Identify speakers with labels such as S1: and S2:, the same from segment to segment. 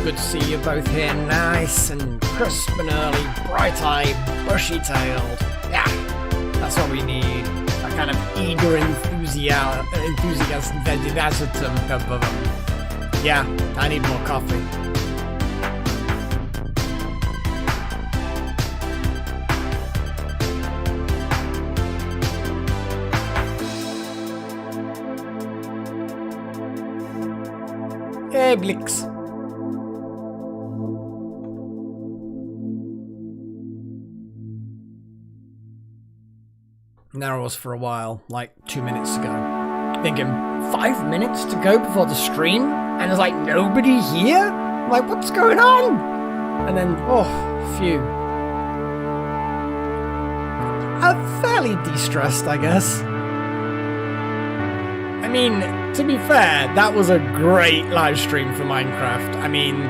S1: good to see you both here, nice and crisp and early, bright-eyed, bushy-tailed. Yeah, that's what we need. That kind of eager enthusiasm. Yeah, I need more coffee. Hey, Blix. There I was for a while, like 2 minutes ago, thinking 5 minutes to go before the stream, and there's like nobody here? I'm like, what's going on? And then, oh, phew. I'm fairly de-stressed, I guess. I mean, to be fair, that was a great live stream for Minecraft. I mean,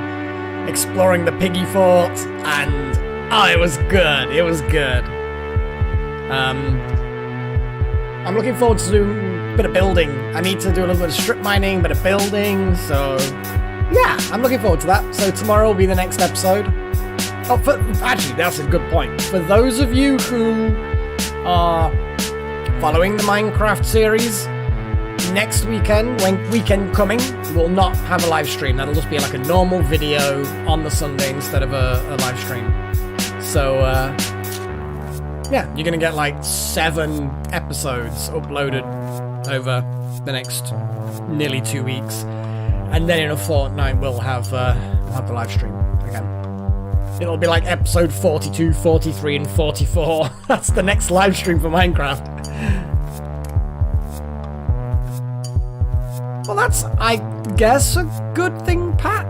S1: exploring the piggy fort, and oh, it was good. It was good. I'm looking forward to doing a bit of building. I need to do a little bit of strip mining, bit of building, so yeah, I'm looking forward to that. So tomorrow will be the next episode. Oh, actually, that's a good point. For those of you who are following the Minecraft series, next weekend, when weekend coming, we'll not have a live stream. That'll just be like a normal video on the Sunday instead of a live stream. So, yeah, you're gonna get like 7 episodes uploaded over the next nearly 2 weeks, and then in a fortnight we'll have the live stream again. It'll be like episode 42, 43, and 44. That's the next live stream for Minecraft. Well, that's, I guess, a good thing, Pat.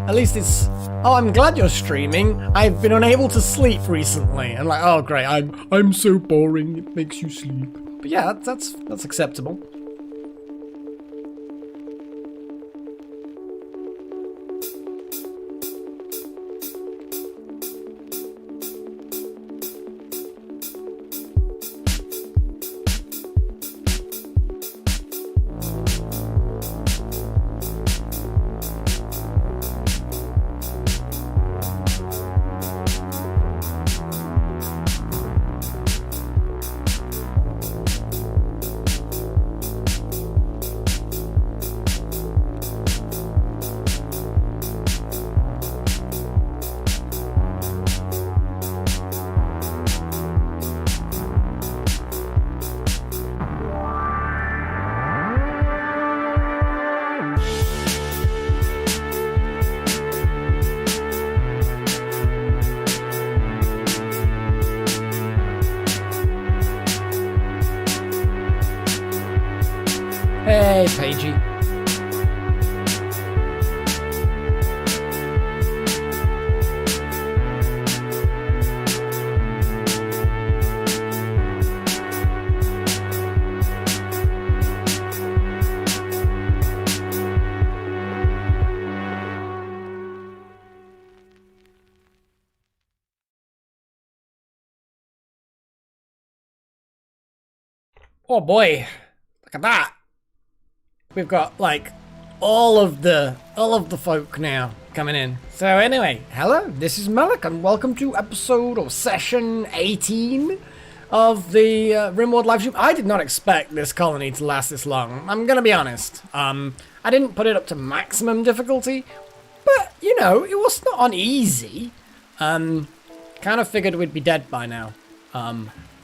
S1: At least it's... Oh, I'm glad you're streaming. I've been unable to sleep recently. I'm like, oh, great. I'm so boring. It makes you sleep. But yeah, that's acceptable. Hey, Paigey. Oh boy, look at that. We've got like all of the folk now coming in. So anyway, hello, this is Malik and welcome to episode or session 18 of the RimWorld live stream. I did not expect this colony to last this long. I'm gonna be honest. I didn't put it up to maximum difficulty, but you know, it was not on easy. Kind of figured we'd be dead by now.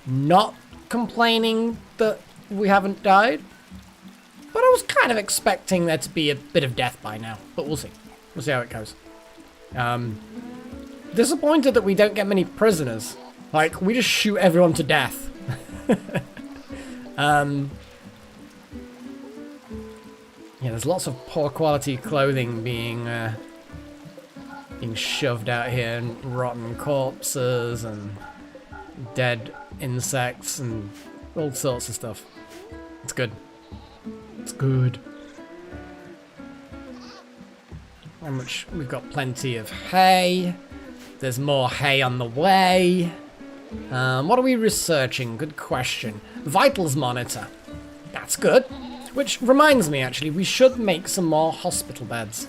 S1: Not complaining that we haven't died. But I was kind of expecting there to be a bit of death by now. But we'll see. We'll see how it goes. Disappointed that we don't get many prisoners. Like, we just shoot everyone to death. Yeah, there's lots of poor quality clothing being shoved out here. And rotten corpses and dead insects and all sorts of stuff. It's good. It's good. How much? We've got plenty of hay. There's more hay on the way. What are we researching? Good question. Vitals monitor. That's good. Which reminds me, actually, we should make some more hospital beds.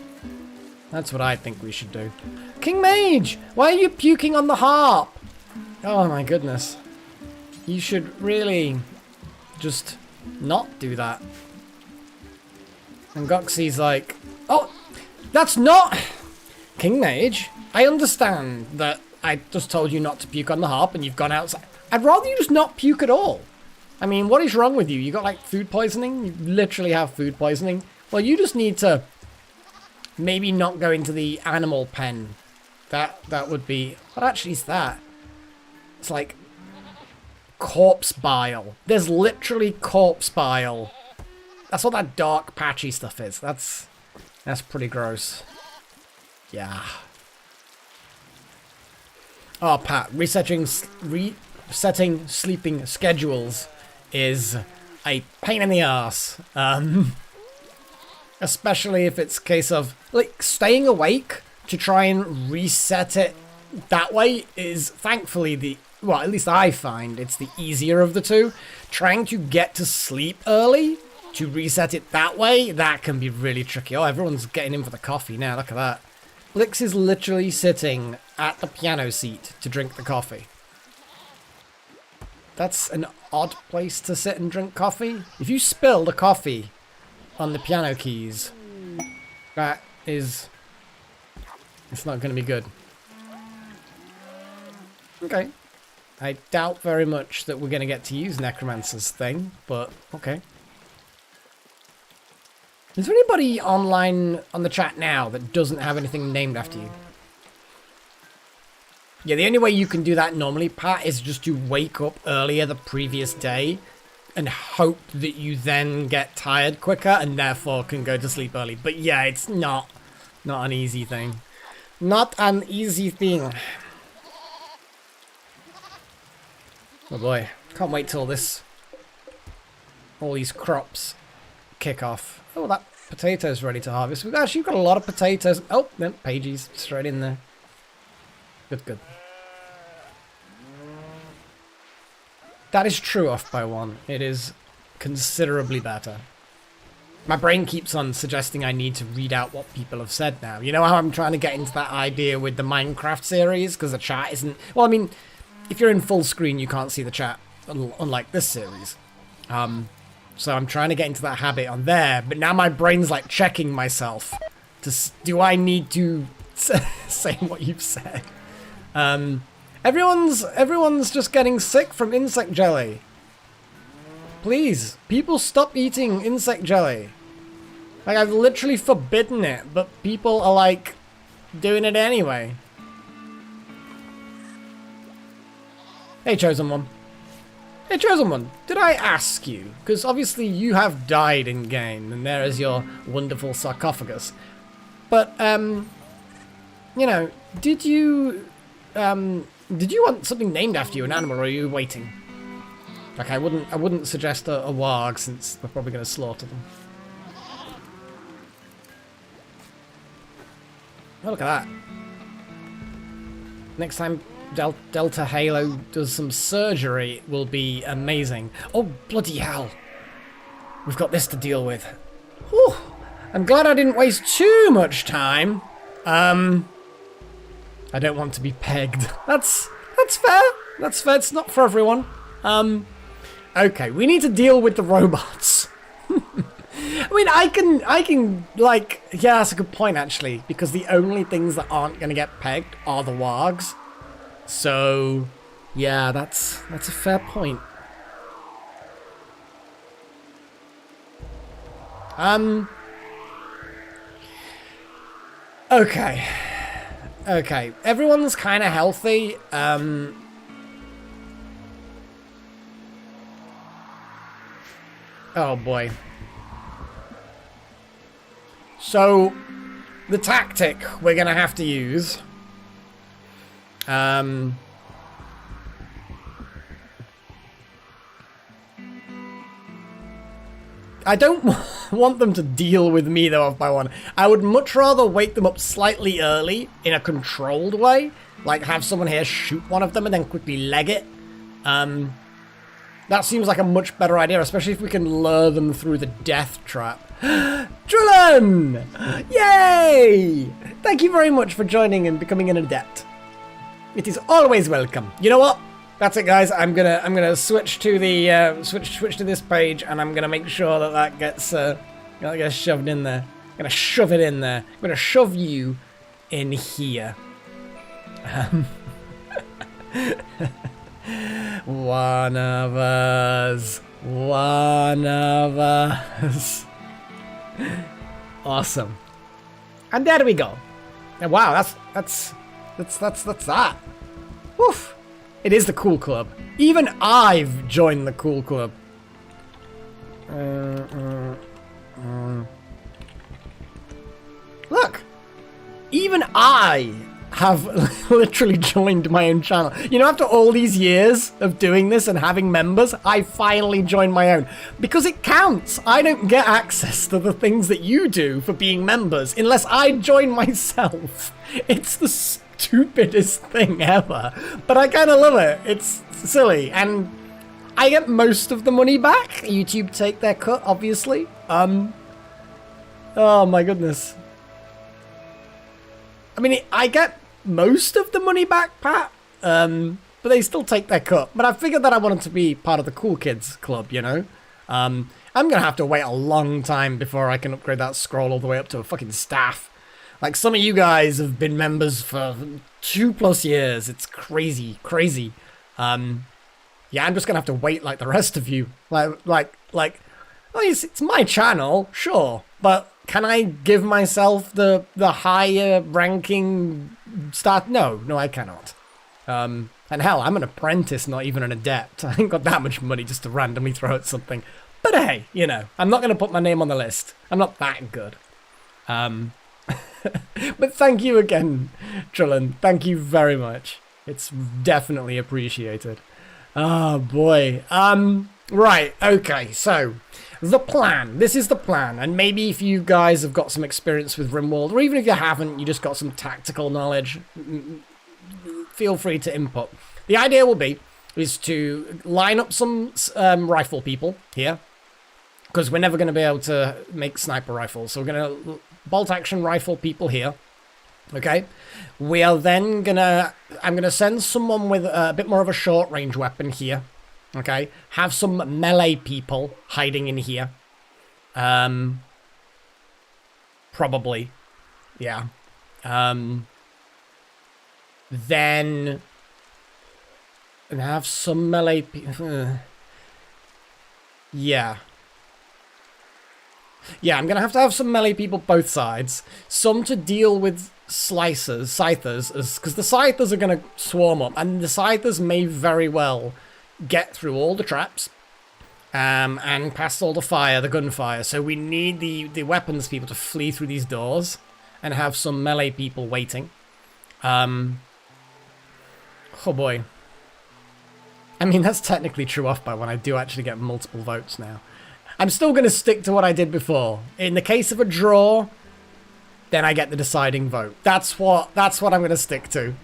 S1: That's what I think we should do. King Mage! Why are you puking on the harp? Oh my goodness. You should really just not do that. And Goxie's like, oh, that's not... King Mage, I understand that I just told you not to puke on the harp and you've gone outside. I'd rather you just not puke at all. I mean, what is wrong with you? You got like food poisoning? You literally have food poisoning. Well, you just need to maybe not go into the animal pen. That would be... What actually is that? It's like corpse bile. There's literally corpse bile. That's what that dark patchy stuff is. That's pretty gross. Yeah. Oh, Pat, resetting sleeping schedules is a pain in the ass. Especially if it's a case of, like, staying awake to try and reset it that way is thankfully the, well, at least I find it's the easier of the two. Trying to get to sleep early to reset it that way, that can be really tricky. Oh, everyone's getting in for the coffee now, look at that. Blix is literally sitting at the piano seat to drink the coffee. That's an odd place to sit and drink coffee. If you spill the coffee on the piano keys, that is... It's not going to be good. Okay. I doubt very much that we're going to get to use Necromancer's thing, but okay. Is there anybody online on the chat now that doesn't have anything named after you? Yeah, the only way you can do that normally, Pat, is just to wake up earlier the previous day and hope that you then get tired quicker and therefore can go to sleep early. But yeah, it's not an easy thing. Not an easy thing. Oh boy, can't wait till all these crops kick off. Oh, that potato's ready to harvest. We've actually got a lot of potatoes. Oh, no, Pagey's straight in there. Good, good. That is true off by one. It is considerably better. My brain keeps on suggesting I need to read out what people have said now. You know how I'm trying to get into that idea with the Minecraft series? Because the chat isn't... Well, I mean, if you're in full screen, you can't see the chat, unlike this series. So I'm trying to get into that habit on there, but now my brain's like checking myself. Do I need to say what you've said? Everyone's just getting sick from insect jelly. Please, people stop eating insect jelly. Like, I've literally forbidden it, but people are like doing it anyway. Hey, Chosen One. Hey, Chosen One, did I ask you? Because obviously you have died in game, and there is your wonderful sarcophagus. But, you know, did you want something named after you, an animal, or are you waiting? Like, I wouldn't suggest a warg, since we're probably going to slaughter them. Oh, look at that. Next time Delta Halo does some surgery, it will be amazing. Oh, bloody hell. We've got this to deal with. Whew. I'm glad I didn't waste too much time. I don't want to be pegged. That's fair. That's fair. It's not for everyone. Okay, we need to deal with the robots. I mean, I can, like, yeah, that's a good point, actually, because the only things that aren't going to get pegged are the wargs. So, yeah, that's a fair point. Okay. Okay, everyone's kind of healthy. Oh boy. So, the tactic we're gonna have to use. I don't want them to deal with me though off by one. I would much rather wake them up slightly early in a controlled way. Like have someone here shoot one of them and then quickly leg it. That seems like a much better idea, especially if we can lure them through the death trap. Drillin! Yay! Thank you very much for joining and becoming an adept. It is always welcome. You know what? That's it, guys. I'm gonna switch to the switch to this page, and I'm gonna make sure that gets shoved in there. I'm gonna shove it in there. I'm gonna shove you in here. One of us. One of us. Awesome. And there we go. And wow, that's that. Woof. It is the cool club. Even I've joined the cool club. Look. Even I have literally joined my own channel. You know, after all these years of doing this and having members, I finally joined my own. Because it counts. I don't get access to the things that you do for being members unless I join myself. It's the stupidest thing ever. But I kind of love it. It's silly. And I get most of the money back. YouTube take their cut, obviously. Oh my goodness. I mean, I get most of the money back, Pat, but they still take their cut. But I figured that I wanted to be part of the cool kids club, you know? I'm going to have to wait a long time before I can upgrade that scroll all the way up to a fucking staff. Like, some of you guys have been members for 2+ years. It's crazy, crazy. Yeah, I'm just going to have to wait like the rest of you. Like, oh, it's my channel, sure, but can I give myself the higher ranking start? No, I cannot. And hell, I'm an apprentice, not even an adept. I ain't got that much money just to randomly throw at something. But hey, you know, I'm not going to put my name on the list. I'm not that good. But thank you again, Trillin. Thank you very much. It's definitely appreciated. Oh boy. Right, okay, so the plan. This is the plan, and maybe if you guys have got some experience with RimWorld, or even if you haven't, you just got some tactical knowledge, feel free to input. The idea will be is to line up some rifle people here, because we're never going to be able to make sniper rifles, so we're going to bolt action rifle people here. Okay, we are then I'm gonna send someone with a bit more of a short range weapon here. Okay, have some melee people hiding in here. Probably, yeah. Then and have some melee people. Yeah. Yeah, I'm gonna have to have some melee people both sides. Some to deal with scythers, because the scythers are gonna swarm up, and the scythers may very well get through all the traps, and past all the fire, the gunfire. So we need the weapons people to flee through these doors, and have some melee people waiting. Oh boy. I mean, that's technically true off by when I do actually get multiple votes now. I'm still going to stick to what I did before. In the case of a draw, then I get the deciding vote. That's what I'm going to stick to.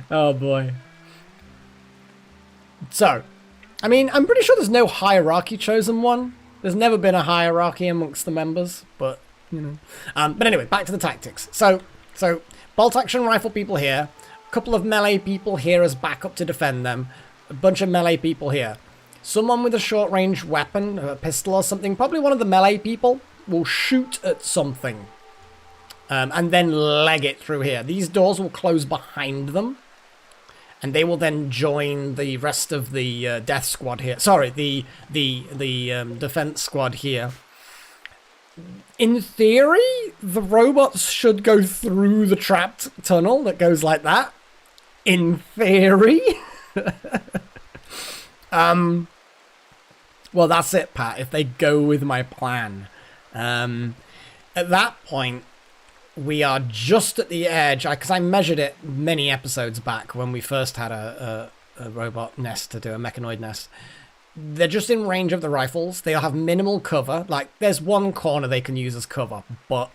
S1: Oh boy. So, I mean, I'm pretty sure there's no hierarchy chosen one. There's never been a hierarchy amongst the members, but you know. But anyway, back to the tactics. So bolt action rifle people here, a couple of melee people here as backup to defend them, a bunch of melee people here. Someone with a short-range weapon, a pistol or something, probably one of the melee people, will shoot at something. And then leg it through here. These doors will close behind them. And they will then join the rest of the death squad here. Sorry, the defense squad here. In theory, the robots should go through the trapped tunnel that goes like that. In theory. Well, that's it, Pat. If they go with my plan. At that point, we are just at the edge, because I measured it many episodes back when we first had a robot nest to do, a mechanoid nest. They're just in range of the rifles. They'll have minimal cover. Like, there's one corner they can use as cover, but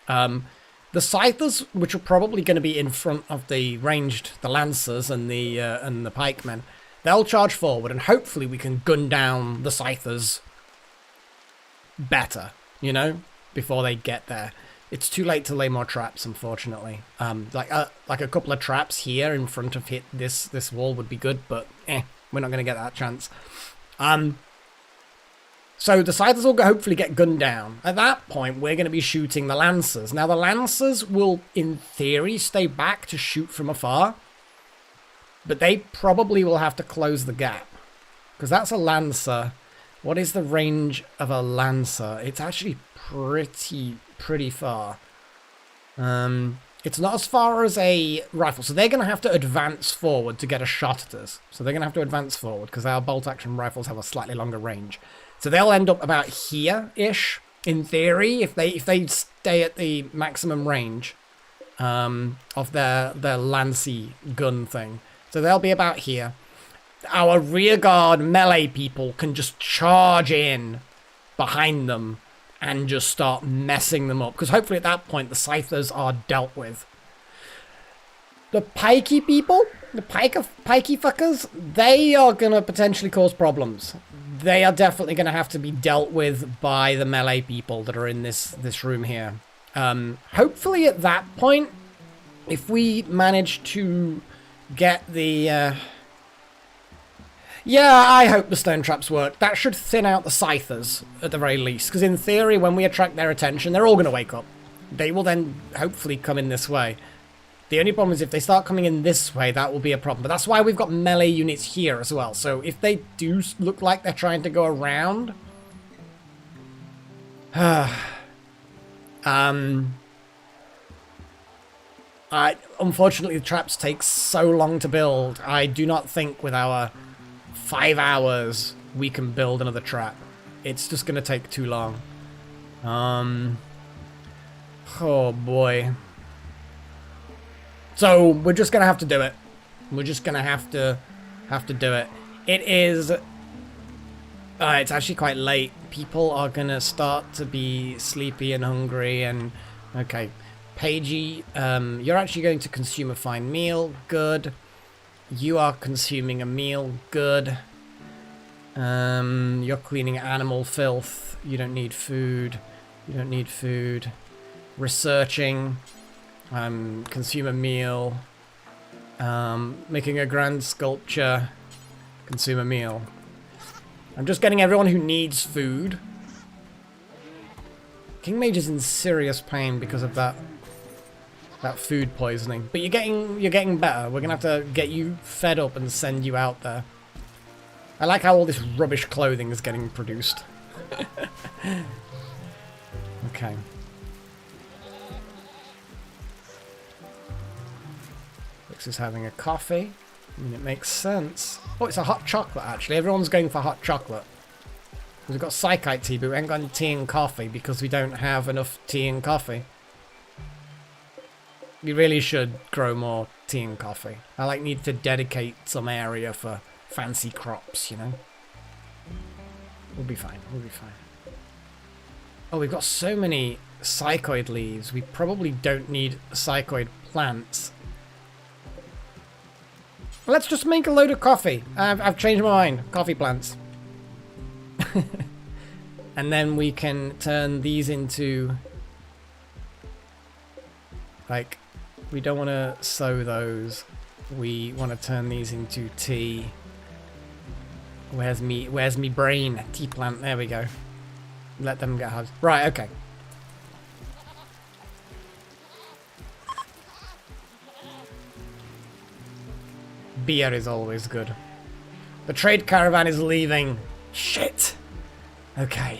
S1: The scythers, which are probably going to be in front of the ranged, the lancers and the pikemen, they'll charge forward, and hopefully we can gun down the scythers better, you know? before they get there. It's too late to lay more traps, unfortunately. Like a couple of traps here in front of this wall would be good, but we're not going to get that chance. So the Scythers will hopefully get gunned down. At that point, we're going to be shooting the Lancers. Now, the Lancers will, in theory, stay back to shoot from afar. But they probably will have to close the gap. Because that's a Lancer. What is the range of a Lancer? It's actually pretty far. It's not as far as a rifle. So they're going to have to advance forward to get a shot at us. So they're going to have to advance forward because our bolt-action rifles have a slightly longer range. So they'll end up about here-ish, in theory, if they stay at the maximum range of their Lancy gun thing. So they'll be about here. Our rearguard melee people can just charge in behind them and just start messing them up. Because hopefully at that point the Scythers are dealt with. The pikey people, the pikey fuckers, they are going to potentially cause problems. They are definitely going to have to be dealt with by the melee people that are in this room here. Hopefully at that point, if we manage to get the... Yeah, I hope the stone traps work. That should thin out the Scythers, at the very least. Because in theory, when we attract their attention, they're all going to wake up. They will then hopefully come in this way. The only problem is if they start coming in this way, that will be a problem. But that's why we've got melee units here as well. So if they do look like they're trying to go around... unfortunately, the traps take so long to build. I do not think with our 5 hours we can build another trap. It's just going to take too long. Oh boy. So we're just going to have to do it. We're just going to have to do it. It is... it's actually quite late. People are going to start to be sleepy and hungry and... Okay. Pagey, you're actually going to consume a fine meal. Good. You are consuming a meal. Good. You're cleaning animal filth. You don't need food. You don't need food. Researching. Consume a meal. Making a grand sculpture. Consume a meal. I'm just getting everyone who needs food. King Mage is in serious pain because of that food poisoning. But you're getting better. We're gonna have to get you fed up and send you out there. I like how all this rubbish clothing is getting produced. Okay. Lix is having a coffee. I mean, it makes sense. Oh, it's a hot chocolate, actually. Everyone's going for hot chocolate. We've got Psychite tea, but we ain't got any tea and coffee because we don't have enough tea and coffee. We really should grow more tea and coffee. I need to dedicate some area for fancy crops, you know? We'll be fine, we'll be fine. Oh, we've got so many psychoid leaves. We probably don't need psychoid plants. Let's just make a load of coffee. I've changed my mind. Coffee plants. And then we can turn these into... we don't want to sow those. We want to turn these into tea. Where's me brain? Tea plant. There we go. Let them get hard. Right, okay. Beer is always good. The trade caravan is leaving. Shit. Okay.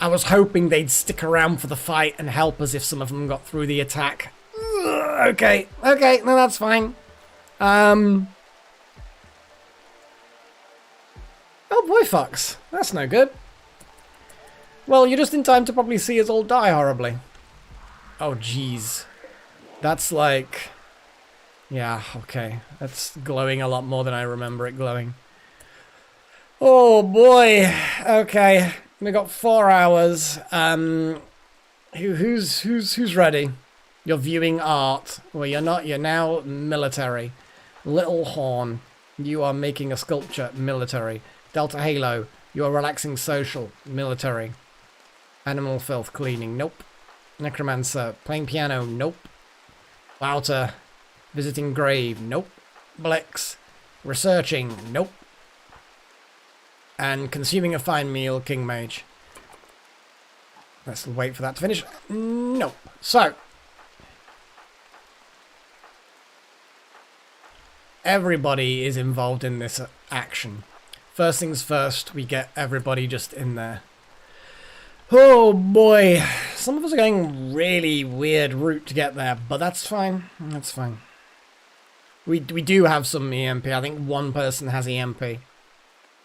S1: I was hoping they'd stick around for the fight and help us if some of them got through the attack. Okay, no, that's fine. Oh boy, fucks. That's no good. Well, you're just in time to probably see us all die horribly. Oh, jeez. That's like... Yeah, okay. That's glowing a lot more than I remember it glowing. Oh boy. Okay. We got 4 hours. Who's ready? You're viewing art. Well, you're not. You're now military. Little Horn. You are making a sculpture. Military. Delta Halo. You are relaxing social. Military. Animal filth cleaning, nope. Necromancer, playing piano, nope. Wouter, visiting grave, nope. Blix, researching, nope. And consuming a fine meal, King Mage. Let's wait for that to finish. Nope. So, everybody is involved in this action. First things first, we get everybody just in there. Oh boy, some of us are going really weird route to get there, but that's fine. That's fine. We do have some EMP. I think one person has EMP.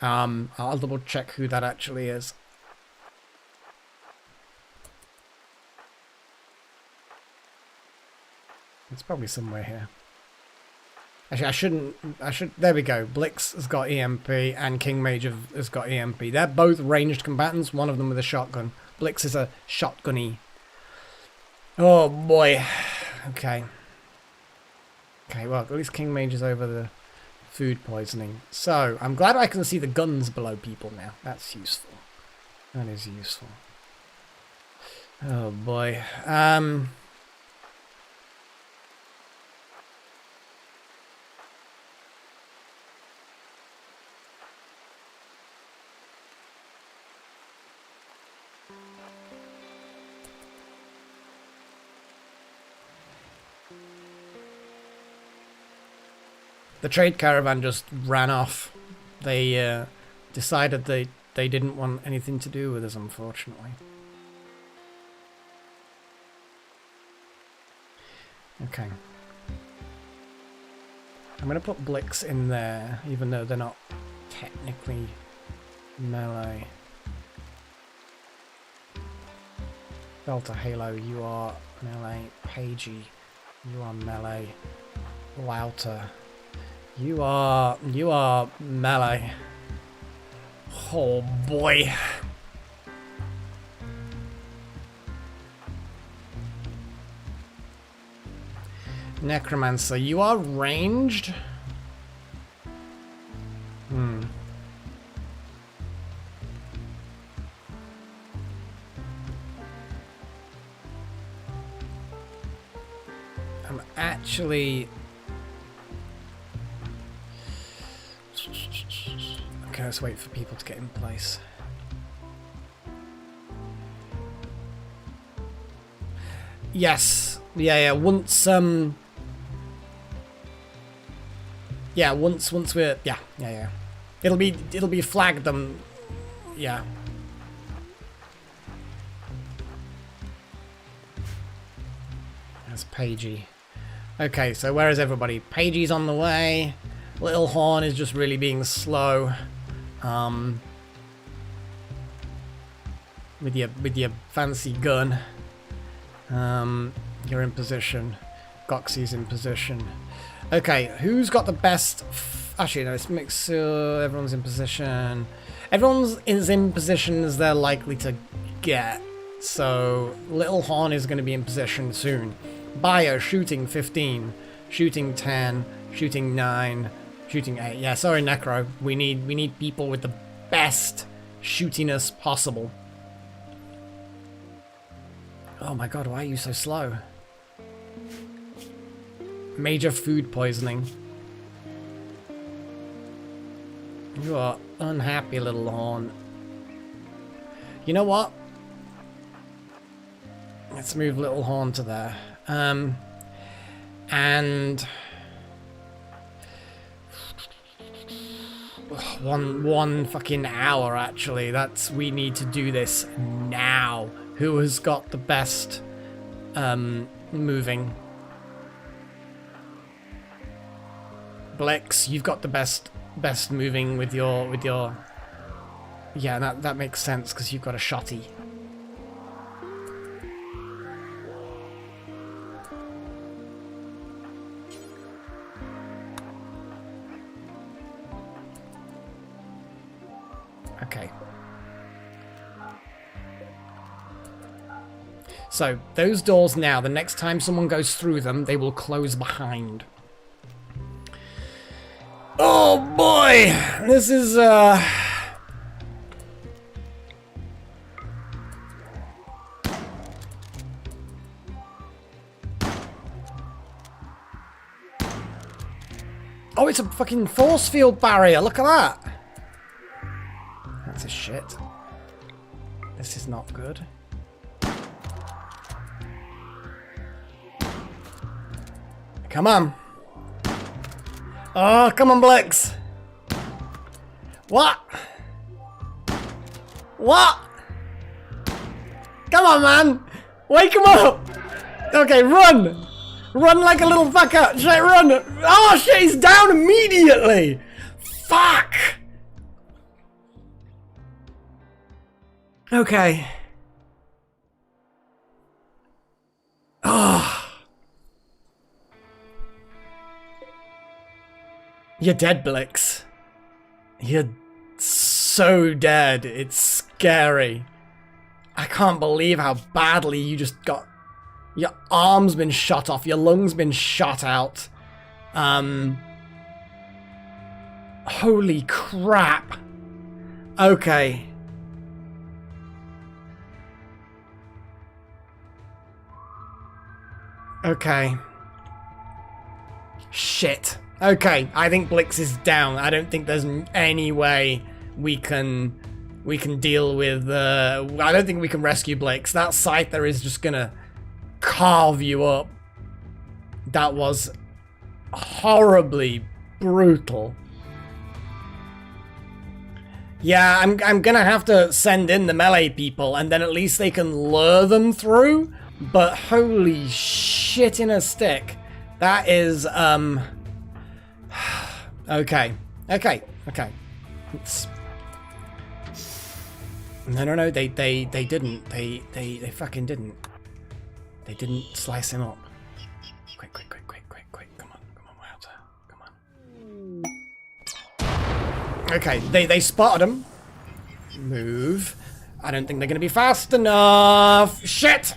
S1: I'll double check who that actually is. It's probably somewhere here. Actually, there we go. Blix has got EMP and King Mage has got EMP. They're both ranged combatants, one of them with a shotgun. Blix is a shotgunny. Oh boy. Okay. Okay, well, at least King Mage is over the food poisoning. So, I'm glad I can see the guns below people now. That's useful. That is useful. Oh boy. The trade caravan just ran off. They decided they didn't want anything to do with us, unfortunately. Okay. I'm going to put Blix in there, even though they're not technically melee. Delta Halo, you are melee. Pagey, you are melee. Wouter. You are melee. Oh boy. Necromancer, you are ranged? I'm actually... Okay, let's wait for people to get in place. Yes. Yeah, once yeah, once we're yeah. It'll be flagged yeah. That's Pagey. Okay, so where is everybody? Pagey's on the way. Little Horn is just really being slow. With your fancy gun. You're in position. Goxie's in position. Okay, who's got the best... Actually, no, let's make sure everyone's in position. Everyone's in position as they're likely to get. So, Little Horn is going to be in position soon. Bio, shooting 15. Shooting 10. Shooting 9. Shooting 8. Yeah, sorry, Necro. We need people with the best shootiness possible. Oh my god, why are you so slow? Major food poisoning. You are unhappy, Little Horn. You know what? Let's move Little Horn to there. And... One fucking hour, actually. We need to do this now. Who has got the best moving? Blix, you've got the best moving with your yeah, that makes sense because you've got a shotty. Okay. So, those doors now, the next time someone goes through them, they will close behind. Oh boy! This is, Oh, it's a fucking force field barrier. Look at that. That's a shit. This is not good. Come on. Oh, come on, Blix. What? What? Come on, man. Wake him up. Okay, run. Run like a little fucker. Shit, run. Oh, shit, he's down immediately. Fuck. Okay. Oh. You're dead, Blix. You're so dead. It's scary. I can't believe how badly you just got... Your arm's been shot off. Your lung's been shot out. Holy crap. Okay. Okay. Shit. Okay, I think Blix is down. I don't think there's any way we can deal with... I don't think we can rescue Blix. That Scyther is just gonna carve you up. That was horribly brutal. Yeah, I'm gonna have to send in the melee people, and then at least they can lure them through. But holy shit in a stick. That is, okay. It's... No, they didn't. They fucking didn't. They didn't slice him up. Quick. Come on, Wowzer. Come on. Okay, they spotted him. Move. I don't think they're gonna be fast enough. Shit!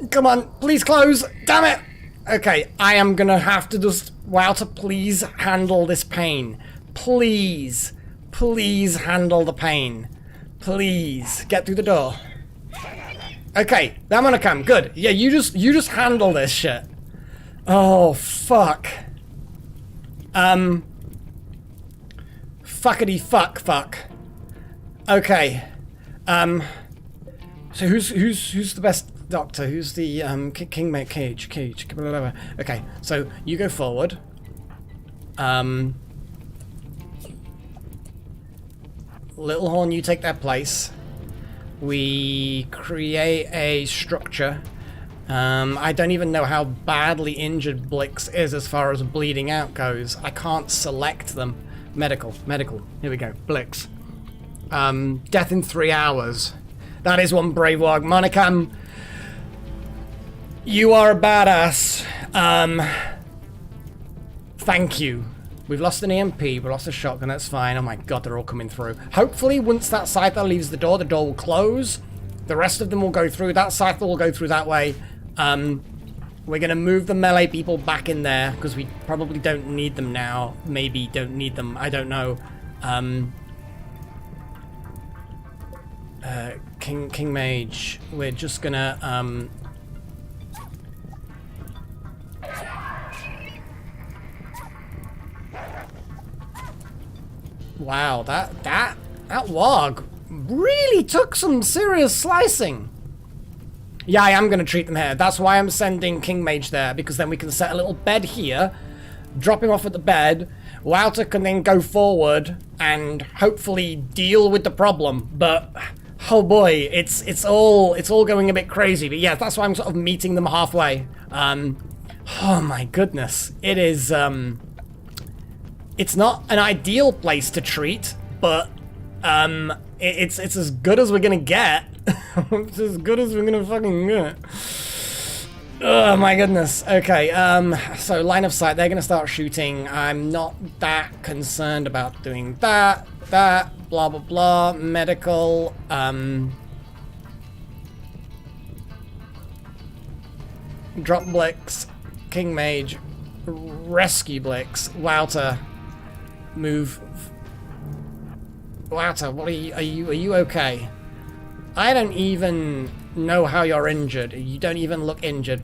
S1: Come on, please close. Damn it! Okay, I am gonna have to just... Wowzer, please handle this pain. Please handle the pain. Please, get through the door. Okay, I'm gonna come. Good. Yeah, you just handle this shit. Oh, fuck. Fuckity fuck. Okay. So who's the best doctor? Who's the Kingmate Cage? Blah, blah, blah. Okay, so you go forward. Little Horn, you take their place. We create a structure. I don't even know how badly injured Blix is as far as bleeding out goes. I can't select them. Medical. Here we go. Blix. Death in 3 hours. That is one brave warg. Monicam, you are a badass. Thank you. We've lost an EMP, we've lost a shotgun, that's fine. Oh my god, they're all coming through. Hopefully, once that Scyther leaves the door will close. The rest of them will go through. That Scyther will go through that way. We're going to move the melee people back in there, because we probably don't need them now. Maybe don't need them, I don't know. King Mage, we're just going to... Wow, that warg really took some serious slicing. Yeah, I am going to treat them here. That's why I'm sending King Mage there, because then we can set a little bed here, drop him off at the bed. Wowzer can then go forward and hopefully deal with the problem. But oh boy, it's all going a bit crazy. But yeah, that's why I'm sort of meeting them halfway. Oh my goodness, it is it's not an ideal place to treat, but it's as good as we're gonna get. It's as good as we're gonna fucking get. Oh my goodness. Okay, so line of sight, they're gonna start shooting. I'm not that concerned about doing that, blah blah blah. Medical, drop Blix, King Mage, rescue Blix, Wowzer. Move. Wowzer, what are you okay? I don't even know how you're injured. You don't even look injured.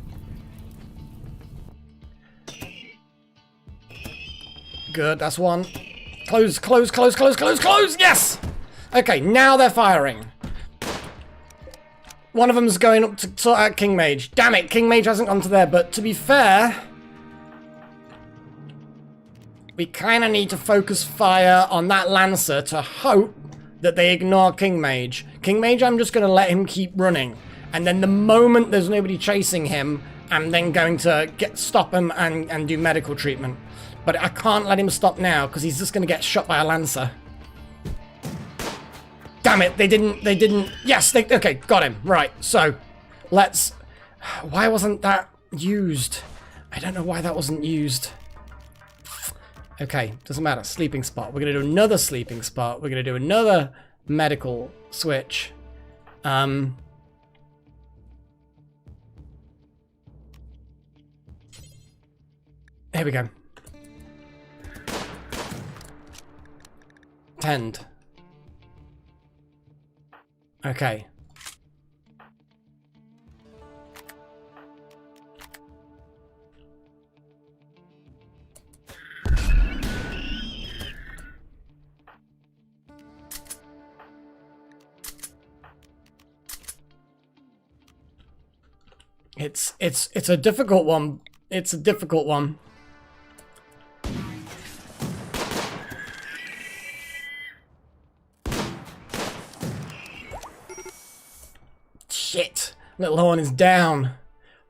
S1: good. That's one. Close, close, close, close, close, close! Yes! Okay, now they're firing. One of them's going up to sort out King Mage. Damn it, King Mage hasn't gone to there, but to be fair, we kind of need to focus fire on that Lancer to hope that they ignore King Mage. King Mage, I'm just going to let him keep running. And then the moment there's nobody chasing him, I'm then going to stop him and do medical treatment. But I can't let him stop now, because he's just going to get shot by a Lancer. Damn it, they didn't, yes, okay, got him. Right, so, let's, why wasn't that used? I don't know why that wasn't used. Okay, doesn't matter, sleeping spot. We're going to do another sleeping spot. We're going to do another medical switch. Here we go. Tend. Okay. It's a difficult one. It's a difficult one. Shit. Little Horn is down.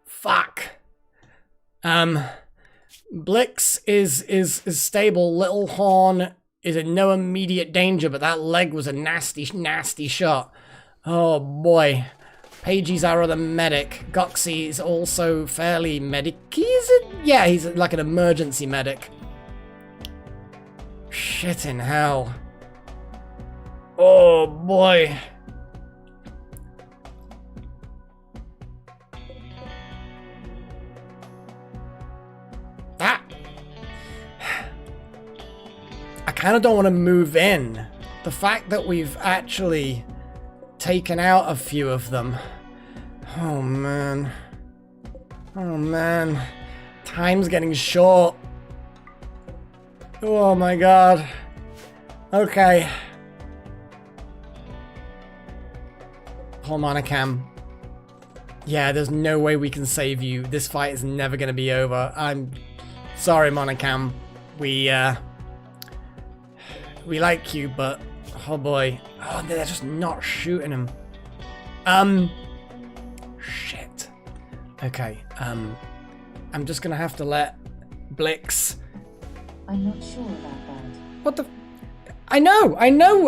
S1: Fuck. Blix is stable. Little Horn is in no immediate danger, but that leg was a nasty, nasty shot. Oh boy. Pagey's our other medic. Goxie is also fairly medic-y, is it? Yeah, he's like an emergency medic. Shit in hell. Oh boy. That. I kind of don't want to move in. The fact that we've actually taken out a few of them. Oh man. Oh man. Time's getting short. Oh my god. Okay. Hold Monocam. Yeah, there's no way we can save you. This fight is never gonna be over. I'm sorry, Monocam. We like you, but oh boy. Oh, they're just not shooting him. Shit. Okay, I'm just gonna have to let Blix.
S2: I'm not sure about that.
S1: What the? I know,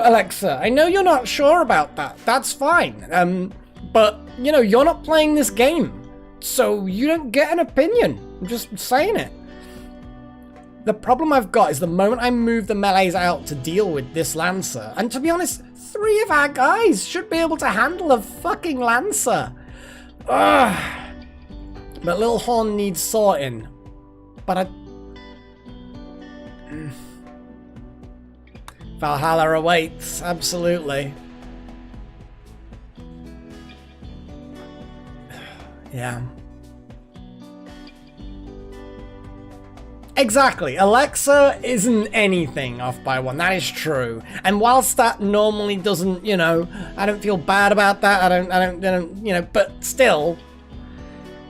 S1: Alexa. I know you're not sure about that. That's fine. But, you know, you're not playing this game, so you don't get an opinion. I'm just saying it. The problem I've got is the moment I move the melees out to deal with this Lancer, and to be honest, 3 of our guys should be able to handle a fucking Lancer. Ugh. But Little Horn needs sorting. But Valhalla awaits, absolutely. Yeah. Exactly. Alexa isn't anything off by 1. That is true. And whilst that normally doesn't, you know, I don't feel bad about that. I don't, you know, but still.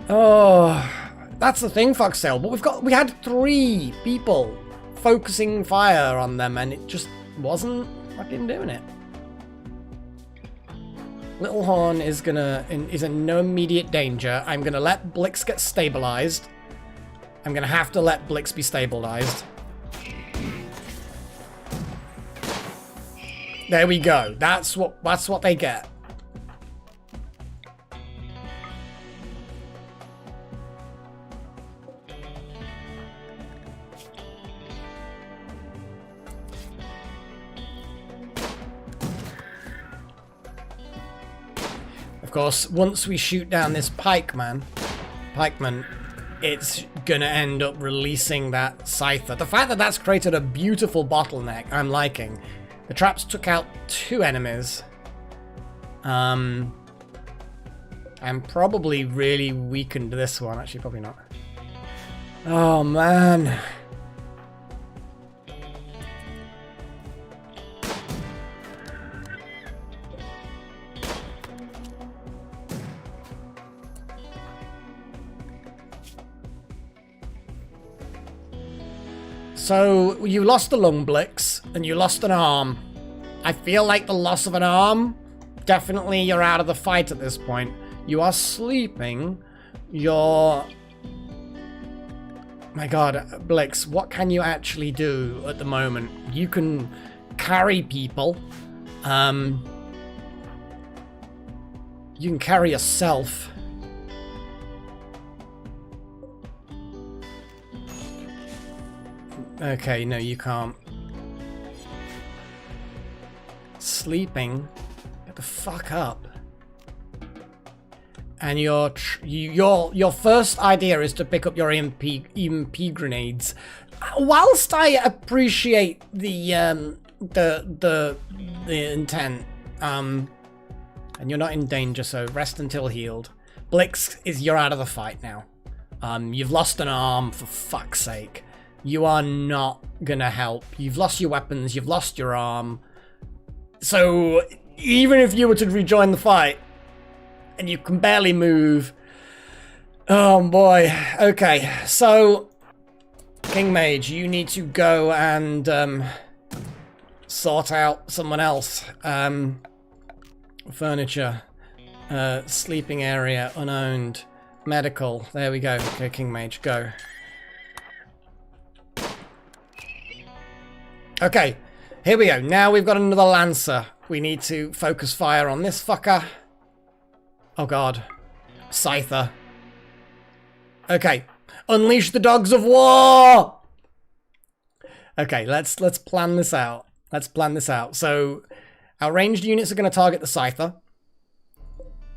S1: Oh, that's the thing, Foxtail. But we had 3 people focusing fire on them, and it just wasn't fucking doing it. Little Horn is in no immediate danger. I'm gonna let Blix get stabilized. I'm gonna have to let Blix be stabilized. There we go. That's what they get. Of course, once we shoot down this pikeman, it's gonna end up releasing that Scyther. The fact that that's created a beautiful bottleneck, I'm liking. The traps took out 2 enemies. I'm probably really weakened this one. Actually, probably not. Oh, man. So you lost the lung, Blix, and you lost an arm. I feel like the loss of an arm, definitely you're out of the fight at this point. You are sleeping. You're... My god, Blix, what can you actually do at the moment? You can carry people. You can carry yourself. Okay, no, you can't. Sleeping? Get the fuck up. And your first idea is to pick up your EMP grenades. Whilst I appreciate the intent, and you're not in danger, so rest until healed. Blix, you're out of the fight now. You've lost an arm, for fuck's sake. You are not gonna help. You've lost your weapons, you've lost your arm. So even if you were to rejoin the fight, and you can barely move. Oh boy. Okay, so King Mage, you need to go and sort out someone else. Furniture, sleeping area, unowned, medical. There we go. Okay, King Mage, go. Okay, here we go. Now we've got another Lancer. We need to focus fire on this fucker. Oh god. Scyther. Okay. Unleash the dogs of war! Okay, let's plan this out. Let's plan this out. So, our ranged units are going to target the Scyther.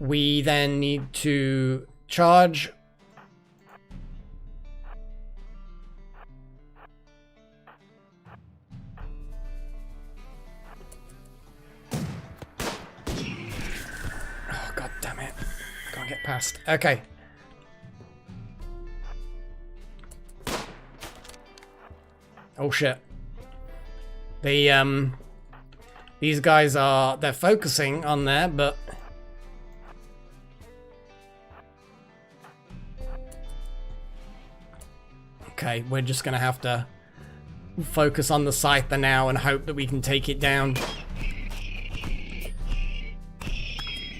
S1: We then need to charge... God damn it. Can't get past. Okay. Oh shit. These guys are, they're focusing on there, but okay, we're just gonna have to focus on the Scyther now and hope that we can take it down.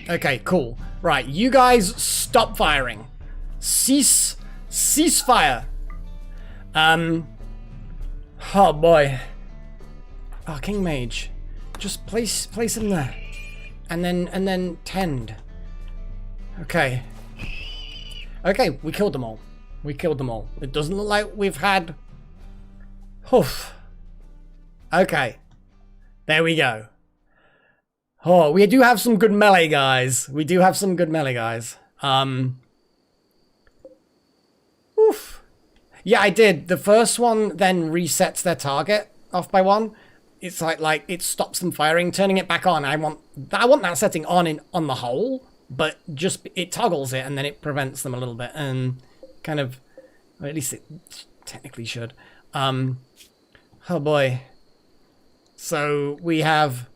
S1: Okay, cool. Right, you guys stop firing. Cease fire. Oh boy. Oh, King Mage. Just place him there. And then tend. Okay. Okay, we killed them all. We killed them all. It doesn't look like we've had... Oof. Okay. There we go. Oh, we do have some good melee guys. We do have some good melee guys. Oof. Yeah, I did. The first one then resets their target off by one. It's like it stops them firing, turning it back on. I want that setting on the whole, but just it toggles it and then it prevents them a little bit and kind of, or at least it technically should. Oh boy. So we have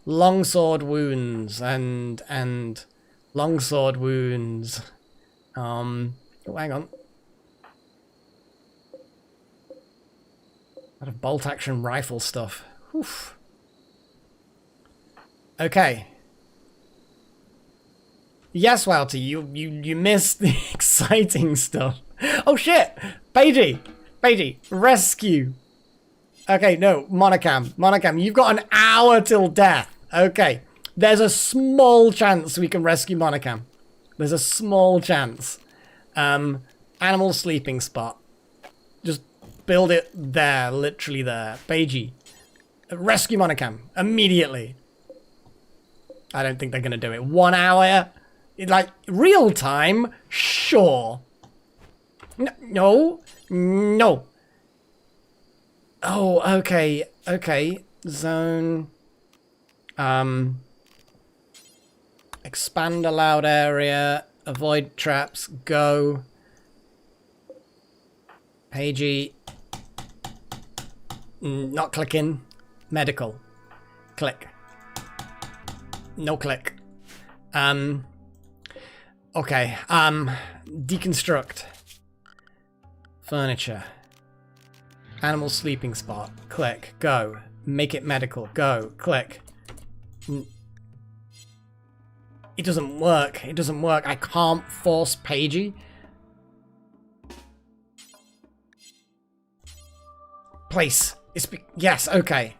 S1: longsword wounds and longsword wounds. Oh, hang on. A lot of bolt action rifle stuff. Oof. Okay. Yes, Wouty, you missed the exciting stuff. Oh shit! Beiji, rescue. Okay, no, Monocam, you've got an hour till death. Okay, there's a small chance we can rescue Monocam. There's a small chance. Animal sleeping spot. Just build it there, literally there. Beiji, rescue Monocam immediately. I don't think they're gonna do it. 1 hour? Like, real time? Sure. No. Oh, okay. Zone. Expand allowed area. Avoid traps. Go. Pagey. Not clicking. Medical. Click. No click. Okay. Deconstruct. Furniture. Animal sleeping spot. Click. Go. Make it medical. Go. Click. It doesn't work. It doesn't work. I can't force Paigey. Place. Yes, okay.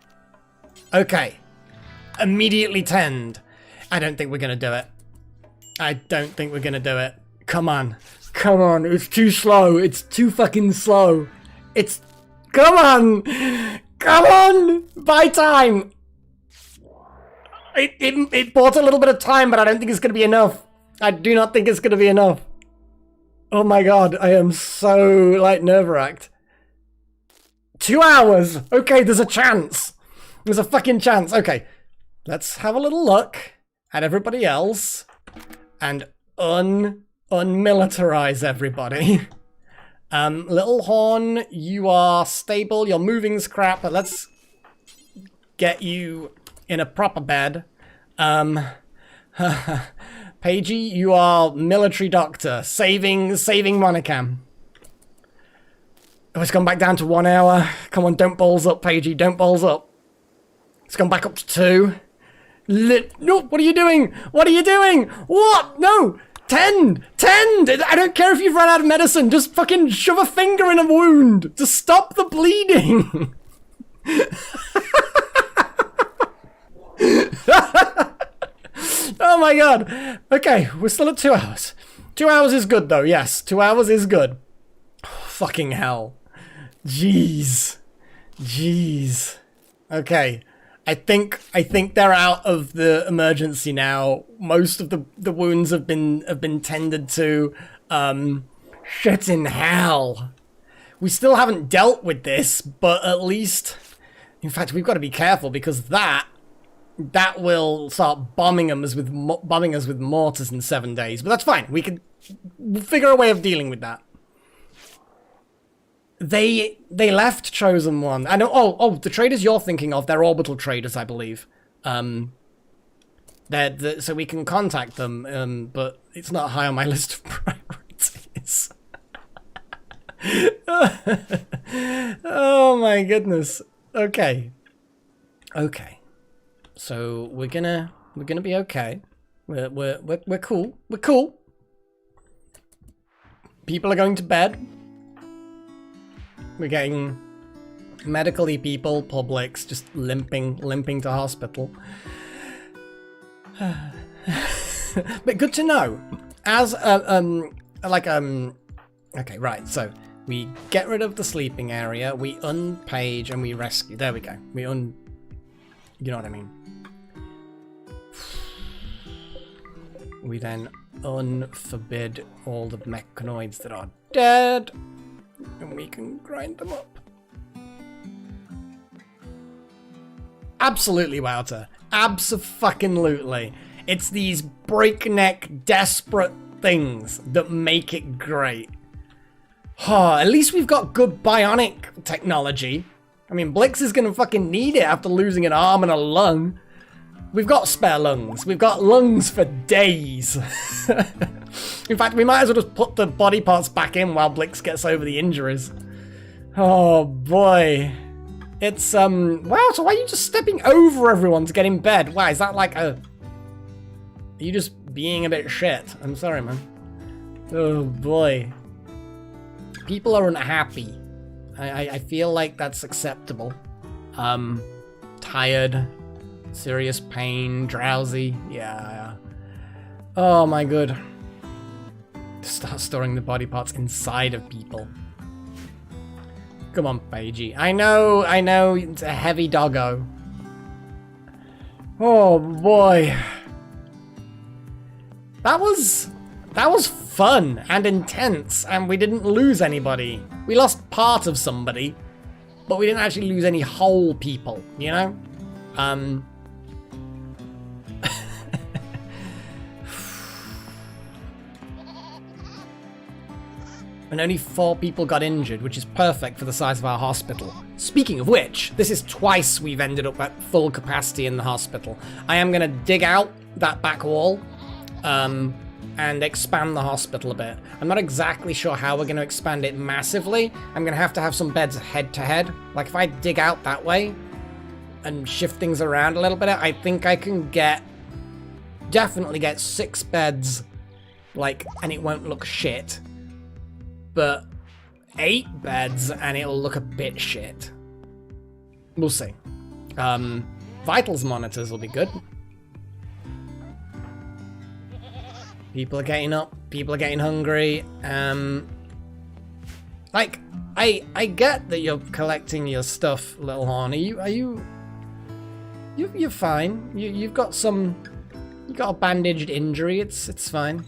S1: Okay. Immediately tend. I don't think we're gonna do it. I don't think we're gonna do it. Come on. Come on. It's too slow. It's too fucking slow. It's... Come on! Come on! Buy time! It bought a little bit of time, but I don't think it's gonna be enough. I do not think it's gonna be enough. Oh my god, I am so, like, nerve-wracked. 2 hours! Okay, there's a chance. There's a fucking chance. Okay, let's have a little look at everybody else and unmilitarize everybody. Little Horn, you are stable, you're moving scrap, but let's get you in a proper bed. Paigey, you are military doctor, saving Monocam. Oh, it's gone back down to 1 hour. Come on, don't balls up, Paigey, don't balls up. It's gone back up to 2. No, what are you doing? What are you doing? What? No! Tend! I don't care if you've run out of medicine, just fucking shove a finger in a wound to stop the bleeding! Oh my god! Okay, we're still at 2 hours. 2 hours is good though, yes. 2 hours is good. Oh, fucking hell. Jeez. Okay. I think they're out of the emergency now. Most of the wounds have been tended to. Shit in hell. We still haven't dealt with this, but at least, in fact, we've got to be careful because that will start bombing us with mortars in 7 days. But that's fine. We'll figure a way of dealing with that. They left Chosen One. I know. Oh, the traders you're thinking of, they're orbital traders, I believe. So we can contact them, but it's not high on my list of priorities. Oh my goodness. Okay. So we're gonna be okay. We're cool. We're cool. People are going to bed. We're getting medically people, publics, just limping to hospital. But good to know. As okay, right. So we get rid of the sleeping area, we unpage and we rescue. There we go. You know what I mean. We then unforbid all the mechanoids that are dead. And we can grind them up. Absolutely, Wouter. Abso-fucking-lutely. It's these breakneck, desperate things that make it great. Oh, at least we've got good bionic technology. I mean, Blix is gonna fucking need it after losing an arm and a lung. We've got spare lungs. We've got lungs for days. In fact, we might as well just put the body parts back in while Blix gets over the injuries. Oh boy. It's, wow, so why are you just stepping over everyone to get in bed? Why, is that like a... Are you just being a bit shit? I'm sorry, man. Oh boy. People are unhappy. I feel like that's acceptable. Tired. Serious pain, drowsy. Yeah. Oh my god. Start storing the body parts inside of people. Come on, Paigey. I know, it's a heavy doggo. Oh boy. That was fun and intense, and we didn't lose anybody. We lost part of somebody, but we didn't actually lose any whole people, you know? And only 4 people got injured, which is perfect for the size of our hospital. Speaking of which, this is twice we've ended up at full capacity in the hospital. I am going to dig out that back wall, and expand the hospital a bit. I'm not exactly sure how we're going to expand it massively. I'm going to have some beds head to head. Like if I dig out that way and shift things around a little bit, I think I can definitely get 6 beds, like, and it won't look shit. But 8 beds and it'll look a bit shit. We'll see. Vitals monitors will be good. People are getting up. People are getting hungry. Like, I get that you're collecting your stuff, Little Horn. You're fine. You've got a bandaged injury. It's fine.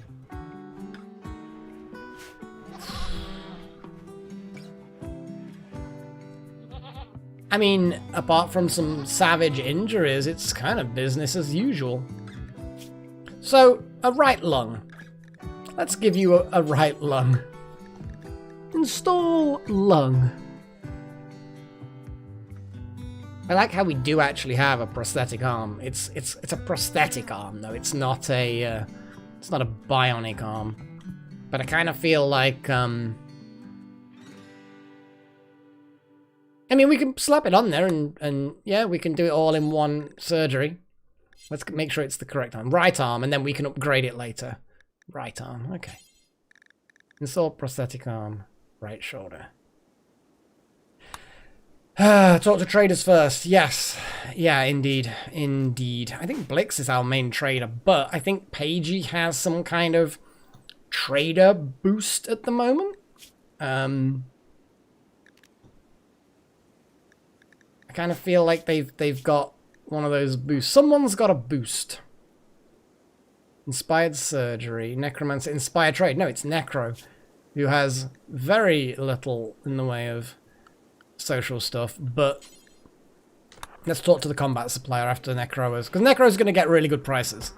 S1: I mean, apart from some savage injuries, it's kind of business as usual. So, a right lung. Let's give you a right lung. Install lung. I like how we do actually have a prosthetic arm. It's a prosthetic arm though. It's not a bionic arm. But I kind of feel like I mean, we can slap it on there and yeah, we can do it all in one surgery. Let's make sure it's the correct arm. Right arm, and then we can upgrade it later. Right arm, okay. Install prosthetic arm, right shoulder. Talk to traders first. Yes. Yeah, indeed. Indeed. I think Blix is our main trader, but I think Pagey has some kind of trader boost at the moment. I kind of feel like they've got one of those boosts. Someone's got a boost. Inspired surgery, necromancer, inspired trade. No, it's Necro, who has very little in the way of social stuff. But let's talk to the combat supplier after Necro is, because Necro is going to get really good prices.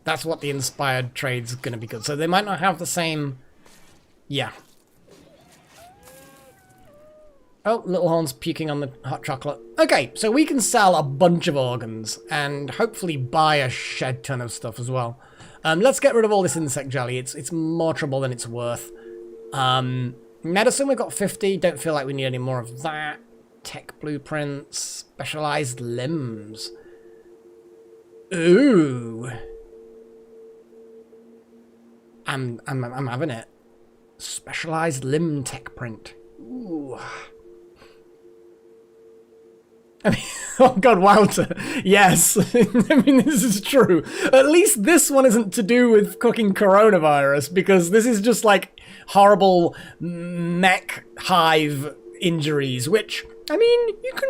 S1: That's what the inspired trade's going to be good. So they might not have the same. Yeah. Oh, Little Horn's puking on the hot chocolate. Okay, so we can sell a bunch of organs and hopefully buy a shed ton of stuff as well. Let's get rid of all this insect jelly. It's more trouble than it's worth. Medicine, we've got 50. Don't feel like we need any more of that. Tech blueprints, specialized limbs. Ooh. I'm having it. Specialized limb tech print. Ooh. I mean, oh god, Wouter. Yes. I mean, this is true. At least this one isn't to do with cooking coronavirus, because this is just like horrible mech hive injuries, which, I mean, you can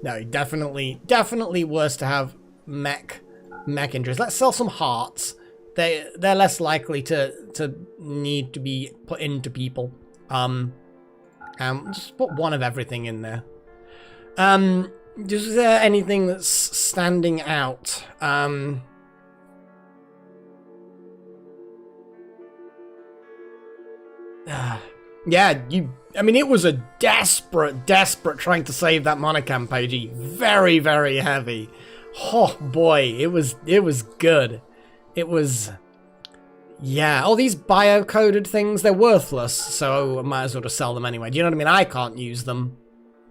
S1: no, definitely worse to have mech injuries. Let's sell some hearts. They're less likely to need to be put into people. Just put one of everything in there. Is there anything that's standing out? Yeah, I mean, it was a desperate trying to save that monocam, Pagey. Very, very heavy. Oh boy, it was good. It was, yeah, all these bio-coded things, they're worthless, so I might as well just sell them anyway. Do you know what I mean? I can't use them.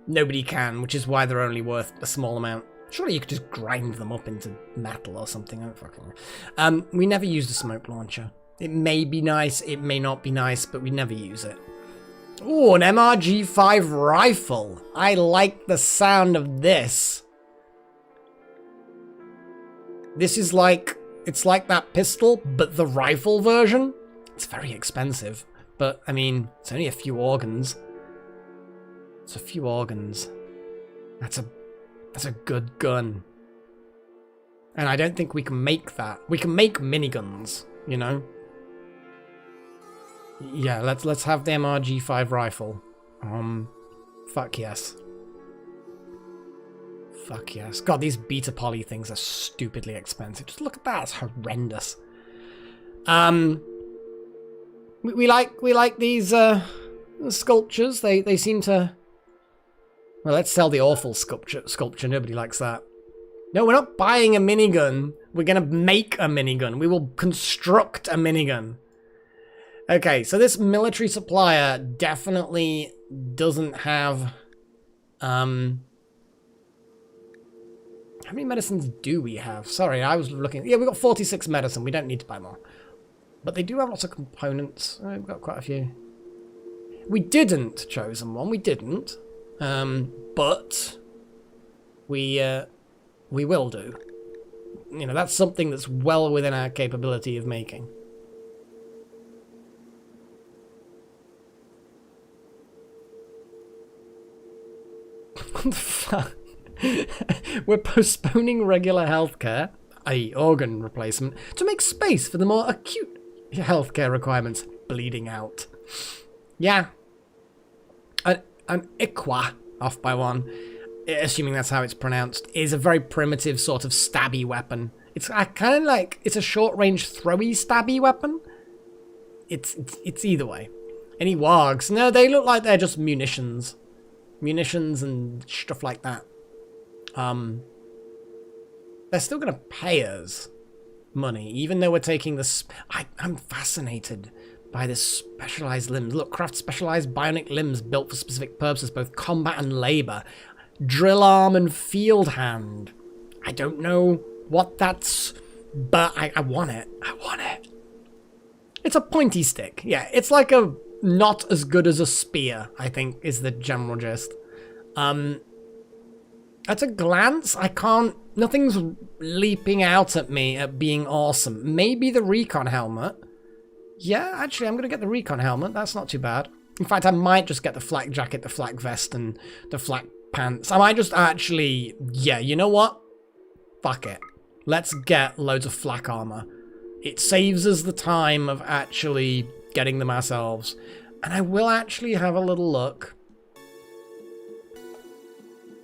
S1: Nobody can, which is why they're only worth a small amount. Surely you could just grind them up into metal or something. I don't fucking know. We never used a smoke launcher. It may be nice, it may not be nice, but we never use it. Ooh, an MRG5 rifle. I like the sound of this. This is like, it's like that pistol, but the rifle version. It's very expensive, but I mean, it's only a few organs. It's a few organs. That's a good gun. And I don't think we can make that. We can make miniguns, you know? Yeah, let's have the MRG5 rifle. Fuck yes. Fuck yes. God, these beta poly things are stupidly expensive. Just look at that, it's horrendous. We like these sculptures. They seem to. Well, let's sell the awful sculpture. Nobody likes that. No, we're not buying a minigun. We're going to make a minigun. We will construct a minigun. Okay, so this military supplier definitely doesn't have... How many medicines do we have? Sorry, I was looking... Yeah, we've got 46 medicine. We don't need to buy more. But they do have lots of components. We've got quite a few. We didn't, Chosen One. We didn't. But... We will do. You know, that's something that's well within our capability of making. What the fuck? We're postponing regular healthcare, i.e. organ replacement, to make space for the more acute healthcare requirements. Bleeding out. Yeah. An Iqua, off by one, assuming that's how it's pronounced, is a very primitive sort of stabby weapon. It's kind of like, it's a short-range throwy stabby weapon. It's either way. Any wargs? No, they look like they're just munitions. Munitions and stuff like that. They're still going to pay us money, even though we're taking this... I'm fascinated by this specialized limbs. Look, craft specialized bionic limbs built for specific purposes, both combat and labor. Drill arm and field hand. I don't know what that's, but I want it. I want it. It's a pointy stick. Yeah, it's like a not as good as a spear, I think, is the general gist. At a glance, I can't... Nothing's leaping out at me at being awesome. Maybe the recon helmet. Yeah, actually, I'm going to get the recon helmet. That's not too bad. In fact, I might just get the flak jacket, the flak vest, and the flak pants. I might just actually... Yeah, you know what? Fuck it. Let's get loads of flak armor. It saves us the time of actually getting them ourselves. And I will actually have a little look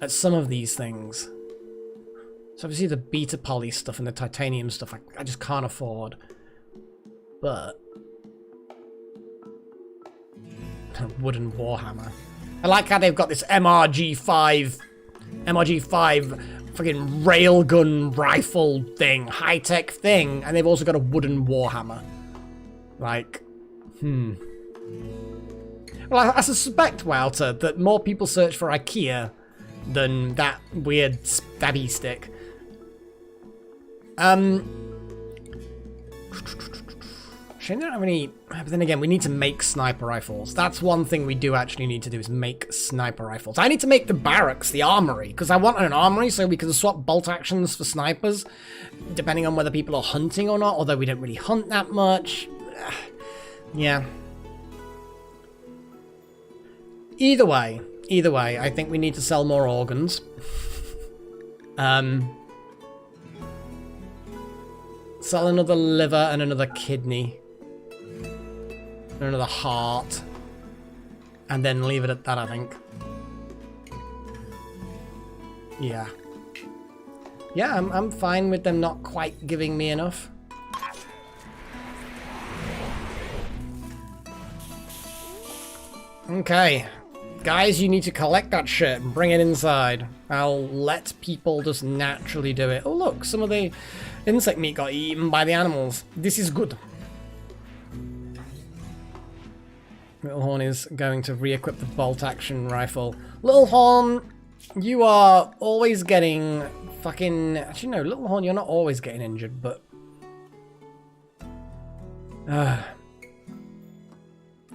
S1: at some of these things. So obviously the beta poly stuff and the titanium stuff I just can't afford. But... a wooden warhammer. I like how they've got this MRG5 fucking railgun rifle thing, high-tech thing, and they've also got a wooden warhammer. Like, Well, I suspect, Wouter, that more people search for IKEA than that weird stabby stick. Shame they don't have any... But then again, we need to make sniper rifles. That's one thing we do actually need to do, is make sniper rifles. I need to make the barracks, the armory, because I want an armory so we can swap bolt actions for snipers, depending on whether people are hunting or not, although we don't really hunt that much. Yeah. Either way, I think we need to sell more organs. Sell another liver and another kidney. And another heart. And then leave it at that, I think. Yeah. Yeah, I'm fine with them not quite giving me enough. Okay. Guys, you need to collect that shit and bring it inside. I'll let people just naturally do it. Oh look, some of the insect meat got eaten by the animals. This is good. Little Horn is going to re-equip the bolt action rifle. Little Horn, you are always getting fucking... Actually no, Little Horn, you're not always getting injured, but...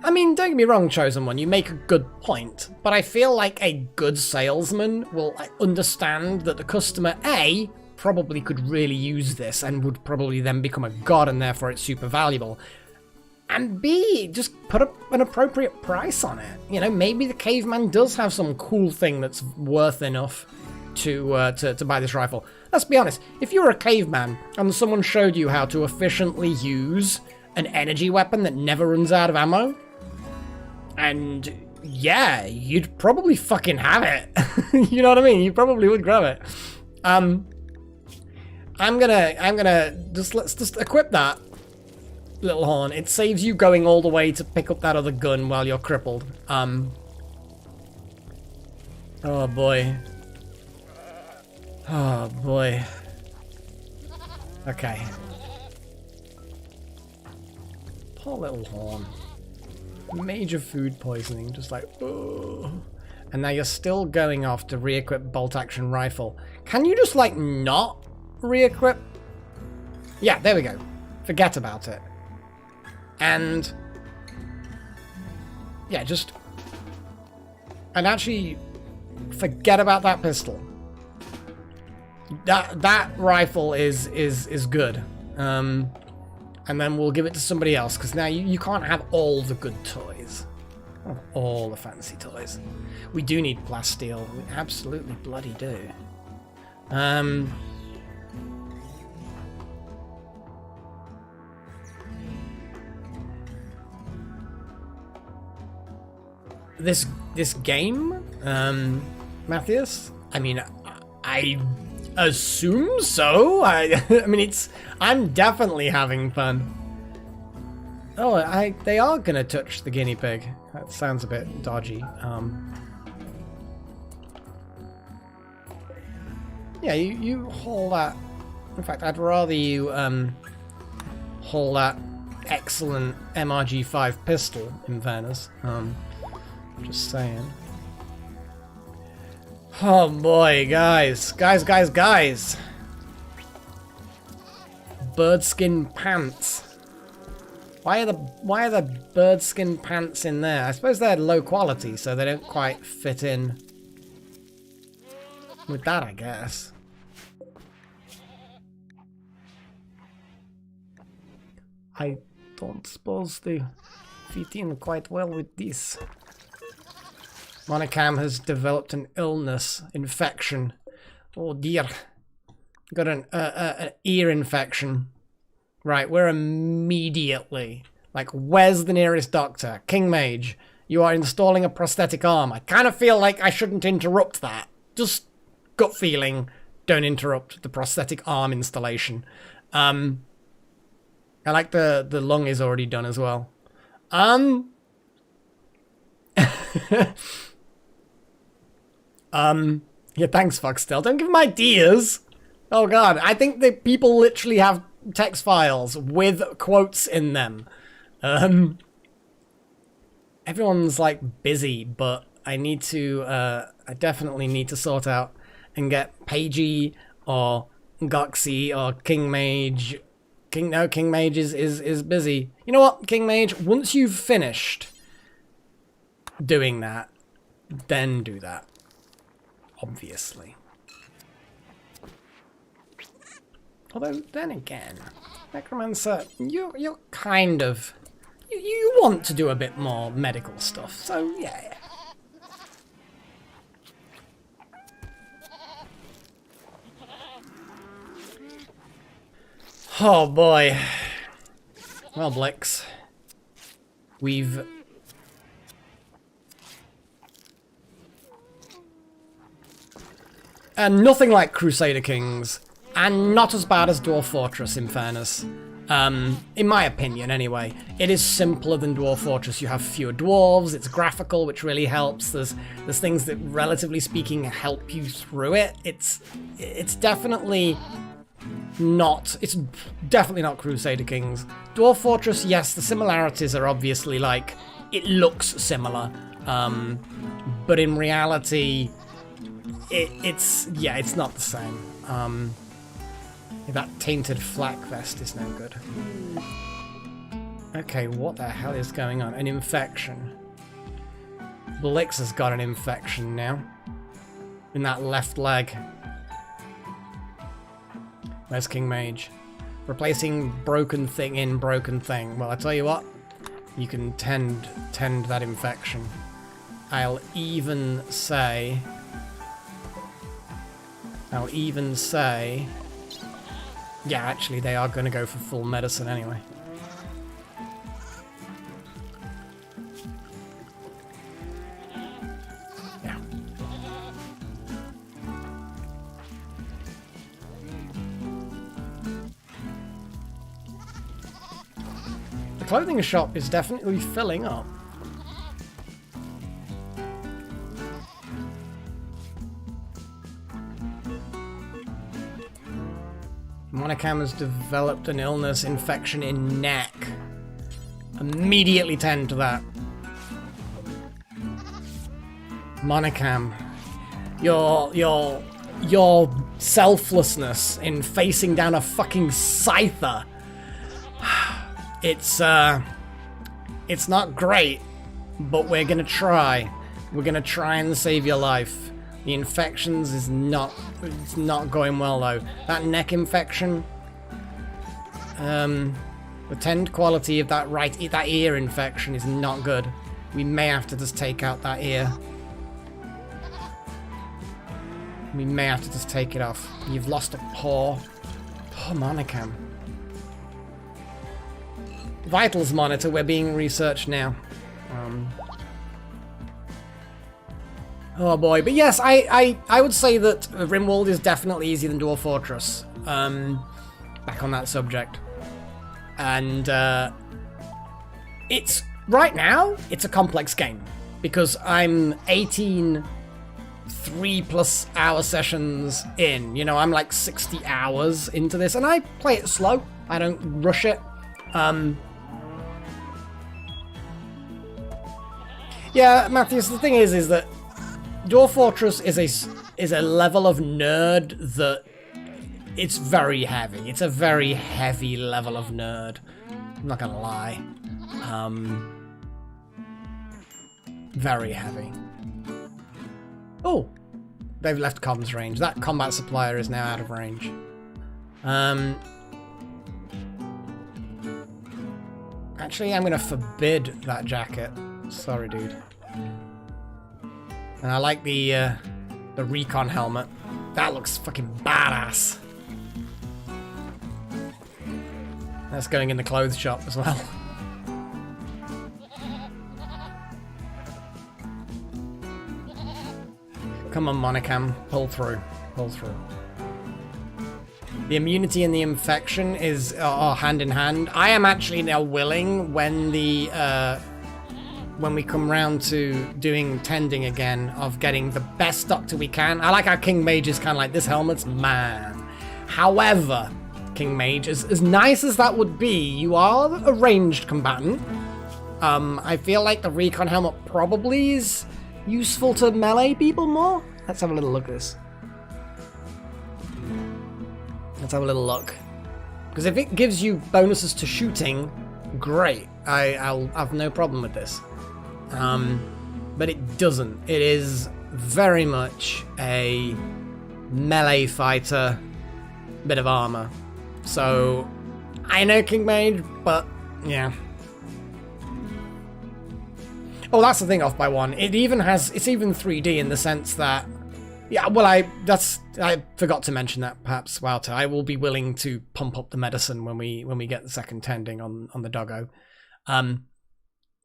S1: I mean, don't get me wrong, Chosen One, you make a good point, but I feel like a good salesman will understand that the customer, A, probably could really use this and would probably then become a god and therefore it's super valuable, and B, just put up an appropriate price on it. You know, maybe the caveman does have some cool thing that's worth enough to buy this rifle. Let's be honest, if you were a caveman and someone showed you how to efficiently use an energy weapon that never runs out of ammo, and yeah, you'd probably fucking have it. You know what I mean? You probably would grab it. I'm gonna let's just equip that, Little Horn. It saves you going all the way to pick up that other gun while you're crippled. Oh boy. Oh boy. Okay. Poor little horn. Major food poisoning, just like, oh. And now you're still going off to re-equip bolt action rifle. Can you just like not re-equip? Yeah, there we go. Forget about it. And yeah, just and actually forget about that pistol. That rifle is good. And then we'll give it to somebody else, because now you can't have all the good toys. Can't have all the fancy toys. We do need plasteel. We absolutely bloody do. This game, Matthias, I mean, I assume so. I mean, I'm definitely having fun. Oh, they are gonna touch the guinea pig. That sounds a bit dodgy. Yeah, you haul that. In fact, I'd rather you haul that excellent MRG5 pistol, in fairness. Just saying. Oh boy, guys. Guys. Birdskin pants. Why are the birdskin pants in there? I suppose they're low quality, so they don't quite fit in with that, I guess. I don't suppose they fit in quite well with this. Monocam has developed an illness, infection. Oh dear. Got an ear infection. Right, we're immediately... Like, where's the nearest doctor? King Mage, you are installing a prosthetic arm. I kind of feel like I shouldn't interrupt that. Just gut feeling, don't interrupt the prosthetic arm installation. I like the lung is already done as well. Yeah, thanks, Foxtel. Don't give them ideas. Oh god, I think that people literally have text files with quotes in them. Everyone's like busy, but I need to, I definitely need to sort out and get Pagey or Goxy or King Mage. King Mage is busy. You know what, King Mage? Once you've finished doing that, then do that. Obviously. Although, then again, Necromancer, you're kind of... You want to do a bit more medical stuff, so yeah. Oh boy. Well, Blix, we've... And nothing like Crusader Kings, and not as bad as Dwarf Fortress, in fairness. In my opinion, anyway. It is simpler than Dwarf Fortress. You have fewer dwarves, it's graphical, which really helps. There's things that, relatively speaking, help you through it. It's definitely not... It's definitely not Crusader Kings. Dwarf Fortress, yes, the similarities are obviously, like, it looks similar. But in reality... It's not the same. That tainted flak vest is no good. Okay, what the hell is going on? An infection. Blix has got an infection now. In that left leg. Where's King Mage? Replacing broken thing in broken thing. Well, I tell you what. You can tend that infection. I'll even say... Yeah, actually, they are going to go for full medicine anyway. Yeah. The clothing shop is definitely filling up. Monocam has developed an illness, infection in neck. Immediately tend to that. Monocam, your selflessness in facing down a fucking scyther. It's not great, but we're gonna try. We're gonna try and save your life. The infections is it's not going well though. That neck infection, the tend quality of that ear infection is not good. We may have to just take out that ear. We may have to just take it off. You've lost a paw. Poor Monocam. Vitals monitor, we're being researched now. Oh boy, but yes, I would say that RimWorld is definitely easier than Dwarf Fortress. Back on that subject. And it's, right now, it's a complex game. Because I'm 18 3+ hour sessions in. You know, I'm like 60 hours into this, and I play it slow. I don't rush it. Yeah, Matthews, the thing is that Dwarf Fortress is a level of nerd that it's very heavy. It's a very heavy level of nerd. I'm not gonna lie. Very heavy. Oh, they've left comms range. That combat supplier is now out of range. Actually, I'm gonna forbid that jacket. Sorry, dude. And I like the recon helmet. That looks fucking badass. That's going in the clothes shop as well. Come on, Monocam. Pull through. Pull through. The immunity and the infection are hand in hand. I am actually now willing when we come round to doing tending again of getting the best doctor we can. I like how King Mage is kind of like, this helmet's man. However, King Mage, as nice as that would be, you are a ranged combatant. I feel like the recon helmet probably is useful to melee people more. Let's have a little look at this. Let's have a little look. Because if it gives you bonuses to shooting, great. I'll have no problem with this. But it doesn't. It is very much a melee fighter, bit of armor. So, I know King Mage, but yeah. Oh, that's the thing off by one. It's even 3D in the sense that, yeah, well, I forgot to mention that perhaps, Wouter. I will be willing to pump up the medicine when we get the second tending on the doggo.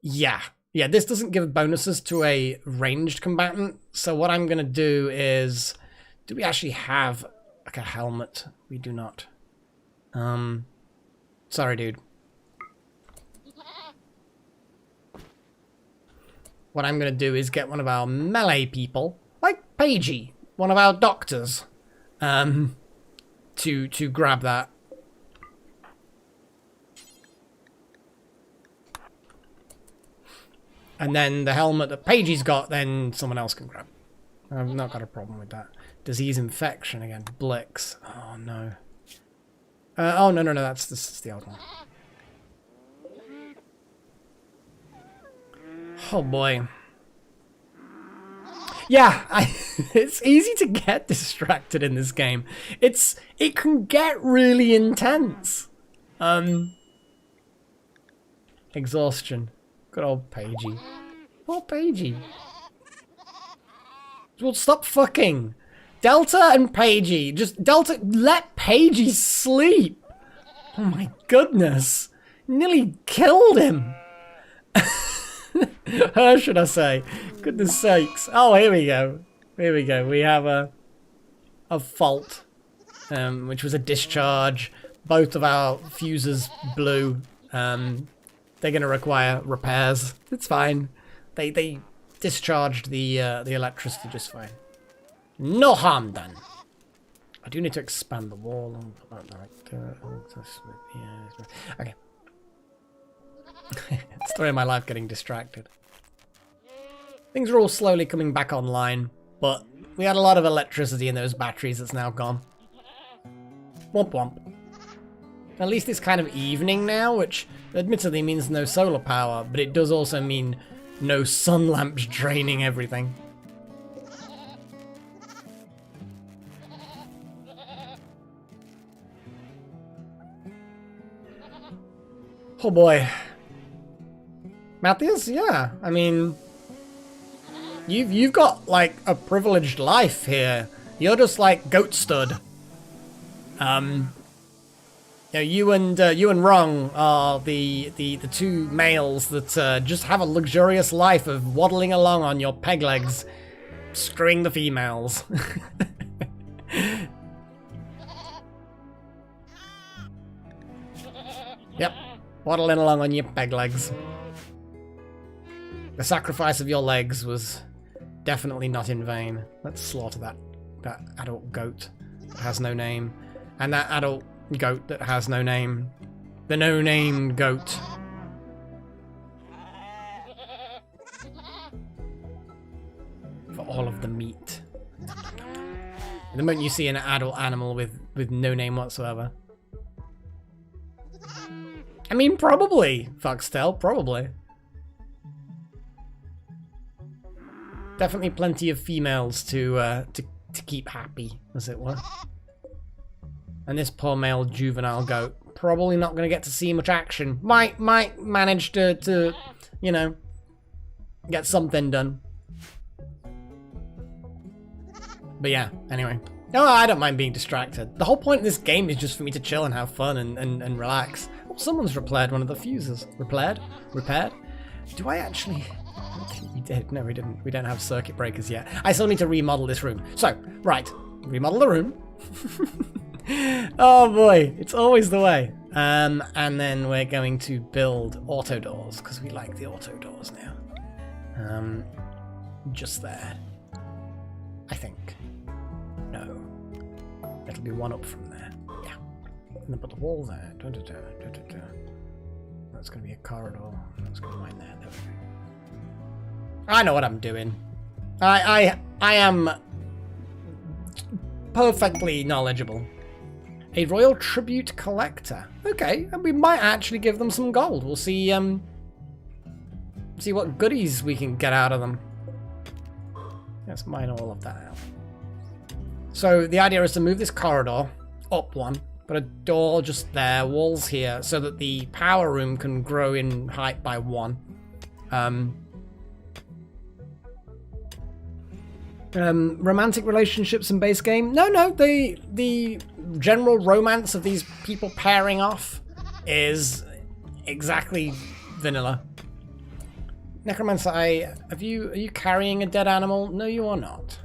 S1: Yeah, this doesn't give bonuses to a ranged combatant. So what I'm gonna do is, do we actually have like a helmet? We do not. Sorry, dude. What I'm going to do is get one of our melee people, like Pagey, one of our doctors, to grab that. And then the helmet that Pagey's got, then someone else can grab. I've not got a problem with that. Disease infection again. Blix. Oh, no. Oh, no, this is the old one. Oh boy. Yeah, it's easy to get distracted in this game. It can get really intense. Exhaustion. Good old Pagey. Poor Pagey. Well, stop fucking. Delta and Pagey. Just Delta, let Pagey sleep. Oh my goodness. Nearly killed him. Her, should I say? Goodness sakes. Oh, here we go. Here we go. We have a fault, which was a discharge. Both of our fuses blew. They're going to require repairs. It's fine. They discharged the electricity just fine. No harm done. I do need to expand the wall. Okay. Story of my life getting distracted. Things are all slowly coming back online, but we had a lot of electricity in those batteries that's now gone. Womp womp. At least it's kind of evening now, which admittedly means no solar power, but it does also mean no sun lamps draining everything. Oh boy. Matthias, yeah, I mean, you've got like a privileged life here. You're just like goat stud. You and Rong are the two males that just have a luxurious life of waddling along on your peg legs, screwing the females. Yep, waddling along on your peg legs. The sacrifice of your legs was definitely not in vain. Let's slaughter that adult goat that has no name. And that adult goat that has no name. The no-name goat. For all of the meat. The moment you see an adult animal with no name whatsoever. I mean, probably, Foxtel, probably. Definitely plenty of females to keep happy, as it were. And this poor male juvenile goat, probably not going to get to see much action. Might manage to, you know, get something done. But yeah, anyway. No, I don't mind being distracted. The whole point of this game is just for me to chill and have fun and relax. Oh, someone's repaired one of the fuses. Repaired? Do I actually... We did. No, we didn't. We don't have circuit breakers yet. I still need to remodel this room. So, right. Remodel the room. Oh boy, it's always the way. And then we're going to build auto doors, because we like the auto doors now. Just there. I think. No. It'll be one up from there. Yeah. And then put the wall there. That's going to be a corridor. That's going to be mine there. There we go. I know what I'm doing. I am perfectly knowledgeable. A royal tribute collector. Okay, and we might actually give them some gold. We'll see see what goodies we can get out of them. Let's mine all of that out. So the idea is to move this corridor up one, put a door just there, walls here, so that the power room can grow in height by one. Romantic relationships in base game? No, the general romance of these people pairing off is exactly vanilla. Necromancer, are you carrying a dead animal? No, you are not.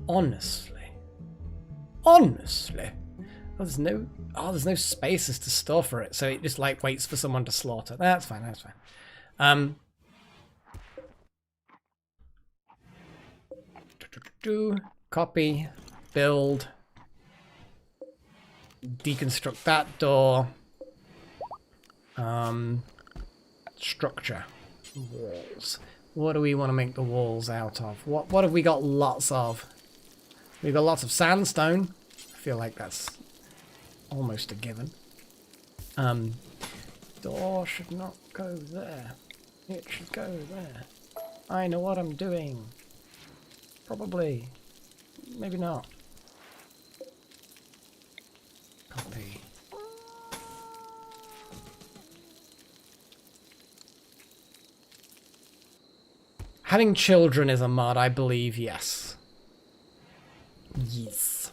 S1: Honestly. Oh, there's no spaces to store for it, so it just like waits for someone to slaughter. That's fine. Copy, build, deconstruct that door, structure, walls. What do we want to make the walls out of? What have we got lots of? We've got lots of sandstone. I feel like that's almost a given. Door should not go there. It should go there. I know what I'm doing. Probably. Maybe not. Copy. Having children is a mod, I believe, yes. Yes.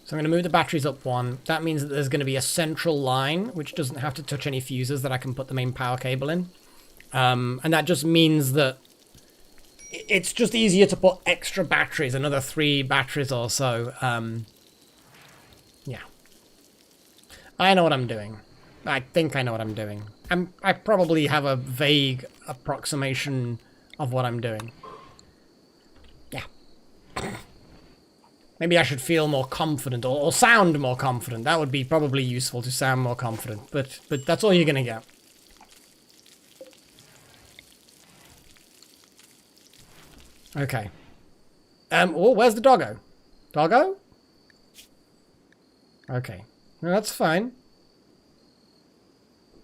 S1: So I'm going to move the batteries up one. That means that there's going to be a central line, which doesn't have to touch any fuses that I can put the main power cable in. And that just means that it's just easier to put extra batteries, another 3 batteries or so. Yeah. I know what I'm doing. I think I know what I'm doing. I probably have a vague approximation of what I'm doing. Yeah. Maybe I should feel more confident or sound more confident. That would be probably useful to sound more confident. But that's all you're gonna get. Okay. Oh, where's the doggo? Doggo? Okay. No, that's fine.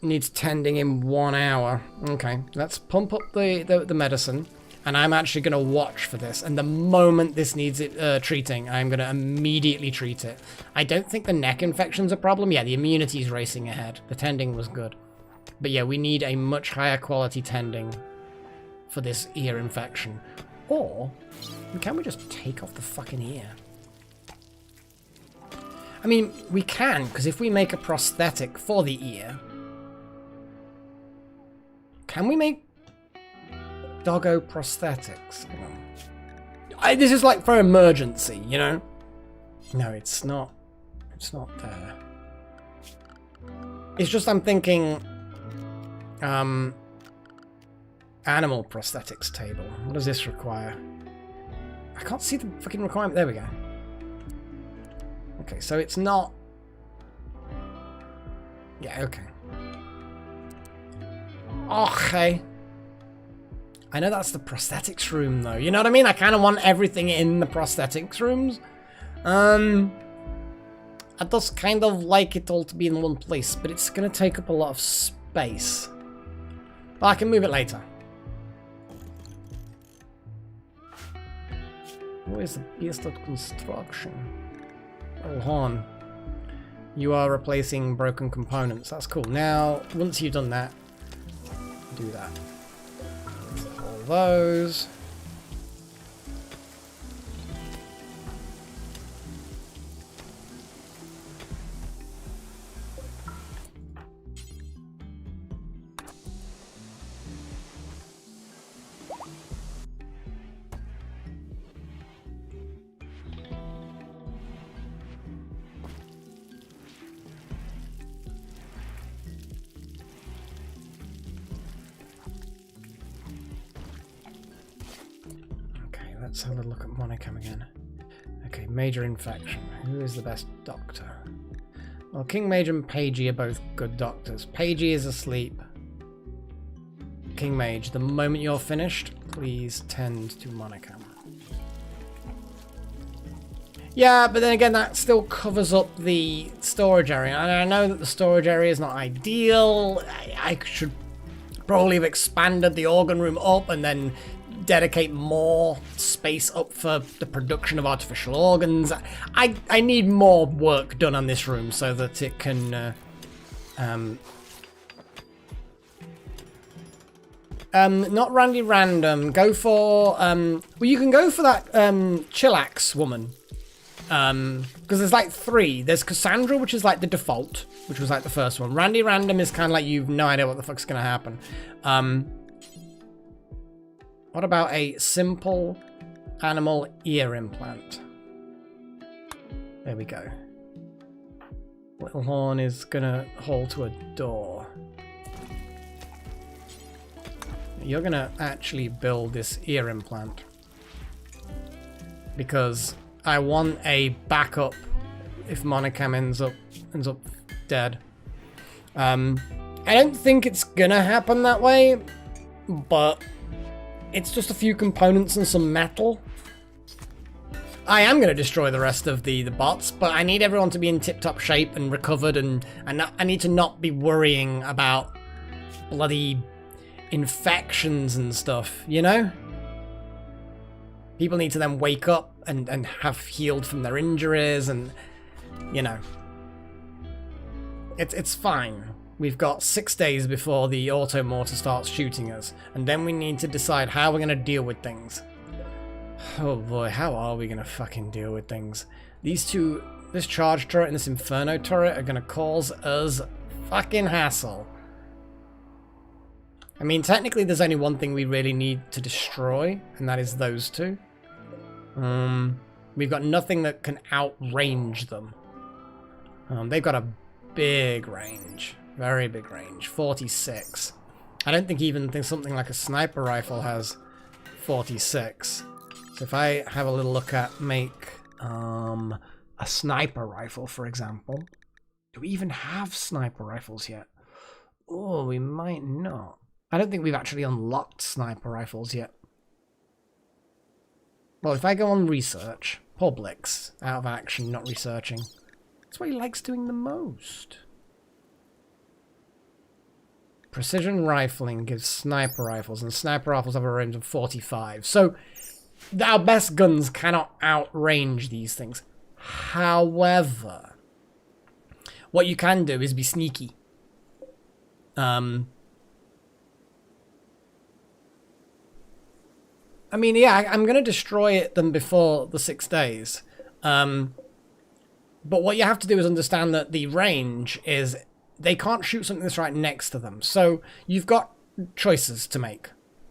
S1: Needs tending in 1 hour. Okay. Let's pump up the medicine. And I'm actually going to watch for this. And the moment this needs it treating, I'm going to immediately treat it. I don't think the neck infection's a problem. Yeah, the immunity is racing ahead. The tending was good. But yeah, we need a much higher quality tending for this ear infection. Or, can we just take off the fucking ear? I mean, we can, because if we make a prosthetic for the ear... Can we make doggo prosthetics? This is like for emergency, you know? No, it's not. It's not there. It's just I'm thinking... animal prosthetics table. What does this require? I can't see the fucking requirement. There we go. Okay, so it's not... Yeah, okay. Okay. I know that's the prosthetics room, though. You know what I mean? I kind of want everything in the prosthetics rooms. I just kind of like it all to be in one place, but it's going to take up a lot of space. But I can move it later. Where's the beast of construction? Oh, Horn. You are replacing broken components. That's cool. Now, once you've done that, do that. All those. Let's have a look at Monicam again. Okay, major infection. Who is the best doctor? Well, King Mage and Pagey are both good doctors. Pagey is asleep. King Mage, the moment you're finished, please tend to Monicam. Yeah, but then again, that still covers up the storage area. And I know that the storage area is not ideal. I should probably have expanded the organ room up and then dedicate more space up for the production of artificial organs. I need more work done on this room so that it can not Randy Random. Go for well, you can go for that Chillax woman, because there's like 3. There's Cassandra, which is like the default, which was like the first one. Randy Random is kind of like you've no idea what the fuck's gonna happen. What about a simple animal ear implant? There we go. Little Horn is gonna haul to a door. You're gonna actually build this ear implant, because I want a backup if Monicam ends up dead. I don't think it's gonna happen that way, but it's just a few components and some metal. I am going to destroy the rest of the bots, but I need everyone to be in tip-top shape and recovered, and I need to not be worrying about bloody infections and stuff, you know? People need to then wake up and have healed from their injuries, and, you know. It's fine. We've got 6 days before the auto-mortar starts shooting us, and then we need to decide how we're going to deal with things. Oh boy, how are we going to fucking deal with things? These two, this charge turret and this inferno turret, are going to cause us fucking hassle. I mean, technically there's only one thing we really need to destroy, and that is those two. We've got nothing that can outrange them. They've got a big range. Very big range. 46. I don't think even something like a sniper rifle has 46. So if I have a little look at make a sniper rifle, for example. Do we even have sniper rifles yet? Oh, we might not. I don't think we've actually unlocked sniper rifles yet. Well, if I go on research, Publix, out of action, not researching. That's what he likes doing the most. Precision rifling gives sniper rifles, and sniper rifles have a range of 45. So, our best guns cannot outrange these things. However, what you can do is be sneaky. I mean, yeah, I'm going to destroy them before the 6 days. But what you have to do is understand that the range is... They can't shoot something that's right next to them. So you've got choices to make.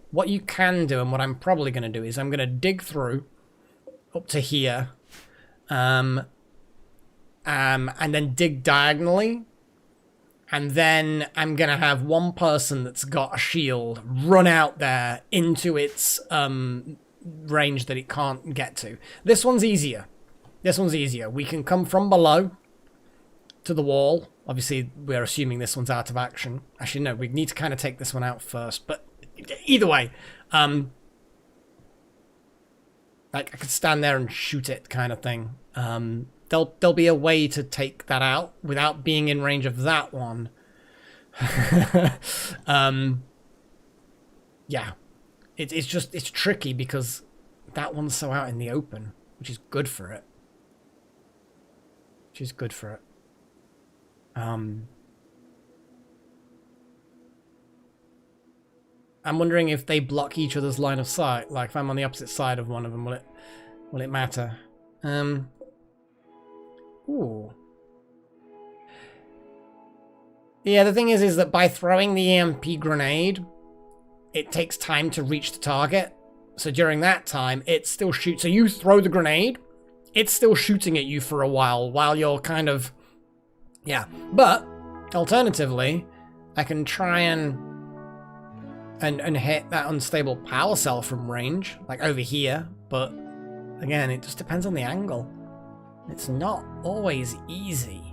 S1: What you can do, and what I'm probably going to do, is I'm going to dig through up to here. And then dig diagonally. And then I'm going to have one person that's got a shield run out there into its range that it can't get to. This one's easier. This one's easier. We can come from below to the wall. Obviously, we're assuming this one's out of action. Actually, no, we need to kind of take this one out first. But either way, like I could stand there and shoot it kind of thing. There'll be a way to take that out without being in range of that one. Yeah. It's tricky because that one's so out in the open, which is good for it. I'm wondering if they block each other's line of sight. Like if I'm on the opposite side of one of them, will it matter? Ooh. Yeah, the thing is that by throwing the EMP grenade, it takes time to reach the target. So during that time, it still shoots. So you throw the grenade, it's still shooting at you for a while you're kind of... Yeah. But, alternatively, I can try and hit that unstable power cell from range, like over here. But, again, it just depends on the angle. It's not always easy.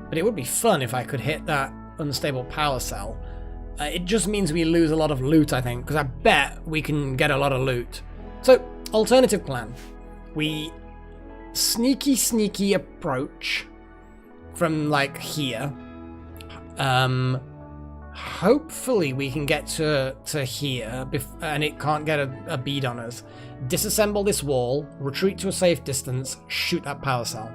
S1: But it would be fun if I could hit that unstable power cell. It just means we lose a lot of loot, I think, because I bet we can get a lot of loot. So, alternative plan. We sneaky approach from, like, here. Hopefully we can get to here, and it can't get a bead on us. Disassemble this wall, retreat to a safe distance, shoot that power cell.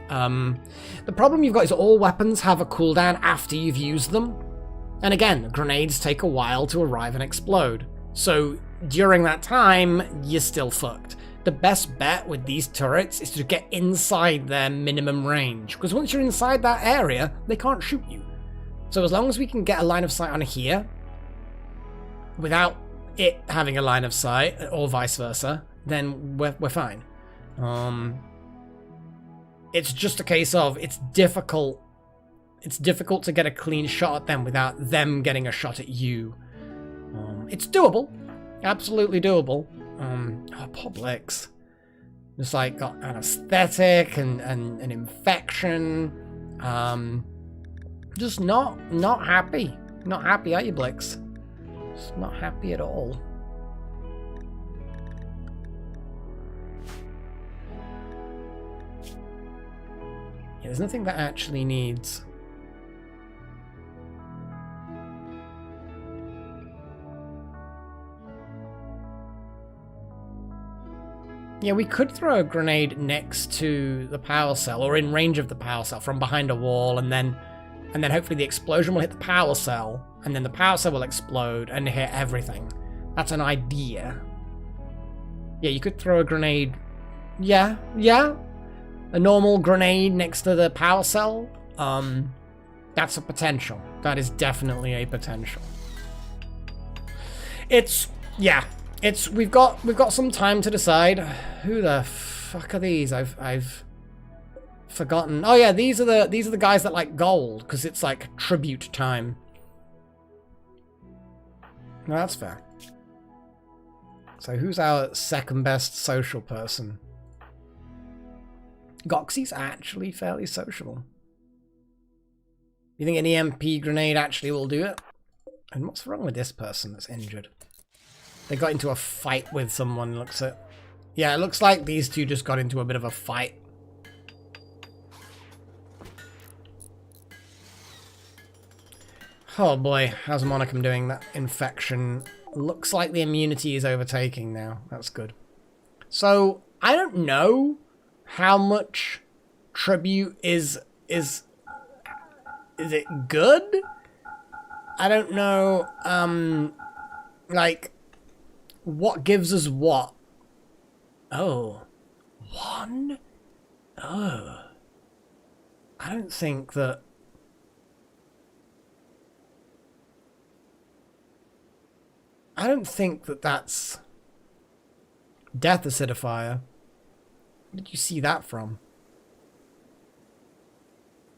S1: The problem you've got is all weapons have a cooldown after you've used them. And again, grenades take a while to arrive and explode. So during that time, you're still fucked. The best bet with these turrets is to get inside their minimum range. Because once you're inside that area, they can't shoot you. So as long as we can get a line of sight on here, without it having a line of sight, or vice versa, then we're fine. It's just a case of it's difficult to get a clean shot at them without them getting a shot at you. It's doable. Absolutely doable. Publix. Just like got anesthetic and an infection. Just not happy. Not happy, are you, Blix? Just not happy at all. Yeah, there's nothing that actually needs... Yeah, we could throw a grenade next to the power cell, or in range of the power cell, from behind a wall, and then hopefully the explosion will hit the power cell, and then the power cell will explode and hit everything. That's an idea. Yeah, you could throw a grenade. Yeah. A normal grenade next to the power cell. That's a potential. That is definitely a potential. We've got some time to decide. Who the fuck are these? forgotten. Oh yeah, these are the guys that like gold because it's like tribute time. No, that's fair. So who's our second best social person? Goxie's actually fairly sociable. You think an EMP grenade actually will do it? And what's wrong with this person that's injured? They got into a fight with someone, looks it. Yeah, it looks like these two just got into a bit of a fight. Oh boy, how's Monachum doing? That infection looks like the immunity is overtaking now. That's good. So, I don't know how much tribute is it good? I don't know, like, what gives us what? Oh. 1? Oh. I don't think that... I don't think that that's death acidifier. Where did you see that from?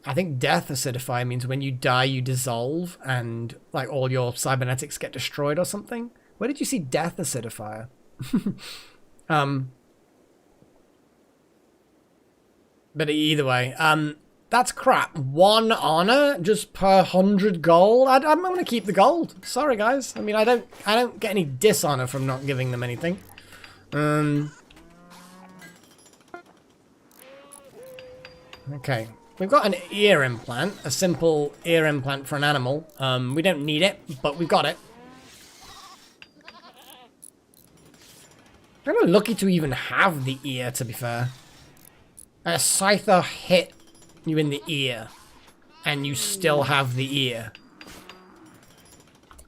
S1: I think death acidifier means when you die you dissolve and like all your cybernetics get destroyed or something. Where did you see death acidifier? But either way, that's crap. 1 honor just per 100 gold. I'm gonna keep the gold. Sorry guys. I mean, I don't get any dishonor from not giving them anything. Okay. We've got an ear implant, a simple ear implant for an animal. We don't need it, but we've got it. I'm really lucky to even have the ear, to be fair. A scyther hit you in the ear, and you still have the ear.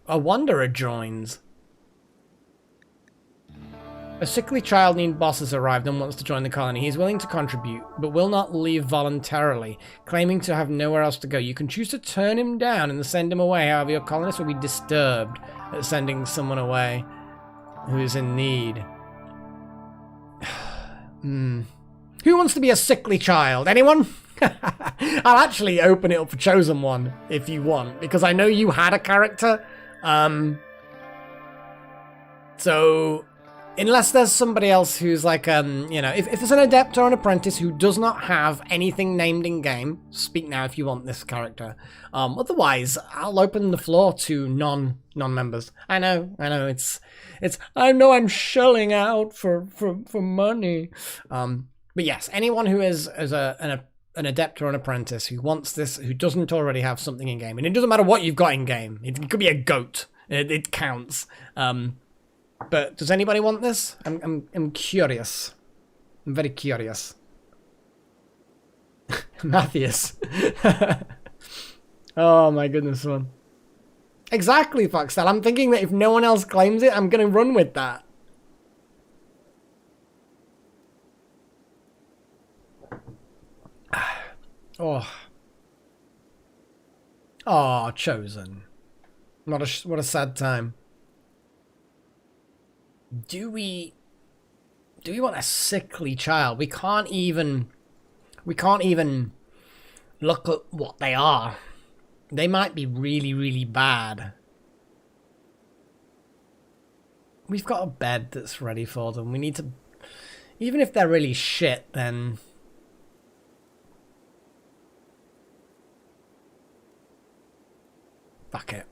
S1: A wanderer joins. A sickly child named Boss has arrived and wants to join the colony. He is willing to contribute, but will not leave voluntarily, claiming to have nowhere else to go. You can choose to turn him down and send him away. However, your colonists will be disturbed at sending someone away who is in need. Who wants to be a sickly child? Anyone? I'll actually open it up for Chosen One if you want, because I know you had a character. So... unless there's somebody else who's like, you know, if there's an adept or an apprentice who does not have anything named in game, speak now if you want this character. Otherwise, I'll open the floor to non-members. I know, I know I'm shelling out for money. But yes, anyone who is an adept or an apprentice who wants this, who doesn't already have something in game, and it doesn't matter what you've got in game. It could be a goat. It counts. But does anybody want this? I'm curious. I'm very curious. Matthias. Oh my goodness, man. Exactly, Foxtel. I'm thinking that if no one else claims it, I'm gonna run with that. Oh. Oh, Chosen. What a sad time. Do we want a sickly child? We can't even look at what they are. They might be really, really bad. We've got a bed that's ready for them. We need to, even if they're really shit, then fuck it.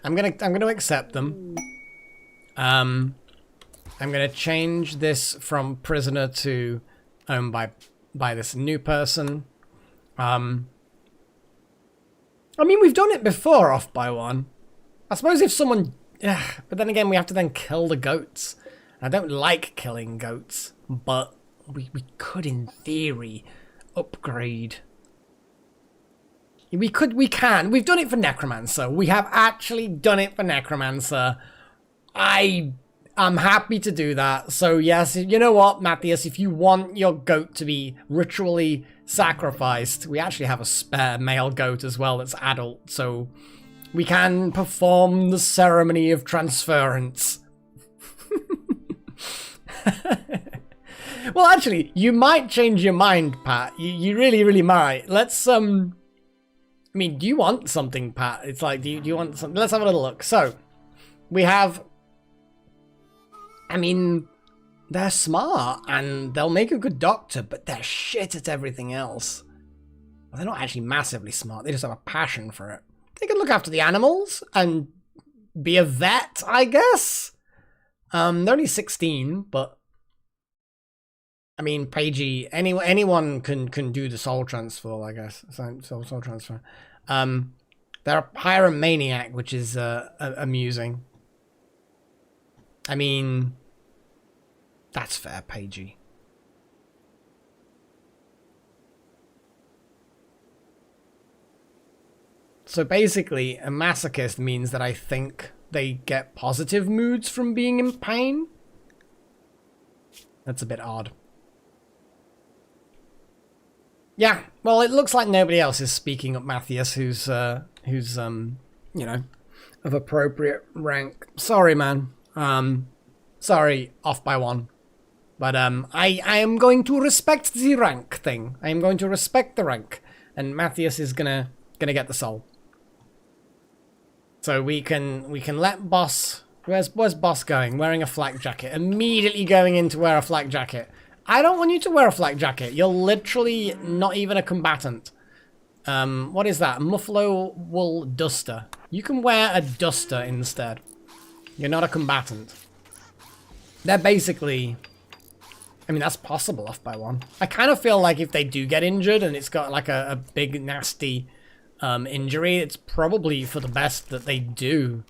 S1: I'm gonna accept them. I'm going to change this from prisoner to owned by this new person. I mean, we've done it before off by one. I suppose if someone... but then again, we have to then kill the goats. I don't like killing goats, but we could, in theory, upgrade. We can. We've done it for Necromancer. We have actually done it for Necromancer. I'm happy to do that. So yes, you know what, Matthias, if you want your goat to be ritually sacrificed, we actually have a spare male goat as well that's adult, so we can perform the ceremony of transference. Well, actually, you might change your mind, Pat. You really, really might. Let's, I mean, do you want something, Pat? It's like, do you want something? Let's have a little look. So, we have, I mean, they're smart, and they'll make a good doctor, but they're shit at everything else. Well, they're not actually massively smart. They just have a passion for it. They can look after the animals and be a vet, I guess. They're only 16, but I mean, Paigey, anyone can do the soul transfer, I guess. Soul transfer. They're a pyromaniac, which is amusing. I mean, that's fair, Paigey. So basically, a masochist means that I think they get positive moods from being in pain. That's a bit odd. Yeah, well, it looks like nobody else is speaking up Matthias, who's you know, of appropriate rank. Sorry, man. Sorry, off by one. But I am going to respect the rank thing. I am going to respect the rank, and Matthias is gonna get the soul. So we can let Boss. Where's Boss going? Wearing a flak jacket. Immediately going in to wear a flak jacket. I don't want you to wear a flak jacket. You're literally not even a combatant. What is that? Muffalo wool duster. You can wear a duster instead. You're not a combatant. They're basically, I mean, that's possible off by one. I kind of feel like if they do get injured and it's got like a big nasty injury, it's probably for the best that they do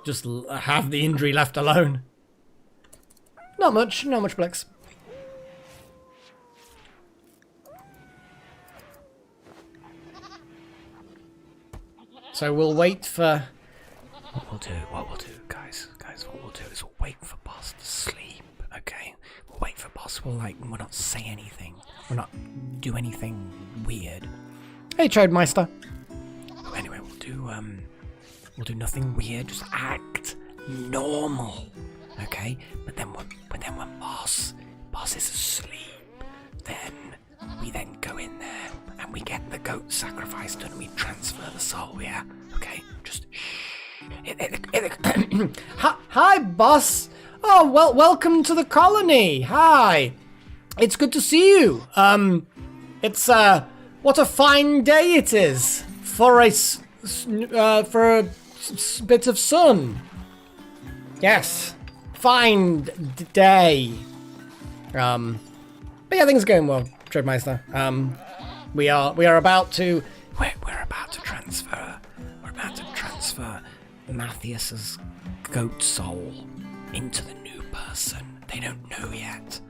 S1: just have the injury left alone. Not much Blix. So we'll wait for... What we'll do, guys, what we'll do is we'll wait for Boss to sleep, okay? We'll wait for Boss, we'll not say anything. We'll not do anything weird. Hey, Trademeister. Anyway, we'll do nothing weird, just act normal, okay? But then when Boss is asleep, then we then go in there and we get the goat sacrificed and we transfer the soul, yeah? Okay, just shh. Hi, Boss. Oh, well, welcome to the colony. Hi. It's good to see you. It's what a fine day it is for a bit of sun. Yes, fine day. But yeah, things are going well, Trademeister. We are about to we're about to transfer Matthias's goat soul into the new person. They don't know yet.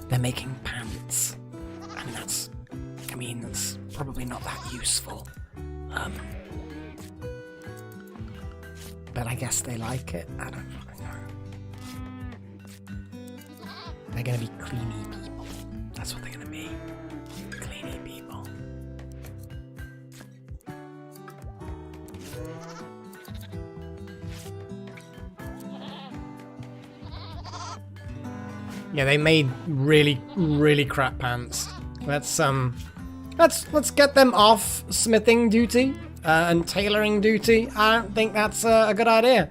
S1: They're making pants, and that's probably not that useful. But I guess they like it. I don't fucking know. They're gonna be cleany people. That's what they're gonna be. Cleany people. Yeah, they made really, really crap pants. Let's get them off smithing duty and tailoring duty. I don't think that's a good idea.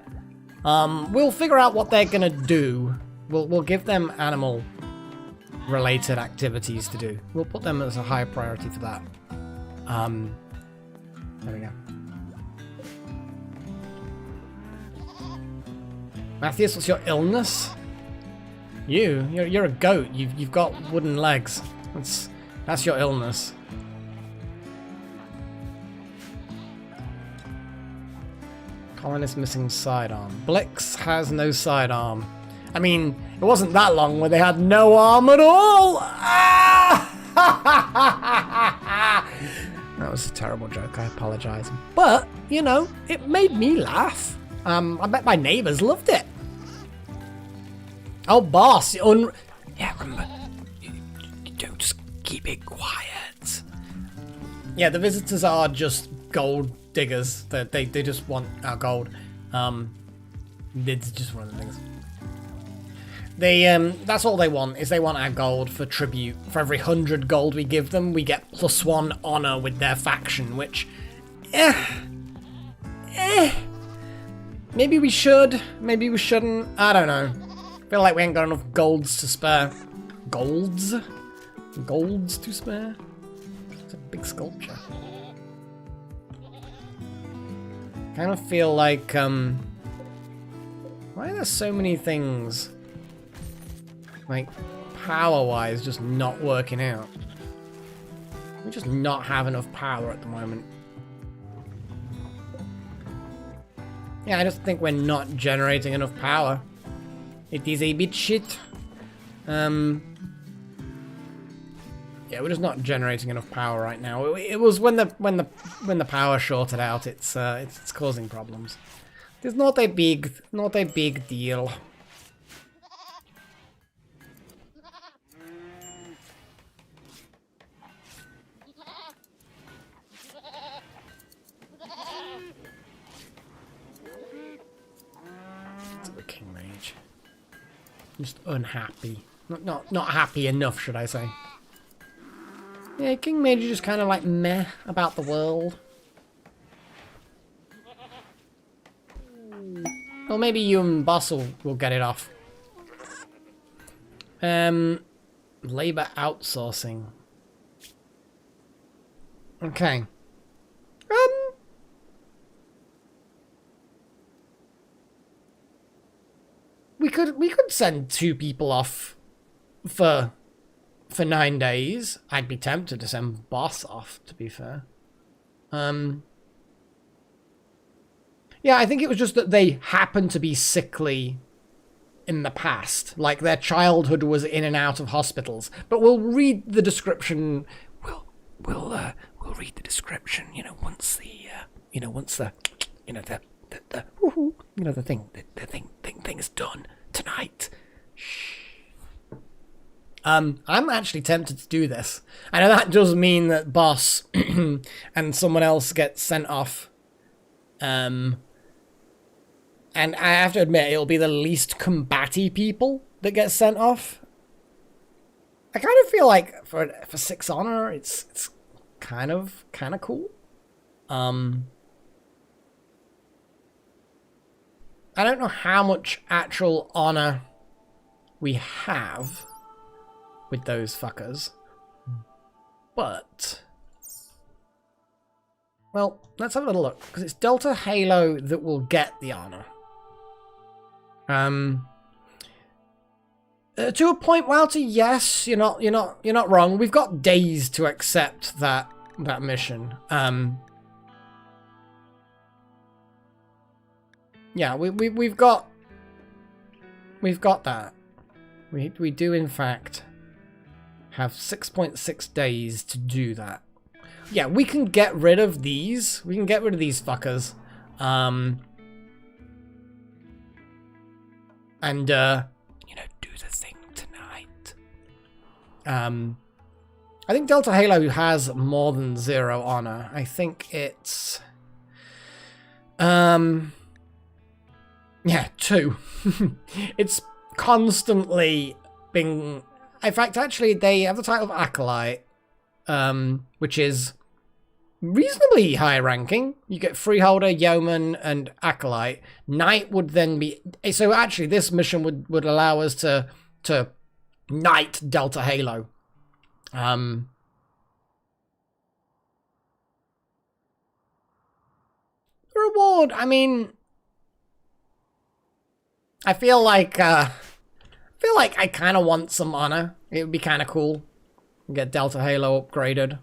S1: We'll figure out what they're gonna do. We'll give them animal related activities to do. We'll put them as a high priority for that. There we go. Matthias, what's your illness? You're a goat. You've got wooden legs. That's your illness. Colonist missing sidearm. Blix has no sidearm. I mean, it wasn't that long where they had no arm at all. That was a terrible joke. I apologize. But you know, it made me laugh. I bet my neighbors loved it. Oh, Boss, yeah, remember, you don't just keep it quiet. Yeah, the visitors are just gold diggers. They just want our gold. It's just one of the things. They that's all they want, is they want our gold for tribute. For every 100 gold we give them, we get +1 honor with their faction, which maybe we should, maybe we shouldn't. I don't know. I feel like we ain't got enough golds to spare. Golds? Golds to spare? It's a big sculpture. Kind of feel like, why are there so many things, like, power-wise, just not working out? We just not have enough power at the moment. Yeah, I just think we're not generating enough power. It is a bit shit. Yeah, we're just not generating enough power right now. It was when the power shorted out. It's causing problems. It's not a big deal. King Mage. Just unhappy. Not happy enough, should I say. Yeah, King Mage is just kind of like meh about the world. Well, maybe you and Boss will get it off. Labor outsourcing. Okay. We could send 2 people off for 9 days. I'd be tempted to send Boss off, to be fair. Yeah, I think it was just that they happened to be sickly in the past. Like, their childhood was in and out of hospitals. But we'll read the description. We'll read the description, once the thing is done tonight. Shh. I'm actually tempted to do this. I know that does mean that Boss and someone else gets sent off. And I have to admit, it'll be the least combatty people that get sent off. I kind of feel like for 6 honor, it's kind of cool. I don't know how much actual honor we have with those fuckers, but well, let's have a little look, because it's Delta Halo that will get the honor. To a point, Walter, yes, you're not wrong. We've got days to accept that mission. Yeah, we've got that. We do in fact have 6.6 days to do that. Yeah, we can get rid of these. We can get rid of these fuckers. And do the thing tonight. I think Delta Halo has more than 0 honor. I think it's yeah, 2. It's constantly being... In fact, actually, they have the title of Acolyte, which is reasonably high ranking. You get Freeholder, Yeoman, and Acolyte. Knight would then be... So actually, this mission would allow us to Knight Delta Halo. Reward, I mean... I feel like I kind of want some honor. It would be kind of cool. Get Delta Halo upgraded.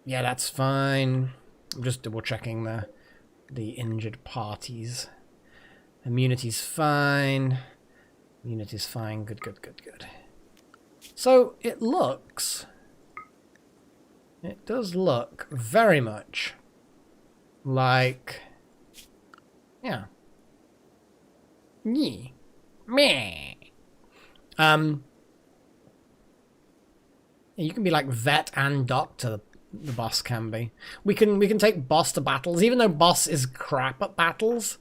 S1: Yeah, that's fine. I'm just double checking the injured parties. Immunity's fine. Immunity's fine. Good. So it does look very much like, yeah. Yeah. Meh. You can be like vet and doctor, the boss can be. We can take boss to battles, even though boss is crap at battles.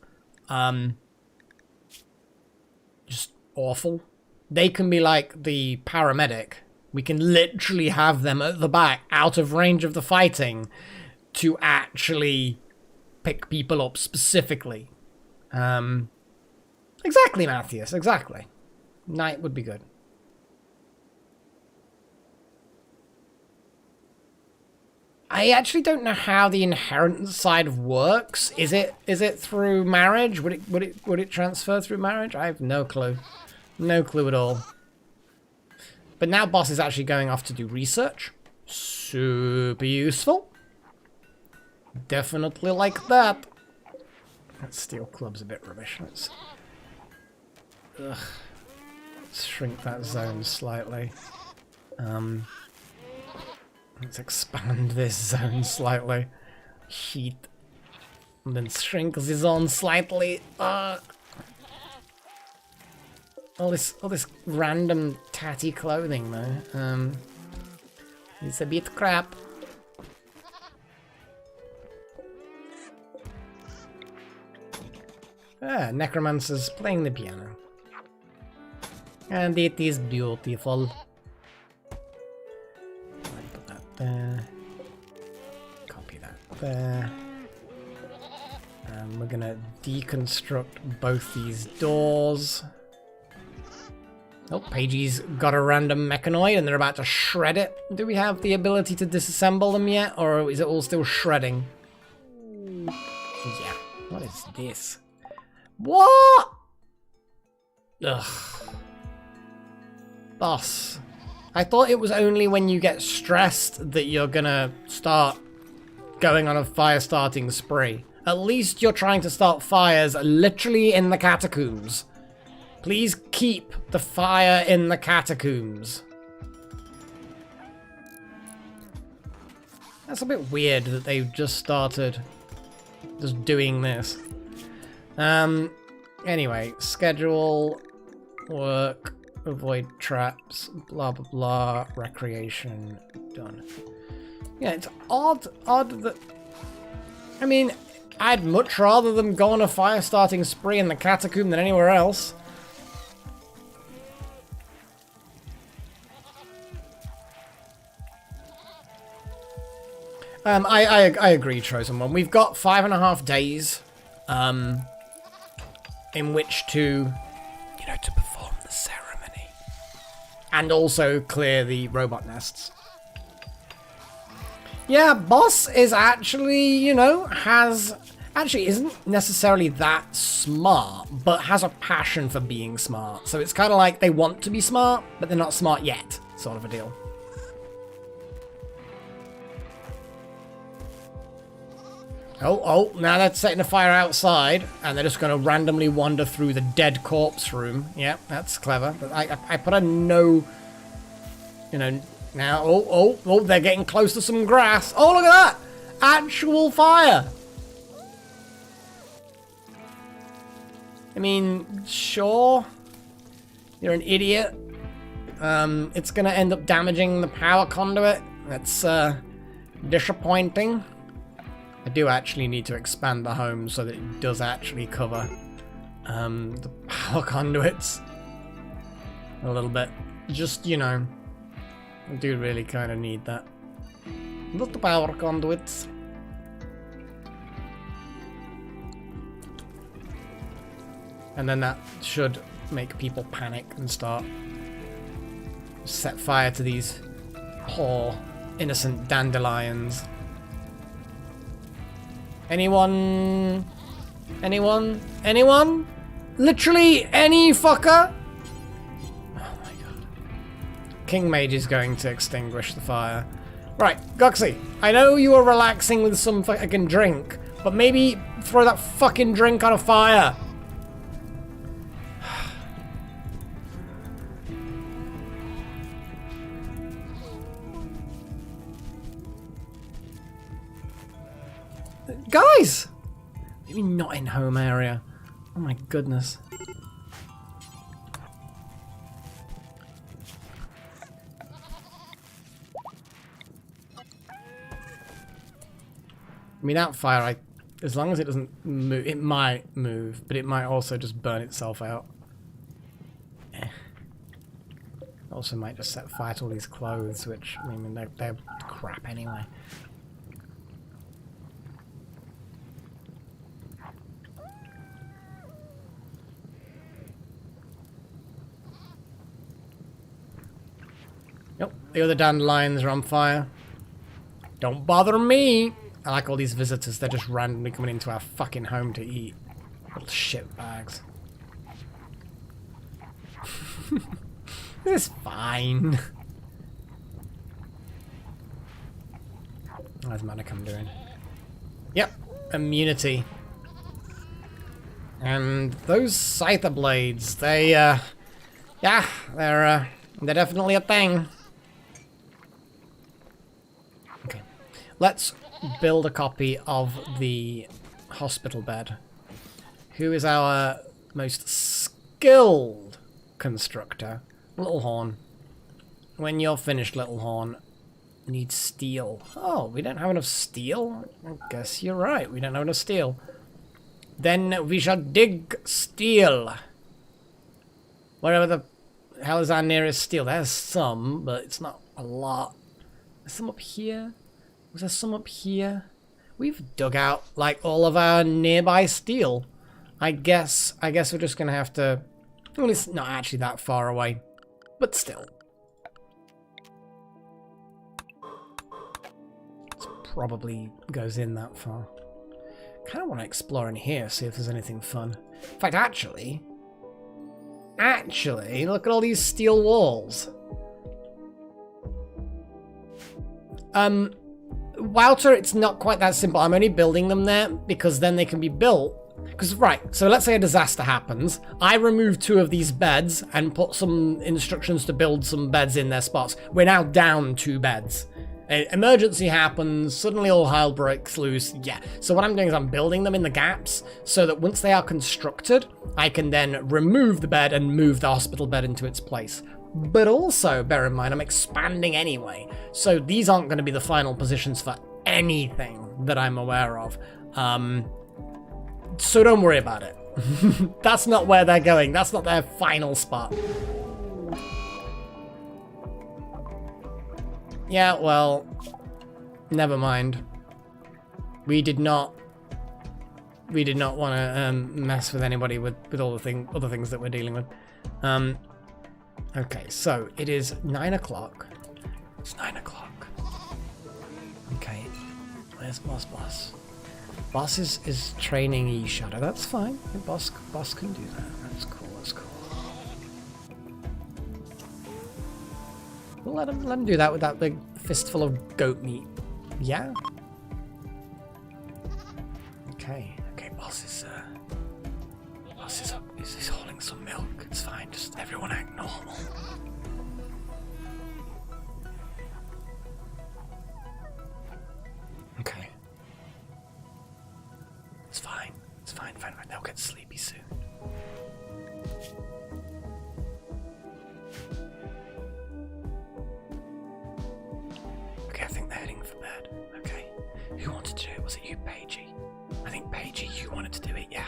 S1: just awful. They can be like the paramedic. We can literally have them at the back, out of range of the fighting, to actually pick people up specifically. Exactly, Matthias, exactly. Knight would be good. I actually don't know how the inheritance side works. Is it through marriage? Would it transfer through marriage? I have no clue. No clue at all. But now Boss is actually going off to do research. Super useful. Definitely like that. That steel club's a bit rubbish. Let's shrink that zone slightly. Let's expand this zone slightly. Heat. And then shrink the zone slightly. All this random tatty clothing though. It's a bit crap. Necromancer's playing the piano. And it is beautiful. Put that there. Copy that there. And we're gonna deconstruct both these doors. Oh, Pagey's got a random mechanoid and they're about to shred it. Do we have the ability to disassemble them yet? Or is it all still shredding? Yeah. What is this? What? Ugh. Boss. I thought it was only when you get stressed that you're gonna start going on a fire starting spree. At least you're trying to start fires literally in the catacombs. Please keep the fire in the catacombs. That's a bit weird that they've just started just doing this. Anyway, schedule, work, avoid traps, blah blah blah, recreation, done. Yeah, it's odd that... I mean, I'd much rather them go on a fire starting spree in the catacomb than anywhere else. I agree, Chosen One. We've got 5.5 days, in which to, to perform the ceremony. And also clear the robot nests. Yeah, Boss is actually, actually isn't necessarily that smart, but has a passion for being smart. So it's kind of like they want to be smart, but they're not smart yet, sort of a deal. Oh, now they're setting a fire outside, and they're just going to randomly wander through the dead corpse room. Yeah, that's clever. But I put a no, now, oh, they're getting close to some grass. Oh, look at that! Actual fire! I mean, sure, you're an idiot. It's going to end up damaging the power conduit. That's, disappointing. I do actually need to expand the home so that it does actually cover the power conduits a little bit. Just, I do really kind of need that. Not the power conduits. And then that should make people panic and start set fire to these poor innocent dandelions. Anyone? Literally any fucker? Oh my god. King Mage is going to extinguish the fire. Right, Guxy, I know you were relaxing with some fucking drink, but maybe throw that fucking drink on a fire. Guys! Maybe not in home area. Oh my goodness. I mean, that fire, As long as it doesn't move, it might move, but it might also just burn itself out. Also might just set fire to all these clothes, which, I mean, they're crap anyway. Yep, the other dandelions are on fire. Don't bother me! I like all these visitors, they're just randomly coming into our fucking home to eat. Little shit bags. It's fine. How's Manicum doing? Yep, immunity. And those scyther blades, they, yeah, they're definitely a thing. Okay, let's build a copy of the hospital bed. Who is our most skilled constructor? Little Horn. When you're finished, Little Horn, need steel. Oh, we don't have enough steel? I guess you're right, we don't have enough steel. Then we shall dig steel. Wherever the hell is our nearest steel? There's some, but it's not a lot. There's some up here. Was there some up here? We've dug out like all of our nearby steel. I guess we're just gonna have to. Well, it's not actually that far away, but still. It probably goes in that far. Kind of want to explore in here, see if there's anything fun. In fact, actually, look at all these steel walls. Wouter, it's not quite that simple. I'm only building them there because then they can be built. Because, right, so let's say a disaster happens. I remove 2 of these beds and put some instructions to build some beds in their spots. We're now down 2 beds. Emergency happens, suddenly all hell breaks loose, yeah. So what I'm doing is I'm building them in the gaps so that once they are constructed, I can then remove the bed and move the hospital bed into its place. But also, bear in mind, I'm expanding anyway. So these aren't going to be the final positions for anything that I'm aware of. So don't worry about it. That's not where they're going. That's not their final spot. Yeah, well, never mind. We did not want to mess with anybody with all the other things that we're dealing with. Okay, so it is 9 o'clock. It's 9 o'clock. Okay, where's Boss? Boss is training E-Shadow. That's fine. Boss can do that. That's cool. We'll let him do that with that big fistful of goat meat. Yeah? Okay, Boss is he's holding some milk. It's fine, just everyone act normal. Okay. It's fine. They'll get sleepy soon. Okay, I think they're heading for bed. Okay. Who wanted to do it? Was it you, Paigey? I think Paigey, you wanted to do it, yeah.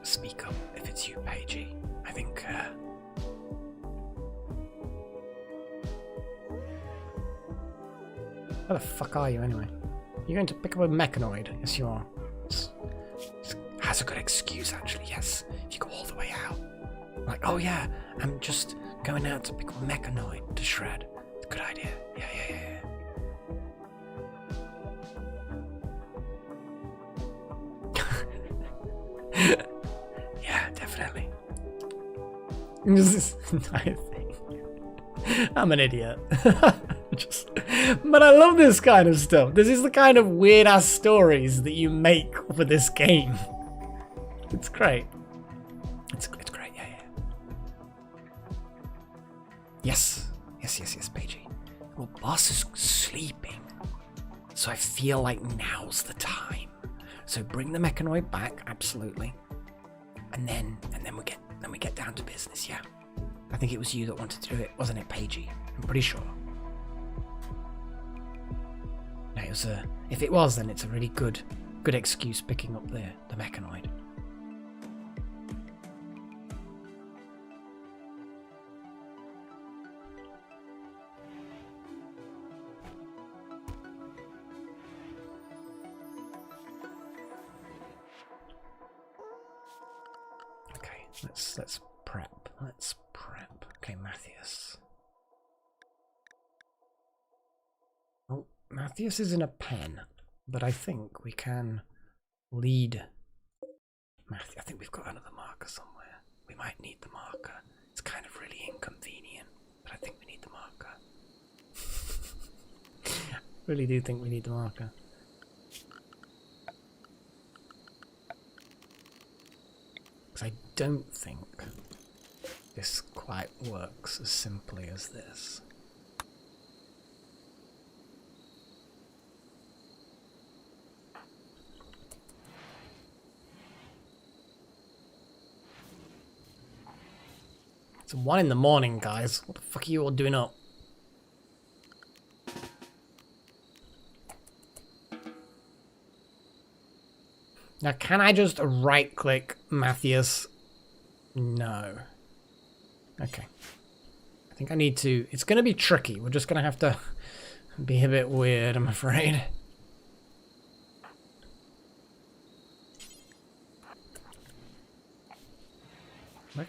S1: Speak up if it's you, Paigey. I think, Where the fuck are you, anyway? You're going to pick up a mechanoid? Yes, you are. Has a good excuse, actually, yes. If you go all the way out. Like, oh yeah, I'm just going out to pick up a mechanoid to shred. It's a good idea. Yeah. Yeah, definitely. I think I'm an idiot. But I love this kind of stuff. This is the kind of weird ass stories that you make for this game. It's great. It's great, yeah. Yes, Paigey. Well, Boss is sleeping, so I feel like now's the time. So bring the mechanoid back, absolutely, and then we get down to business. Yeah, I think it was you that wanted to do it, wasn't it, Paigey? I'm pretty sure. No, it was a, if it was, then it's a really good excuse picking up the mechanoid. Okay, let's prep. Let's prep. Okay, Matthias. Oh, Matthias is in a pen, but I think we can lead Matthew. I think we've got another marker somewhere. We might need the marker. It's kind of really inconvenient, but I think we need the marker. Really do think we need the marker. Because I don't think this quite works as simply as this. It's 1 in the morning, guys. What the fuck are you all doing up? Now, can I just right-click Matthias? No. Okay. I think I need to... It's going to be tricky. We're just going to have to be a bit weird, I'm afraid.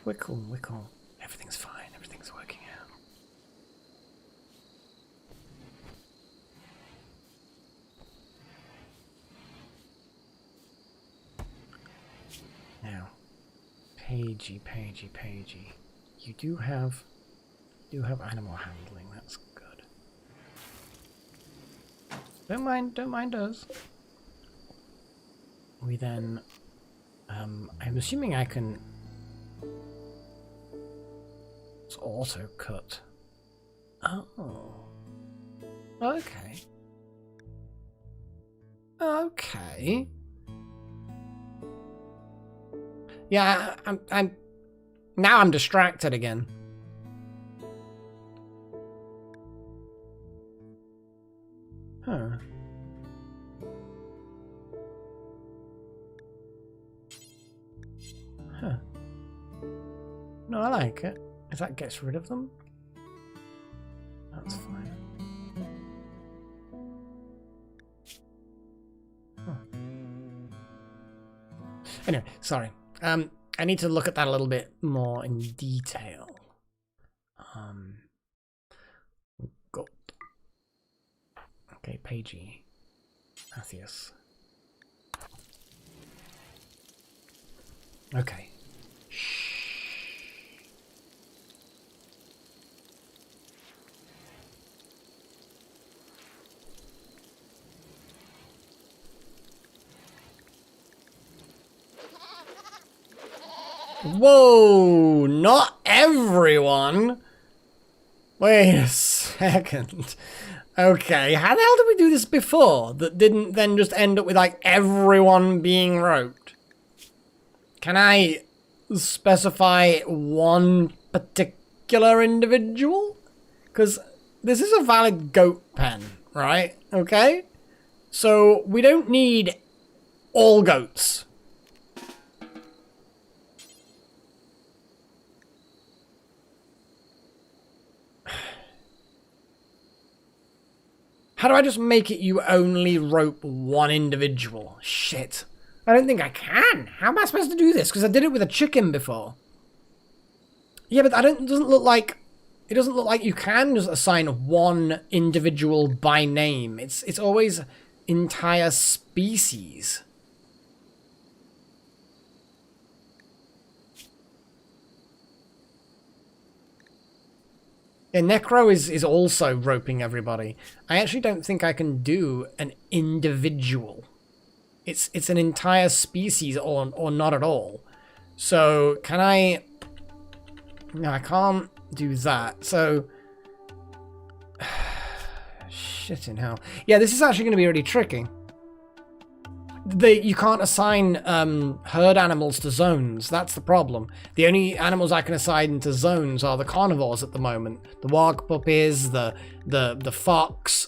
S1: We're cool, we're cool. Everything's fine, everything's working out. Now, Pagey. You do have animal handling, that's good. Don't mind us. We then I'm assuming I can auto cut. Oh. Okay. Okay. Yeah, I'm now I'm distracted again. Huh. Huh. No, I like it. If that gets rid of them, that's fine. Huh. Anyway, sorry. I need to look at that a little bit more in detail. Got. Okay, Pagey. Matthias. Okay. Whoa, not everyone. Wait a second. Okay, how the hell did we do this before that didn't then just end up with like everyone being roped? Can I specify one particular individual? Because this is a valid goat pen, right? Okay? So we don't need all goats. How do I just make it you only rope one individual? Shit. I don't think I can. How am I supposed to do this? Because I did it with a chicken before. Yeah, but it doesn't look like you can just assign one individual by name. It's always entire species. Yeah, Necro is also roping everybody. I actually don't think I can do an individual. It's an entire species or not at all. So can I? No, I can't do that. So shit in hell. Yeah, this is actually going to be really tricky. You can't assign herd animals to zones. That's the problem. The only animals I can assign to zones are the carnivores at the moment. The wag puppies, the fox,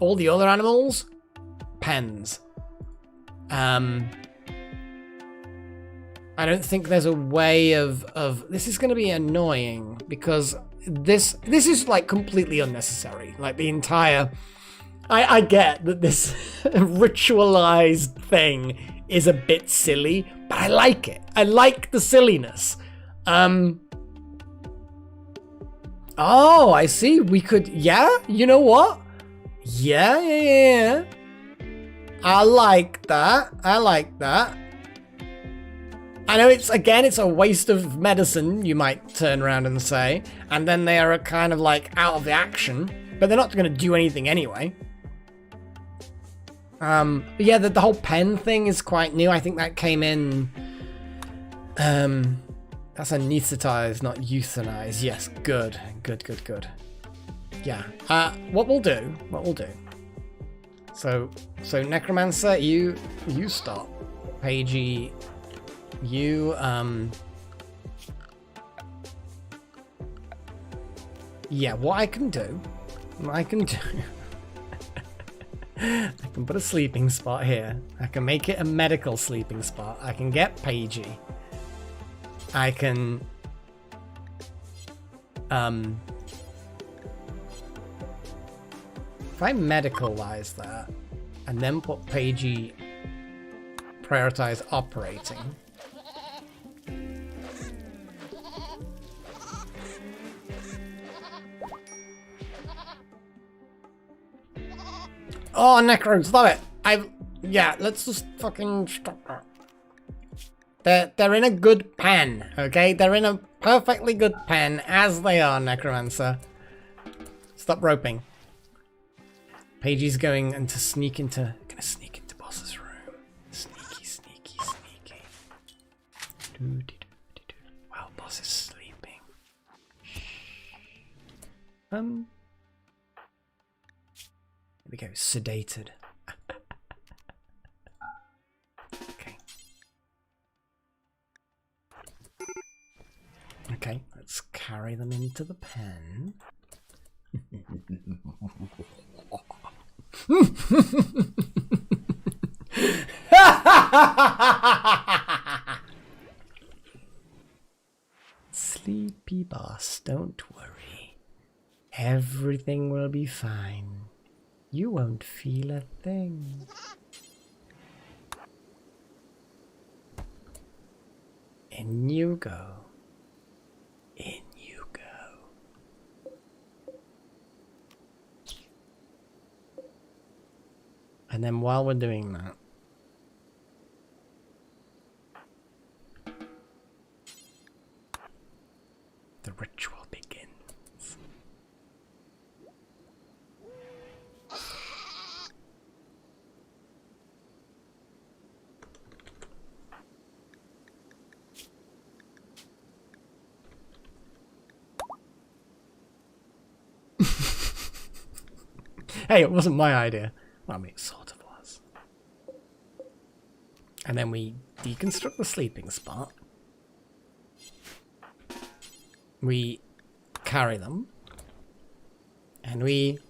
S1: all the other animals, pens. I don't think there's a way of this is going to be annoying because this is like completely unnecessary. Like the entire I get that this ritualized thing is a bit silly, but I like it. I like the silliness. Oh, I see. We could, yeah, you know what? Yeah. I like that. I know it's a waste of medicine, you might turn around and say, and then they are kind of like out of the action, but they're not going to do anything anyway. But yeah, the whole pen thing is quite new. I think that came in, that's anesthetized, not euthanized. Yes, good. Yeah, what we'll do. So Necromancer, you stop. Pagey, you, yeah, what I can do, I can put a sleeping spot here. I can make it a medical sleeping spot. I can get Pagey. I can, if I medicalize that and then put Pagey prioritize operating. Oh, Necro, stop it! Yeah, let's just fucking stop that. They're in a good pen, okay? They're in a perfectly good pen, as they are, Necromancer. Stop roping. Pagey's going gonna sneak into boss's room. Sneaky. Wow, boss is sleeping. Here we go, sedated. Okay, let's carry them into the pen. Sleepy boss, don't worry. Everything will be fine. You won't feel a thing. In you go. In you go. And then while we're doing that, the ritual begins. Hey, it wasn't my idea. Well, I mean, it sort of was. And then we deconstruct the sleeping spot. We carry them. And we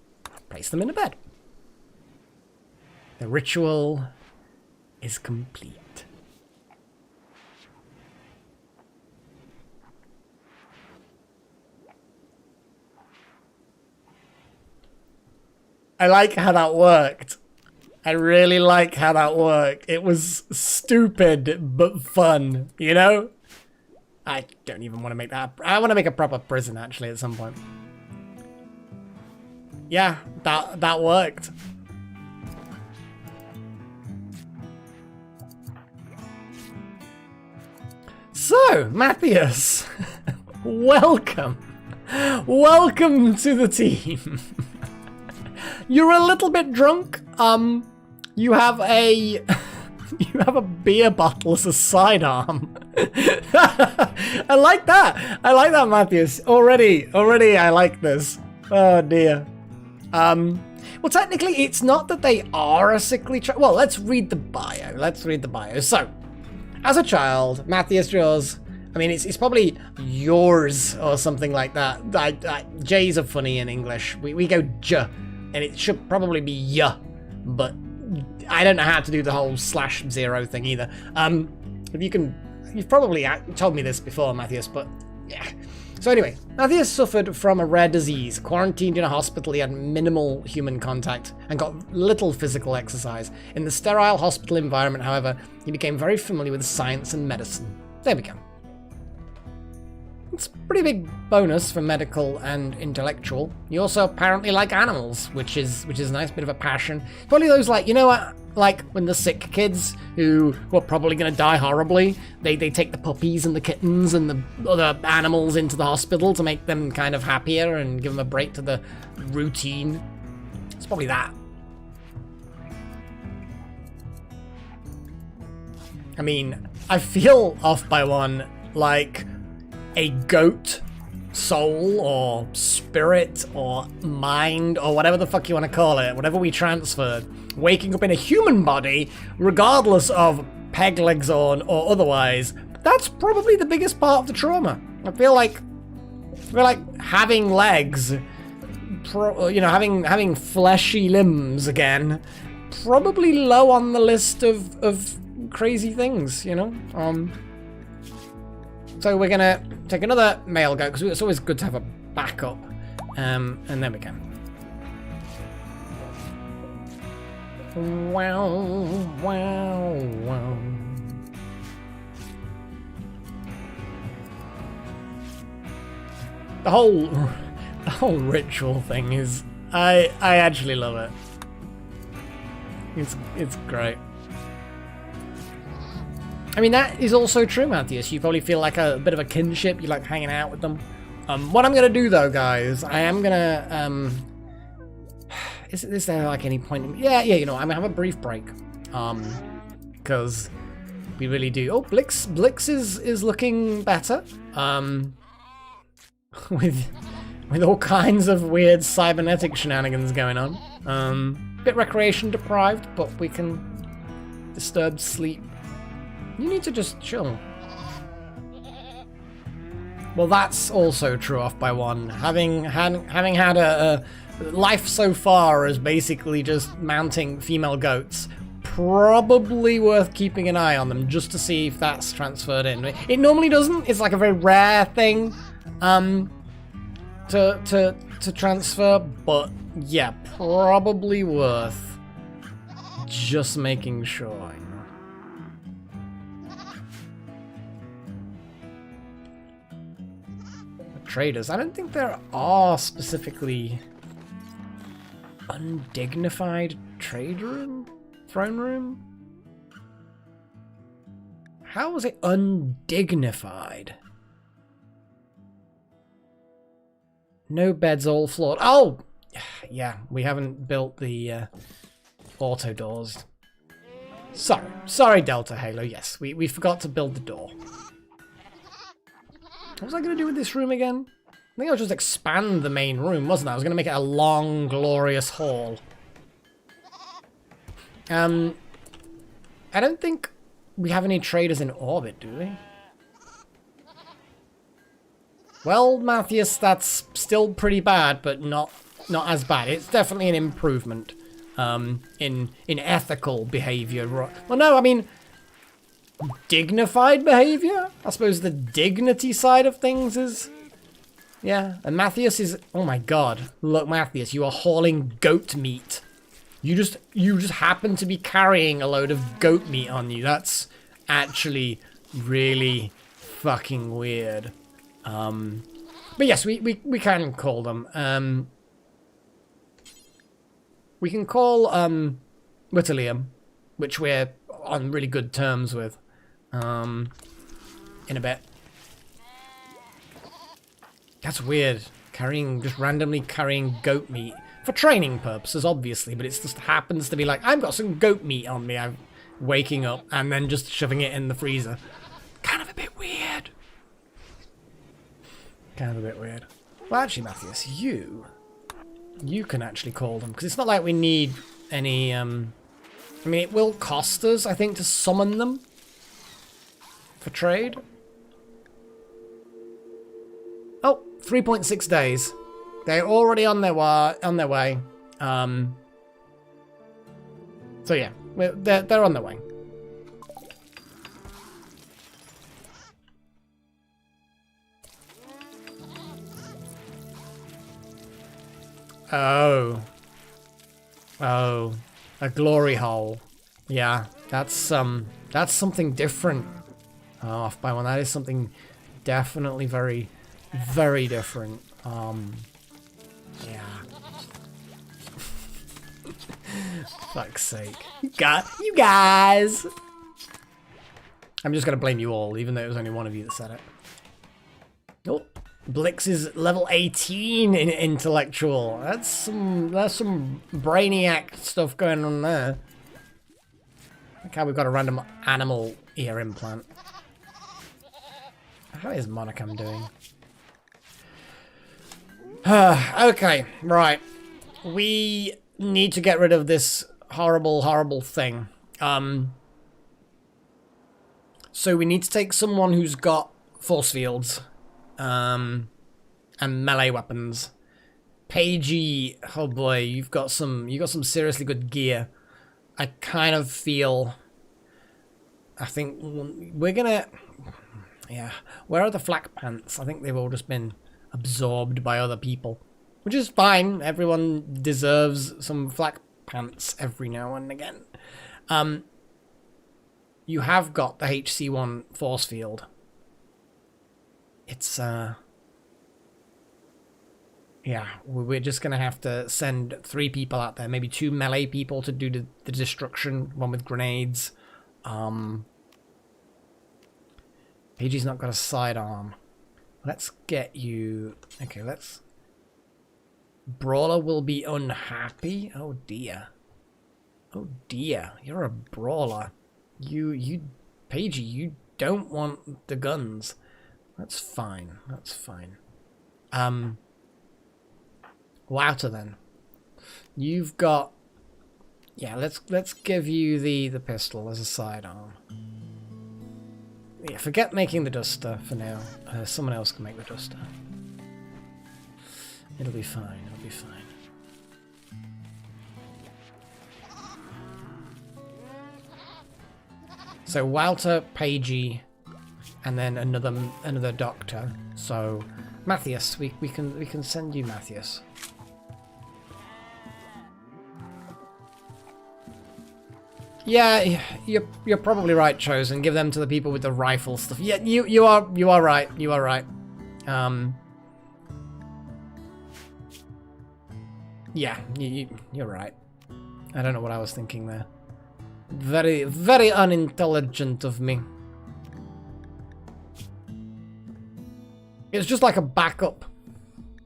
S1: place them in a bed. The ritual is complete. I like how that worked. I really like how that worked. It was stupid, but fun, you know? I don't even want to make that. I want to make a proper prison, actually, at some point. Yeah, that worked. So, Matthias, welcome. Welcome to the team. You're a little bit drunk. You have a beer bottle as a sidearm. I like that. I like that, Matthias. Already I like this. Oh dear. Well, technically, it's not that they are a sickly child. Well, let's read the bio. So, as a child, Matthias draws... I mean, it's probably yours or something like that. J's are funny in English. We go J, and it should probably be Y, but I don't know how to do the whole /0 thing either. If you can... You've probably told me this before, Matthias, but yeah. So anyway, Matthias suffered from a rare disease. Quarantined in a hospital, he had minimal human contact and got little physical exercise. In the sterile hospital environment, however, he became very familiar with science and medicine. There we go. It's a pretty big bonus for medical and intellectual. You also apparently like animals, which is a nice bit of a passion. Probably those, like, you know what, like when the sick kids who are probably going to die horribly, they take the puppies and the kittens and the other animals into the hospital to make them kind of happier and give them a break to the routine. It's probably that. I mean, I feel off by one, like a goat soul or spirit or mind or whatever the fuck you want to call it, whatever we transferred, waking up in a human body, regardless of peg legs or otherwise. That's probably the biggest part of the trauma. I feel like having legs, having fleshy limbs again, probably low on the list of crazy things, you know? So we're gonna take another male goat, because it's always good to have a backup. And there we go. Wow, wow, wow. The whole ritual thing is, I actually love it. It's great. I mean, that is also true, Matthias. You probably feel like a bit of a kinship. You like hanging out with them. What I'm going to do, though, guys, I am going to... Is there, like, any point... Yeah, you know, I'm going to have a brief break. Because we really do... Oh, Blix is looking better. With all kinds of weird cybernetic shenanigans going on. Bit recreation deprived, but we can disturb sleep. You need to just chill. Well, that's also true off by one. Having had a life so far as basically just mounting female goats, probably worth keeping an eye on them just to see if that's transferred in. It normally doesn't. It's like a very rare thing to transfer, but yeah, probably worth just making sure. Traders. I don't think there are specifically undignified trade room? Throne room? How was it undignified? No beds, all floored. Oh! Yeah, we haven't built the auto doors. Sorry, Delta Halo. Yes, we forgot to build the door. What was I going to do with this room again? I think I would just expand the main room, wasn't I? I was going to make it a long, glorious hall. I don't think we have any traders in orbit, do we? Well, Matthias, that's still pretty bad, but not as bad. It's definitely an improvement in ethical behavior. Well, no, I mean... dignified behavior? I suppose the dignity side of things is... Yeah, and Matthias is... Oh my god. Look, Matthias, you are hauling goat meat. You just happen to be carrying a load of goat meat on you. That's actually really fucking weird. But yes, we can call them. We can call Whittelium, which we're on really good terms with. In a bit. That's weird. Just randomly carrying goat meat. For training purposes, obviously, but it just happens to be like, I've got some goat meat on me. I'm waking up and then just shoving it in the freezer. Kind of a bit weird. Well, actually, Matthias, you You can actually call them, because it's not like we need any, I mean, it will cost us, I think, to summon them for trade. Oh, 3.6 days. They're already on their way. So yeah, they're on their way. Oh, a glory hole. Yeah, that's something different. Oh, off by one. That is something definitely very, very different. Yeah. Fuck's sake. You guys! I'm just gonna blame you all, even though it was only one of you that said it. Oh, Blix is level 18 in intellectual. That's some brainiac stuff going on there. Look how we've got a random animal ear implant. How is Monocam doing? Okay, right. We need to get rid of this horrible, horrible thing. So we need to take someone who's got force fields, and melee weapons. Pagey, oh boy, you got some seriously good gear. I kind of feel, I think we're gonna, yeah. Where are the flak pants? I think they've all just been absorbed by other people, which is fine. Everyone deserves some flak pants every now and again. You have got the HC1 force field. It's yeah, we're just gonna have to send 3 people out there, maybe 2 melee people to do the destruction, one with grenades. AG's not got a sidearm. Let's get you. Okay, let's. Brawler will be unhappy. Oh dear. Oh dear. You're a brawler. Pagey, you don't want the guns. That's fine. That's fine. Wouter then. You've got. Yeah, let's give you the pistol as a sidearm. Yeah, forget making the duster for now. Someone else can make the duster. It'll be fine. It'll be fine. So Wouter, Pagey, and then another doctor. So Matthias, we can send you Matthias. Yeah, you're probably right, Chosen. Give them to the people with the rifle stuff. Yeah, you are right. You are right. Yeah, you're right. I don't know what I was thinking there. Very, very unintelligent of me. It's just like a backup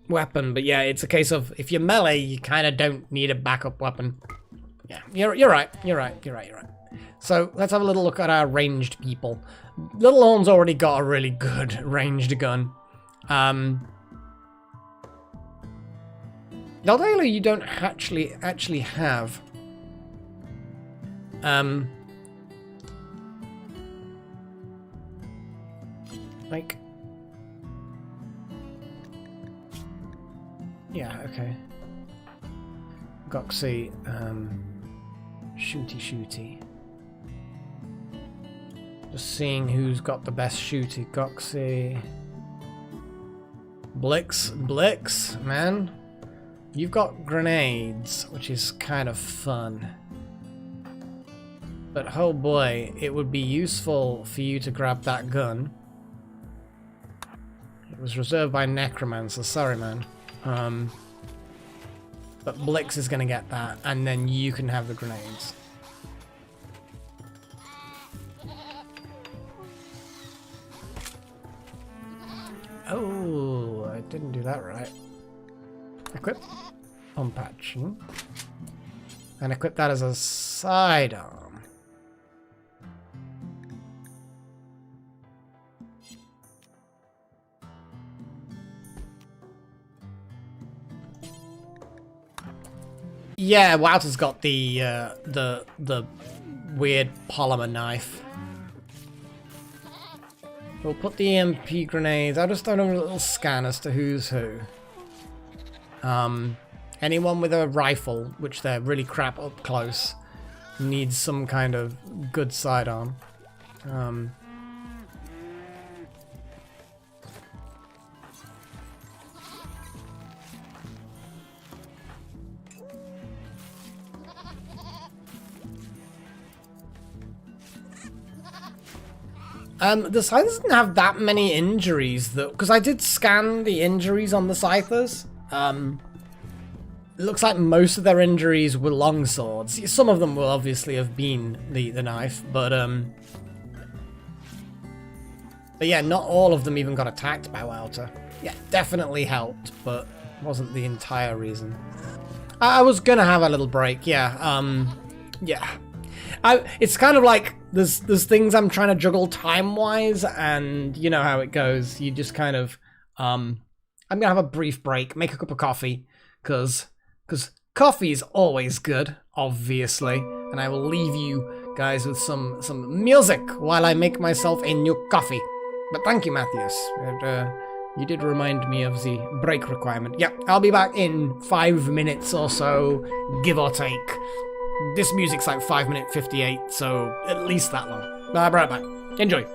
S1: weapon, but yeah, it's a case of if you're melee, you kind of don't need a backup weapon. Yeah, you're right. You're right. So let's have a little look at our ranged people. Little Horn's already got a really good ranged gun. Daldala, you don't actually have. Like. Yeah. Okay. Goxie. Shooty. Just seeing who's got the best shooty. Goxie. Blix, man. You've got grenades, which is kind of fun. But oh boy, it would be useful for you to grab that gun. It was reserved by Necromancer, sorry man. But Blix is going to get that, and then you can have the grenades. Oh, I didn't do that right. Equip. Unpatching. And equip that as a sidearm. Yeah, Wouter's got the weird polymer knife. We'll put the EMP grenades. I'll just throw a little scan as to who's who. Anyone with a rifle, which they're really crap up close, needs some kind of good sidearm. The Scyther doesn't have that many injuries, though, because I did scan the injuries on the Scythers. It looks like most of their injuries were longswords. Some of them will obviously have been the knife, but yeah, not all of them even got attacked by Wouter. Yeah, definitely helped, but wasn't the entire reason. I was gonna have a little break, yeah. Yeah. It's kind of like there's things I'm trying to juggle time-wise, and you know how it goes. You just kind of I'm gonna have a brief break, make a cup of coffee, because coffee is always good, obviously, and I will leave you guys with some music while I make myself a new coffee. But thank you, Matthias. You did remind me of the break requirement. Yeah, I'll be back in 5 minutes or so, give or take. This music's like 5 minute 58, so at least that long. I'll be right back. Enjoy.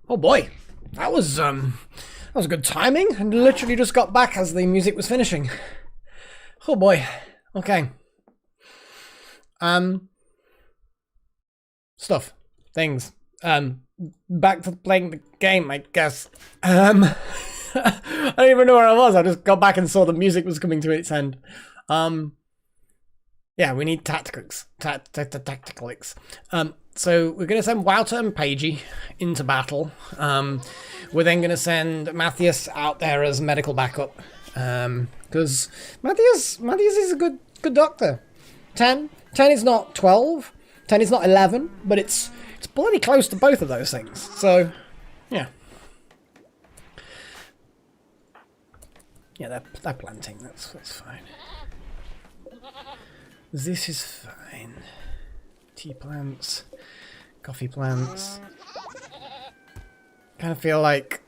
S1: Oh boy, that was good timing, and literally just got back as the music was finishing. Oh boy. Okay. Stuff. Things. Back to playing the game, I guess. I don't even know where I was. I just got back and saw the music was coming to its end. Yeah, we need tactics. Tactics. So we're going to send Wouter and Pagey into battle. We're then going to send Matthias out there as medical backup. Because Matthias is a good doctor. 10 is not 12. 10 is not 11. But it's bloody close to both of those things. So, yeah. Yeah, they're planting. That's fine. This is fine. Tea plants. Coffee plants. Kind of feel like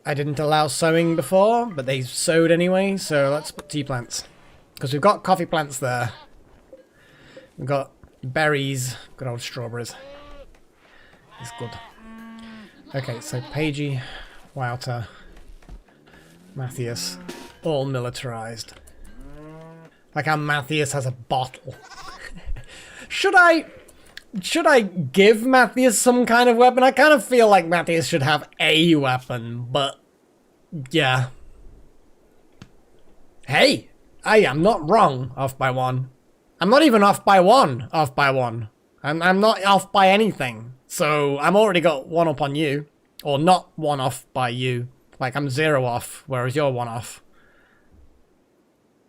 S1: I didn't allow sowing before, but they sowed anyway, so let's put tea plants. Because we've got coffee plants there. We've got berries, good old strawberries. It's good. Okay, so Pagey, Wouter, Matthias, all militarized. Like how Matthias has a bottle. Should I give Matthias some kind of weapon? I kind of feel like Matthias should have a weapon, but yeah. Hey, I am not wrong off by one. I'm not even off by one off by one. I'm not off by anything. So I'm already got one up on you. Or not one off by you. Like I'm 0 off, whereas you're 1 off.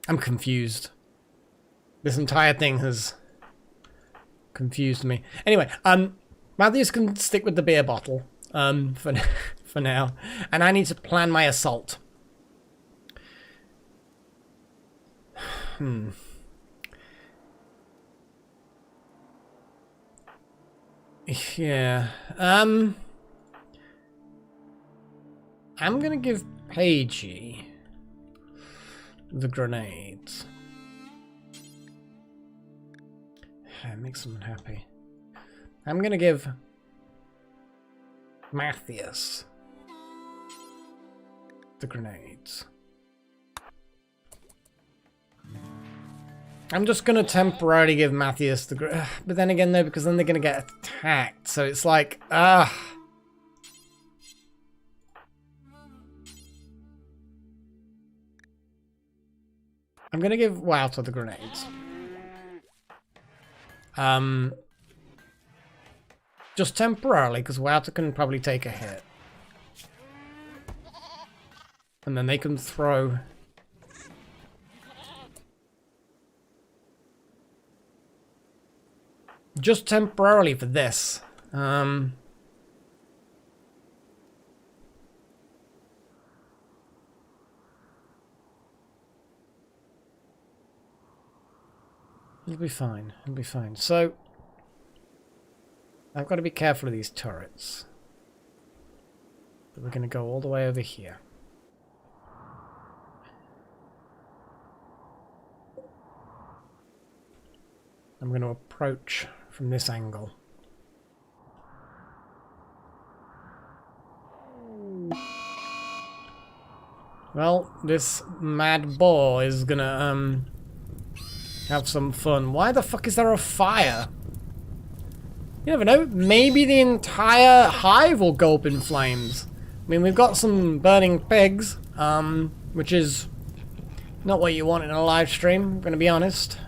S1: I'm confused. This entire thing has confused me. Anyway, Matthias can stick with the beer bottle for now, and I need to plan my assault. Yeah. I'm gonna give Pagey the grenades. Make someone happy. I'm gonna give Matthias the grenades. I'm just gonna temporarily give Matthias the but then again no, because then they're gonna get attacked. So it's like, I'm gonna give Wouter the grenades. Just temporarily, because Wouter can probably take a hit. And then they can throw... Just temporarily for this. It'll be fine. It'll be fine. So, I've got to be careful of these turrets. But we're going to go all the way over here. I'm going to approach from this angle. Well, this mad boar is gonna have some fun. Why the fuck is there a fire? You never know. Maybe the entire hive will go up in flames. I mean, we've got some burning pigs, which is not what you want in a live stream, I'm gonna be honest.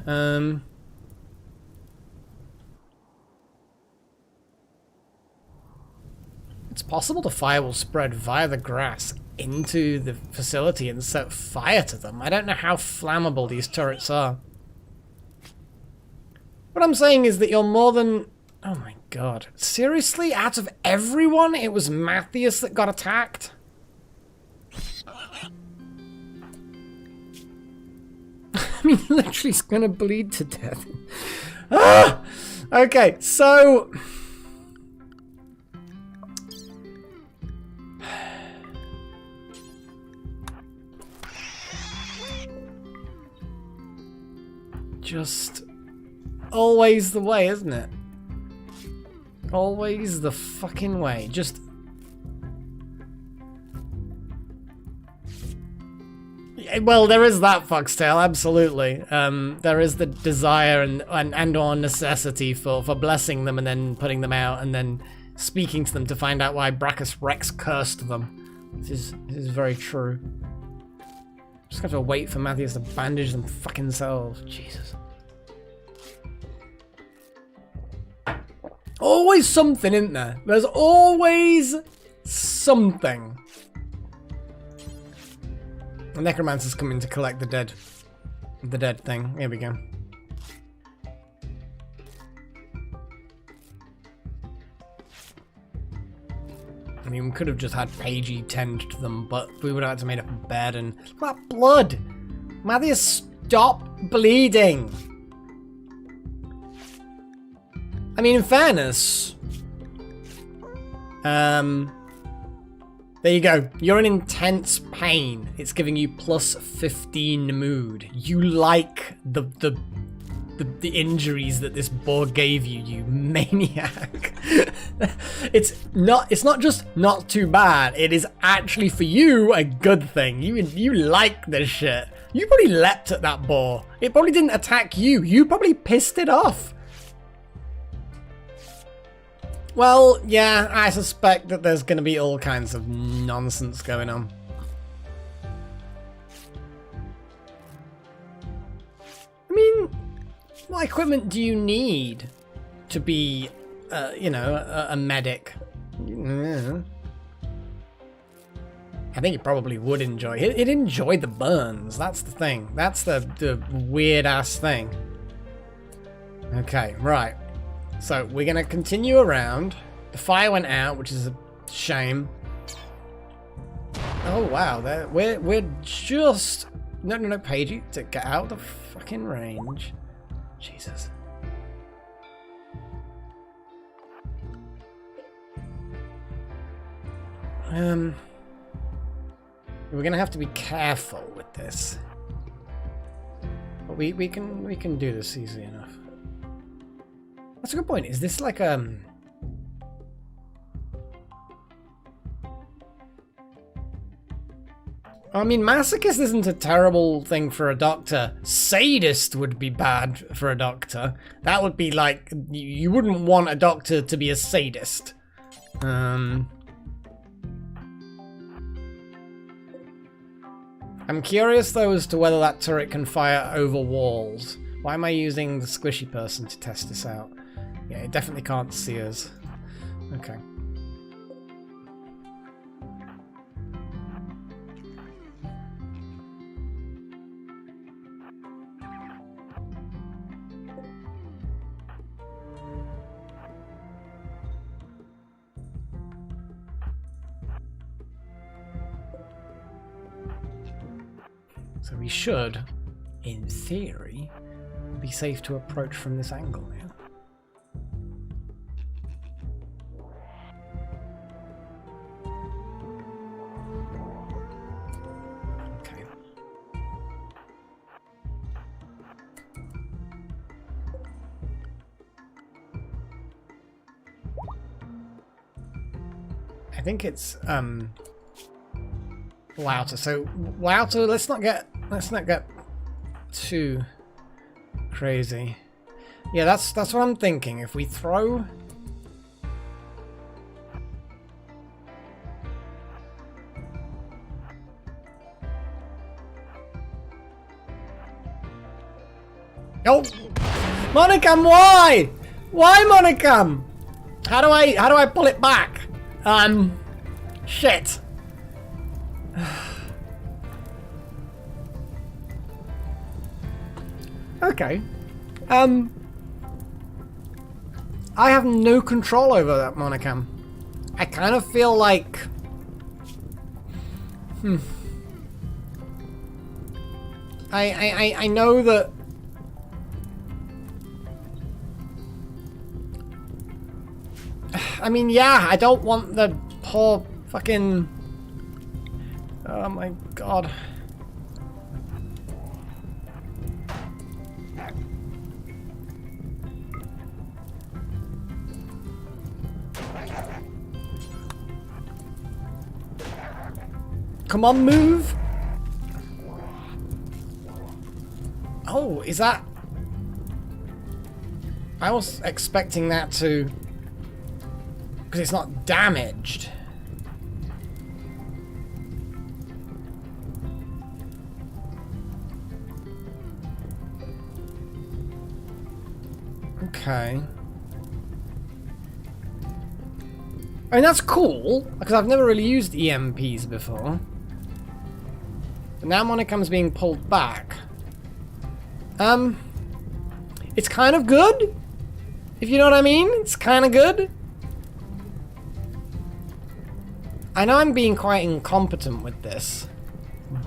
S1: It's possible the fire will spread via the grass into the facility and set fire to them. I don't know how flammable these turrets are. What I'm saying is that you're more than... Oh my god. Seriously? Out of everyone, it was Matthias that got attacked? I mean, literally, he's gonna bleed to death. Ah! Okay, so... just always the way, isn't it? Always the fucking way. Just... Well, there is that, Foxtail, absolutely. There is the desire and or necessity for blessing them and then putting them out and then speaking to them to find out why Brachus Rex cursed them. This is very true. Just have to wait for Matthias to bandage them fucking selves. Jesus. Always something, isn't there? There's always something. The necromancer's coming to collect the dead thing. Here we go. I mean, we could have just had Pagey tend to them, but we would have had to make up a bed and... Look at that blood! Matthias, stop bleeding! I mean, in fairness... There you go. You're in intense pain. It's giving you plus 15 mood. You like the injuries that this boar gave you, you maniac. It's not just not too bad. It is actually for you a good thing. You like this shit. You probably leapt at that boar. It probably didn't attack you. You probably pissed it off. Well, yeah, I suspect that there's going to be all kinds of nonsense going on. I mean, what equipment do you need to be, you know, a medic? I think it probably would enjoy it. It enjoyed the burns. That's the thing. That's the weird-ass thing. Okay, right. So, we're going to continue around. The fire went out, which is a shame. Oh, wow. We're just... No, Pagey, to get out of the fucking range. Jesus. We're going to have to be careful with this. But we can do this easily enough. That's a good point. Is this like I mean, masochist isn't a terrible thing for a doctor. Sadist would be bad for a doctor. That would be like, you wouldn't want a doctor to be a sadist. I'm curious though as to whether that turret can fire over walls. Why am I using the squishy person to test this out? Yeah, it definitely can't see us. Okay. So we should, in theory, be safe to approach from this angle, yeah? Okay. I think it's Wouter. So Wouter, let's not get too crazy. Yeah, that's what I'm thinking. If we throw oh, Monicam, why? Why, Monicam? How do I pull it back? Shit. Okay. I have no control over that Monicam. I kind of feel like... I know that... I mean, yeah, I don't want the poor fucking... Oh my god. Come on, move. Oh, is that... I was expecting that to... Because it's not damaged. Okay. I mean, that's cool, because I've never really used EMPs before. But now Monicam's being pulled back. It's kind of good, if you know what I mean. It's kind of good. I know I'm being quite incompetent with this,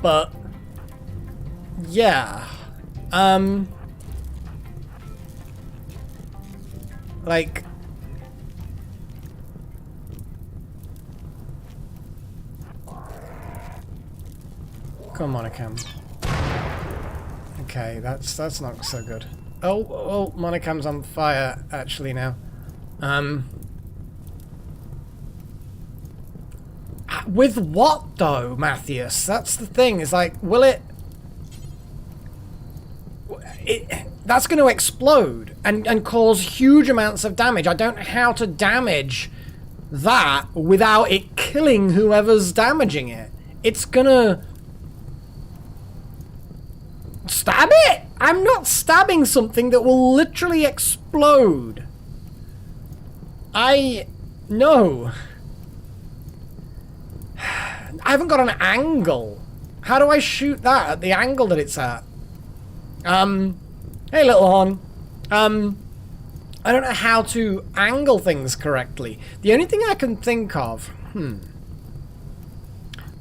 S1: but yeah. Like, come on, Monicam. Okay, that's not so good. Oh, Monicam's on fire actually now. With what though, Matthias? That's the thing. Is like, will it? That's going to explode and cause huge amounts of damage. I don't know how to damage that without it killing whoever's damaging it. It's gonna stab it. I'm not stabbing something that will literally explode. No. I haven't got an angle. How do I shoot that at the angle that it's at? Hey, little horn. I don't know how to angle things correctly. The only thing I can think of...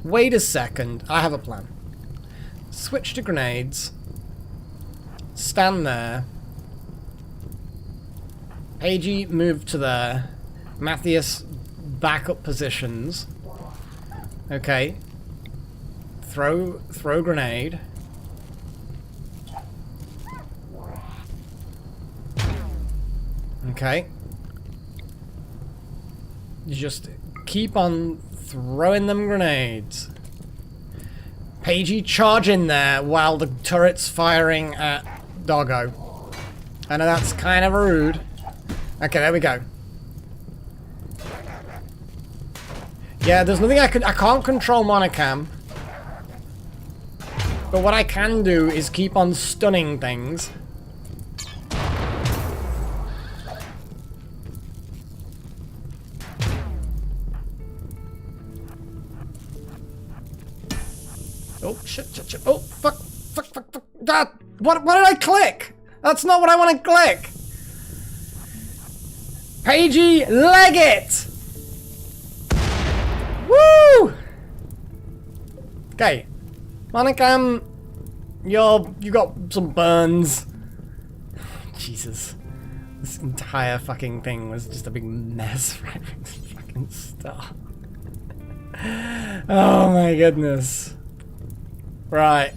S1: Wait a second. I have a plan. Switch to grenades. Stand there. Paigey, move to there. Matthias, backup positions. Okay. Throw grenade. Okay. You just keep on throwing them grenades. Paigey, charge in there while the turret's firing at Doggo. I know that's kind of rude. Okay, there we go. Yeah, there's nothing I can't control Monicam. But what I can do is keep on stunning things. Oh, shit. Oh, fuck. That, what did I click? That's not what I want to click. Paigey, leg it! Woo! Okay. Monicam, you got some burns. Jesus. This entire fucking thing was just a big mess right from the fucking start. Oh my goodness. Right.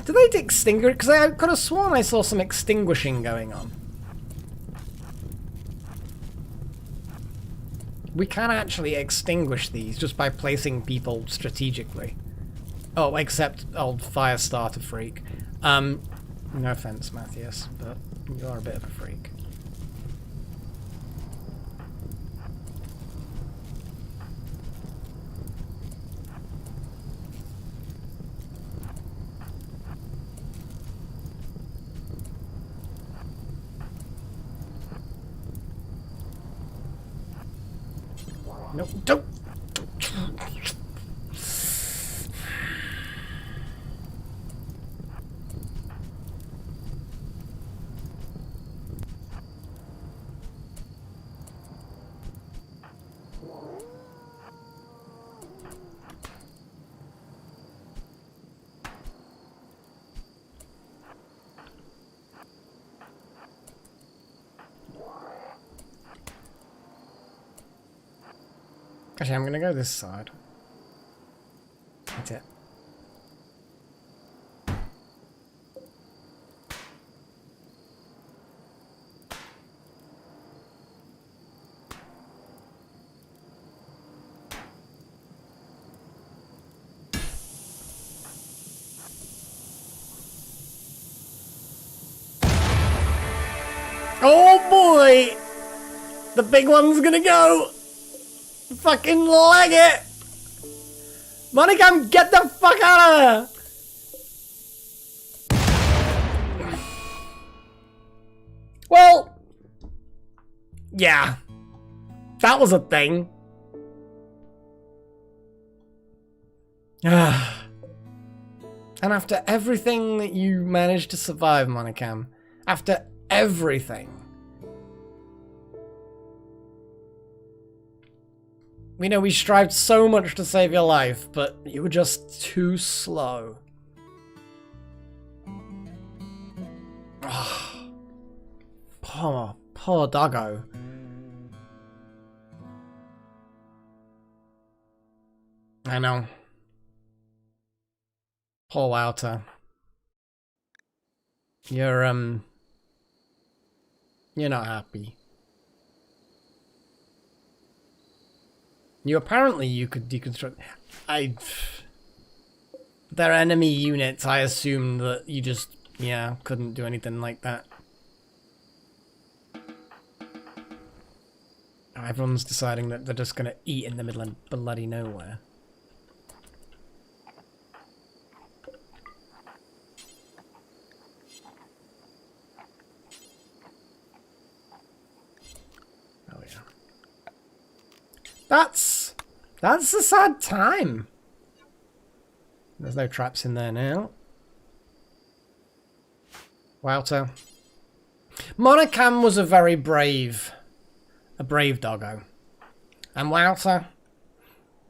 S1: Did they extinguish? Because I could have sworn I saw some extinguishing going on. We can actually extinguish these just by placing people strategically. Oh, except old fire starter freak. No offense, Matthias, but you're a bit of a freak. No, don't! Actually, I'm gonna go this side. That's it. boy! The big one's gonna go! Fucking leg it! Monicam, get the fuck out of there! Well, yeah, that was a thing. And after everything that you managed to survive, Monicam, after everything, we know we strived so much to save your life, but you were just too slow. Poor doggo. I know. Poor Wouter. You're not happy. You could deconstruct. They're enemy units. I assumed that you just, couldn't do anything like that. Everyone's deciding that they're just gonna eat in the middle of bloody nowhere. Oh yeah. That's a sad time. There's no traps in there now. Wouter. Monicam was a brave doggo. And Wouter,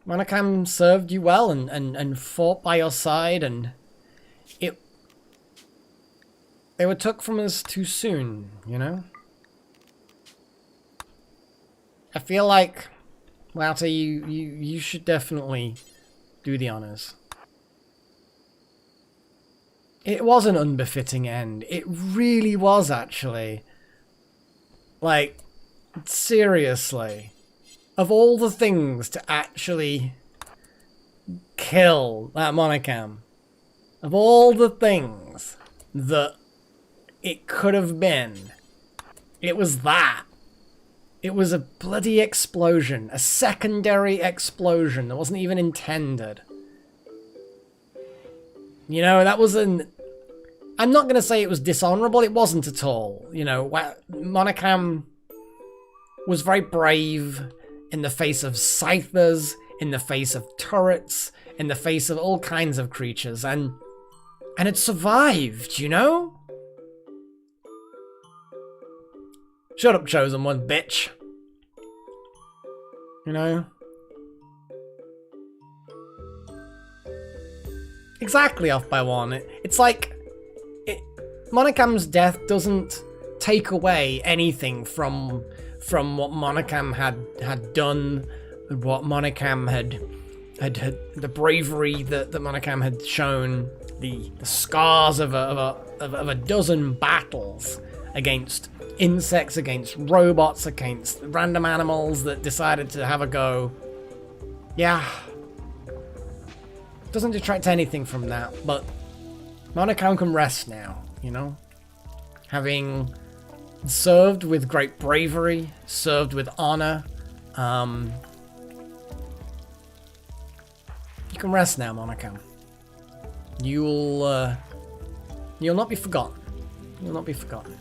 S1: Monicam served you well and fought by your side, and they were took from us too soon, you know? I feel like, Wouter, you should definitely do the honors. It was an unbefitting end. It really was, actually. Like, seriously. Of all the things to actually kill that Monicam, of all the things that it could have been, it was that. It was a bloody explosion. A secondary explosion that wasn't even intended. You know, that was an... I'm not going to say it was dishonorable. It wasn't at all. You know, Monicam was very brave in the face of scythers, in the face of turrets, in the face of all kinds of creatures, and it survived, you know? Shut up, Chosen One, bitch. You know? Exactly off by one. It's like... Monicam's death doesn't take away anything from what Monicam had done, what Monicam had the bravery that Monicam had shown, the scars of a dozen battles against insects, against robots, against random animals that decided to have a go. Yeah. Doesn't detract anything from that, but Monicam can rest now, you know? Having served with great bravery, served with honor, you can rest now, Monicam. You'll not be forgotten. You'll not be forgotten.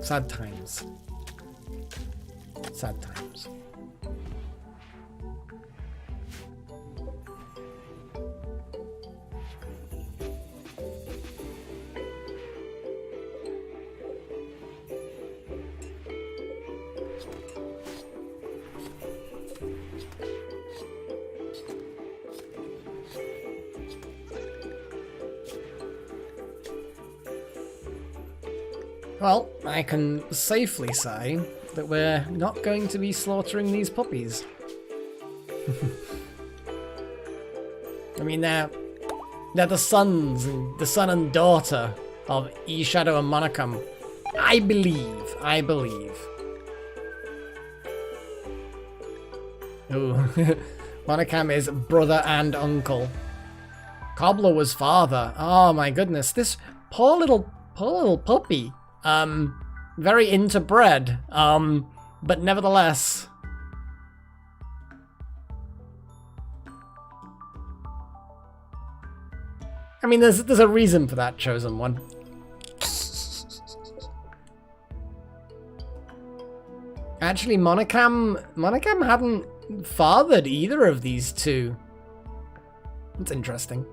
S1: Sad times. Sad times. Well, I can safely say that we're not going to be slaughtering these puppies. I mean, they're the sons, the son and daughter of E-Shadow and Monicam. I believe. Ooh, Monicam is brother and uncle. Cobbler was father. Oh my goodness, this poor little puppy. Very into bread. But nevertheless. I mean, there's a reason for that, chosen one. Actually, Monocam hadn't fathered either of these two. That's interesting.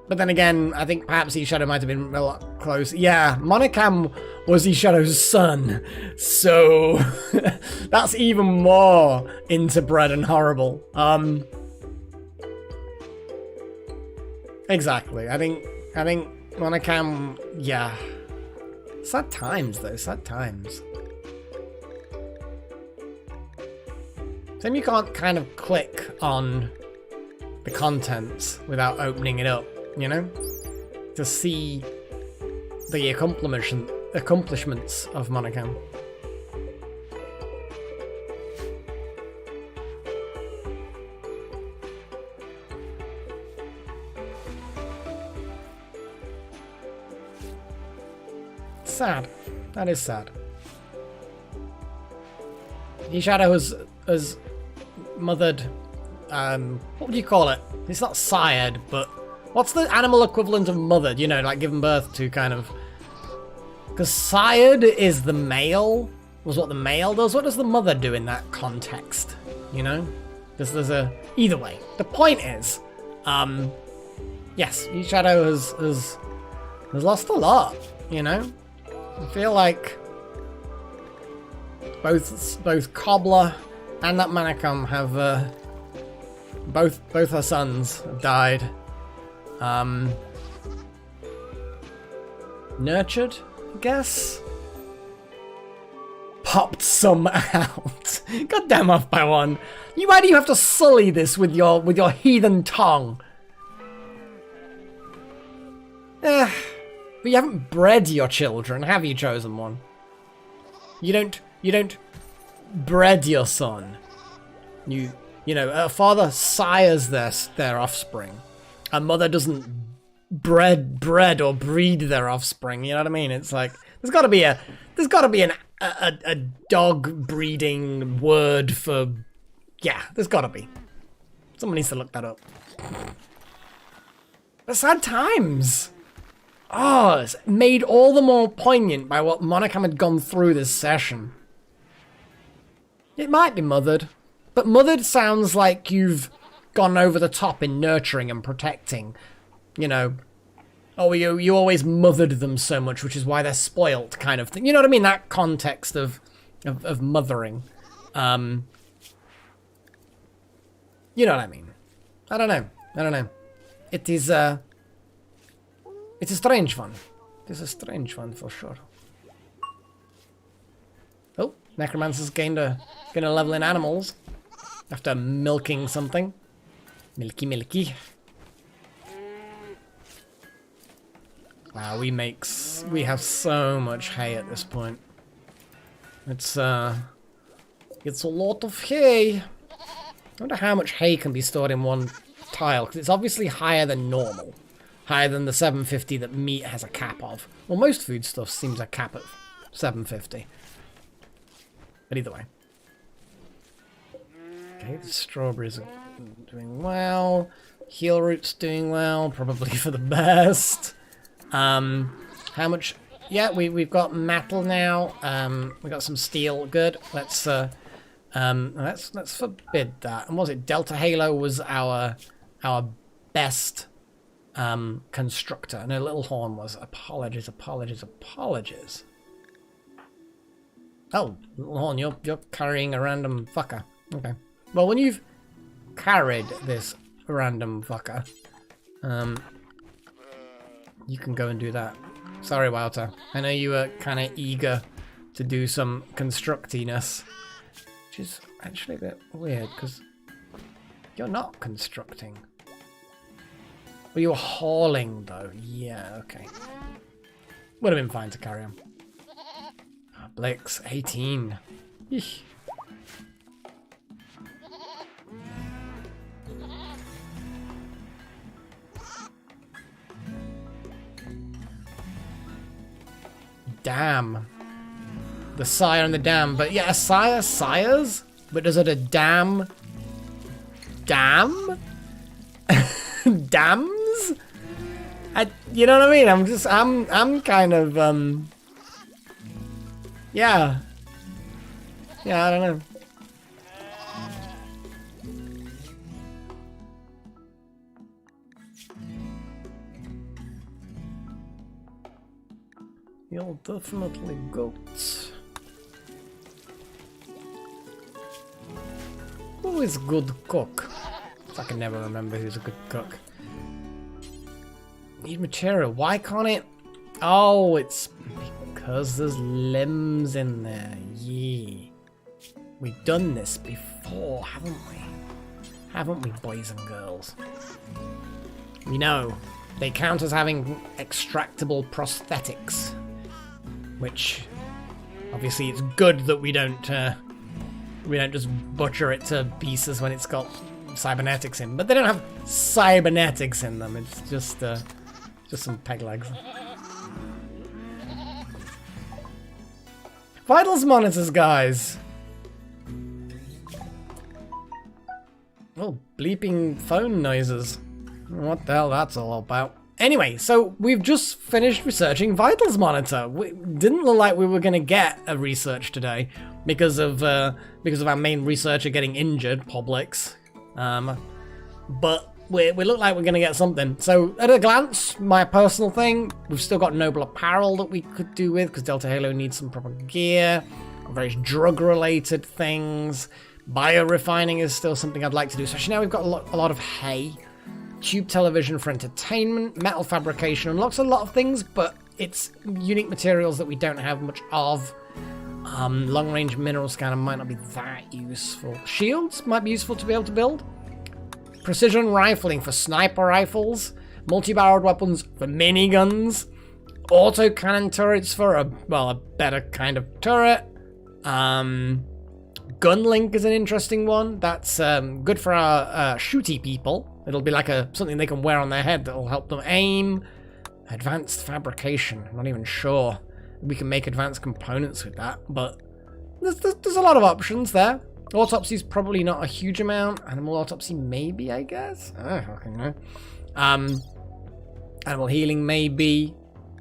S1: But then again, I think perhaps Shadow might have been a lot close. Yeah, Monocam was Shadow's son. So that's even more interbred and horrible. Exactly. I think Monocam, yeah. Sad times though, sad times. Then you can't kind of click on the contents without opening it up, you know? To see the accomplishments of Monocam. Sad. That is sad. Shadow has mothered, what would you call it? It's not sired, but what's the animal equivalent of mothered? You know, like given birth to, kind of. Because sired is the male, was what the male does. What does the mother do in that context? You know? Because there's a, either way. The point is, yes, Shadow has lost a lot, you know? I feel like both Cobbler and that Monocam have both her sons have died. Nurtured, I guess. Popped some out. Goddamn off by one. Why do you have to sully this with your heathen tongue? But you haven't bred your children, have you, chosen one? You don't bred your son. You know, a father sires their offspring. A mother doesn't bred or breed their offspring. You know what I mean? It's like there's got to be a dog breeding word for, yeah. There's got to be. Someone needs to look that up. But sad times. Oh, it's made all the more poignant by what Monocam had gone through this session. It might be mothered, but mothered sounds like you've gone over the top in nurturing and protecting. You know, oh, you always mothered them so much, which is why they're spoilt, kind of thing. You know what I mean? That context of mothering. You know what I mean? I don't know. It is it's a strange one. It is a strange one for sure. Oh, Necromancer's gained a level in animals after milking something. Milky. Wow, we have so much hay at this point. It's a lot of hay. I wonder how much hay can be stored in one tile, because it's obviously higher than normal. Higher than the 750 that meat has a cap of. Well, most food stuff seems a cap at 750. But either way. Okay, the strawberries are doing well. Heel root's doing well, probably for the best. How much? Yeah, we've got metal now. We got some steel. Good. Let's forbid that. And what was it? Delta Halo was our best constructor. No, Little Horn was. Apologies. Oh, Little Horn, you're carrying a random fucker. Okay. Well, when you've carried this random fucker, you can go and do that. Sorry, Wouter. I know you were kind of eager to do some constructiness, which is actually a bit weird because you're not constructing. Well, you were hauling, though. Yeah, okay. Would have been fine to carry on. Oh, Blix, 18. Eesh. dam. The sire and the dam. But yeah, a sire sires? But does it a dam? Dam? Dams? You know what I mean? I'm kind of, yeah. Yeah, I don't know. You'll definitely goat. Who is good cook? I can never remember who's a good cook. Need material. Why can't it? Oh, it's because there's limbs in there. Yeah. We've done this before, haven't we? Haven't we, boys and girls? We know. They count as having extractable prosthetics. Which, obviously, it's good that we don't just butcher it to pieces when it's got cybernetics in. But they don't have cybernetics in them. It's just some peg legs. Vitals monitors, guys. Oh, bleeping phone noises. What the hell that's all about? Anyway, so we've just finished researching Vitals Monitor. We didn't look like we were going to get a research today because of our main researcher getting injured, Publix. But we look like we're going to get something. So at a glance, my personal thing, we've still got noble apparel that we could do with because Delta Halo needs some proper gear, various drug-related things. Biorefining is still something I'd like to do, especially now we've got a lot of hay. Tube television for entertainment, metal fabrication, unlocks a lot of things, but it's unique materials that we don't have much of. Long-range mineral scanner might not be that useful. Shields might be useful to be able to build. Precision rifling for sniper rifles. Multi-barreled weapons for miniguns. Auto-cannon turrets for a better kind of turret. Gunlink is an interesting one. That's good for our shooty people. It'll be like something they can wear on their head that'll help them aim. Advanced fabrication. I'm not even sure we can make advanced components with that, but there's a lot of options there. Autopsy's probably not a huge amount. Animal autopsy maybe, I guess. I don't fucking know. Animal healing maybe.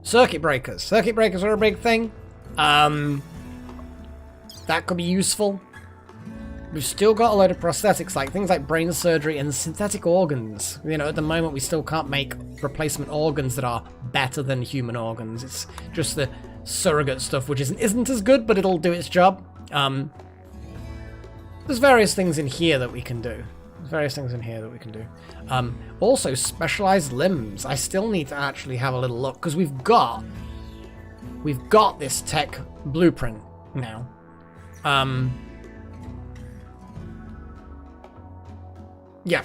S1: Circuit breakers. Circuit breakers are a big thing. That could be useful. We've still got a load of prosthetics, like things like brain surgery and synthetic organs. You know, at the moment we still can't make replacement organs that are better than human organs. It's just the surrogate stuff, which isn't as good, but it'll do its job. There's various things in here that we can do. Also, specialized limbs. I still need to actually have a little look, because we've got this tech blueprint now. Yeah,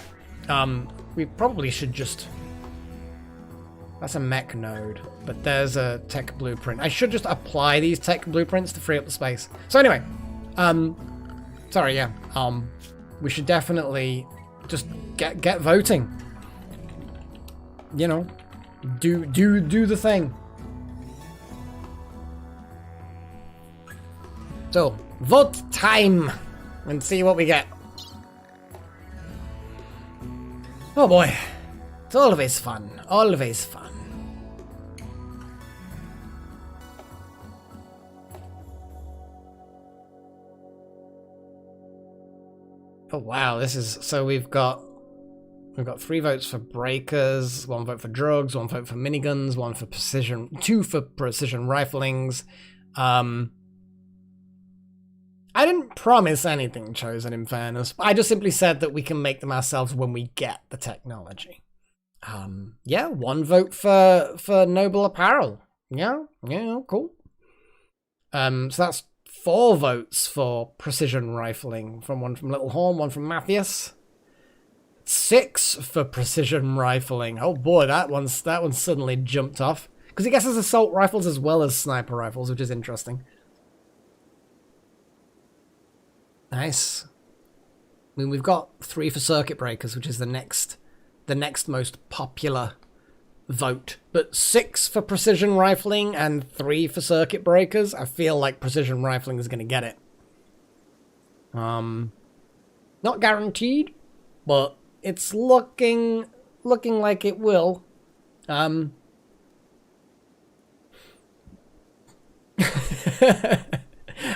S1: we probably should just... That's a mech node, but there's a tech blueprint. I should just apply these tech blueprints to free up the space. So anyway, sorry, yeah, we should definitely just get voting. You know, do the thing. So, vote time, and see what we get. Oh boy, it's always fun, always fun. Oh wow, this is, so we've got 3 votes for breakers, 1 vote for drugs, 1 vote for miniguns, 1 for precision, 2 for precision riflings. I didn't promise anything chosen, in fairness. I just simply said that we can make them ourselves when we get the technology. Yeah, 1 vote for noble apparel. Yeah, cool. So that's 4 votes for precision rifling. One from Little Horn, 1 from Matthias. 6 for precision rifling. Oh boy, that one's suddenly jumped off. Because he guesses assault rifles as well as sniper rifles, which is interesting. Nice. I mean, we've got 3 for circuit breakers, which is the next most popular vote, but 6 for precision rifling and 3 for circuit breakers. I feel like precision rifling is going to get it. Not guaranteed, but it's looking like it will.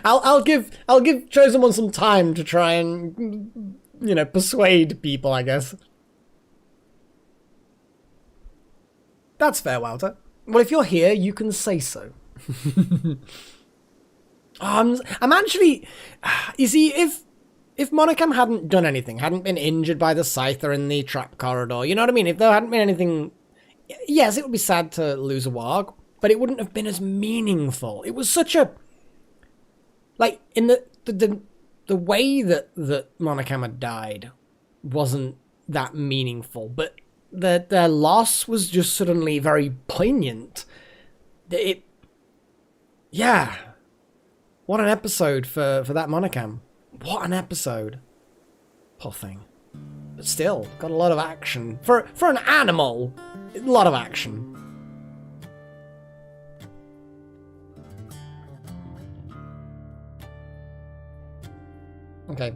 S1: I'll give Chosen One some time to try and, you know, persuade people, I guess. That's fair, Walter. Well, if you're here, you can say so. I'm actually... You see, if Monocam hadn't done anything, hadn't been injured by the Scyther in the trap corridor, you know what I mean? If there hadn't been anything... Yes, it would be sad to lose a Warg, but it wouldn't have been as meaningful. It was such a... Like, in the way that Monocam had died wasn't that meaningful, but their loss was just suddenly very poignant. Yeah. What an episode for that Monocam. What an episode. Poor thing. But still, got a lot of action. For an animal, a lot of action. Okay.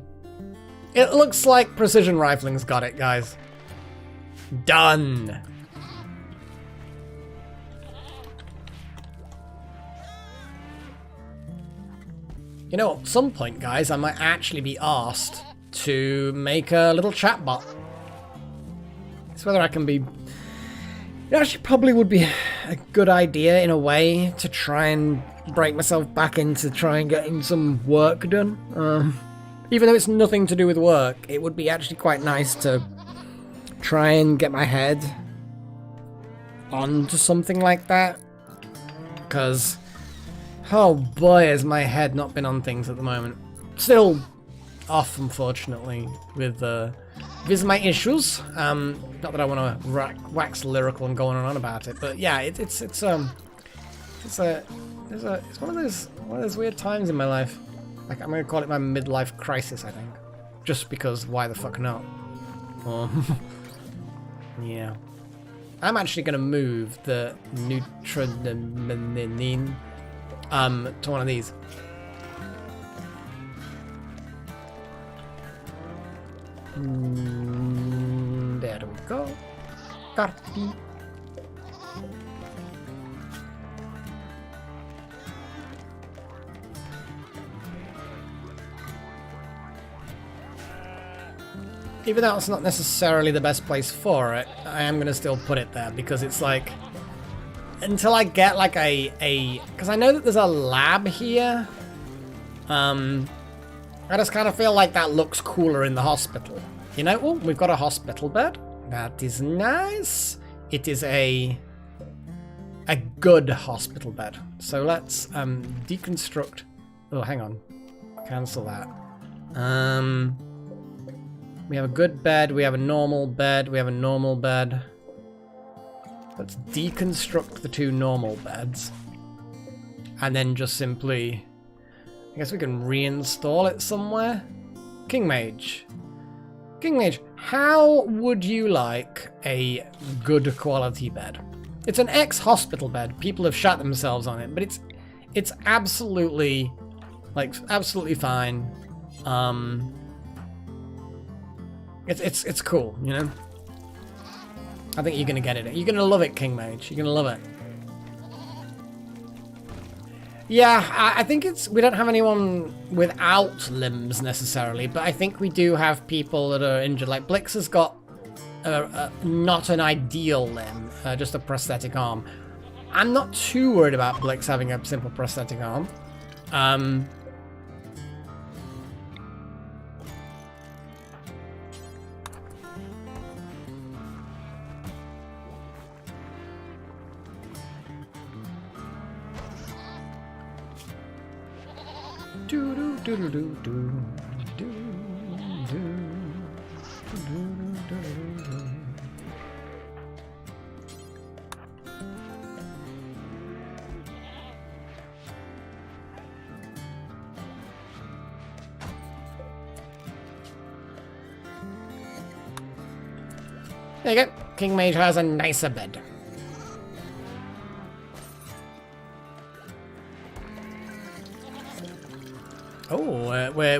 S1: It looks like precision rifling's got it, guys. Done. You know, at some point, guys, I might actually be asked to make a little chatbot. It's whether I can be... It actually probably would be a good idea, in a way, to try and break myself back into trying getting some work done. Even though it's nothing to do with work, it would be actually quite nice to try and get my head onto something like that. Because, oh boy, has my head not been on things at the moment. Still off, unfortunately, with my issues. Not that I want to wax lyrical and go on and on about it, but yeah, it's one of those weird times in my life. Like, I'm gonna call it my midlife crisis, I think, just because why the fuck not? Yeah. I'm actually gonna move the Neutrodamine to one of these. There we go. Copy. Even though it's not necessarily the best place for it, I am going to still put it there, because it's like, until I get like because I know that there's a lab here, I just kind of feel like that looks cooler in the hospital. You know, oh, we've got a hospital bed. That is nice. It is a good hospital bed. So let's deconstruct. Oh, hang on. Cancel that. We have a good bed, we have a normal bed, we have a normal bed. Let's deconstruct the 2 normal beds. And then just simply... I guess we can reinstall it somewhere. King Mage. King Mage, how would you like a good quality bed? It's an ex-hospital bed. People have shot themselves on it, but it's absolutely, like, absolutely fine. It's cool, you know? I think you're gonna get it. You're gonna love it, King Mage. You're gonna love it. Yeah, I think we don't have anyone without limbs necessarily, but I think we do have people that are injured. Like Blix has got not an ideal limb, just a prosthetic arm. I'm not too worried about Blix having a simple prosthetic arm. There you go. King Mage has a nicer bed.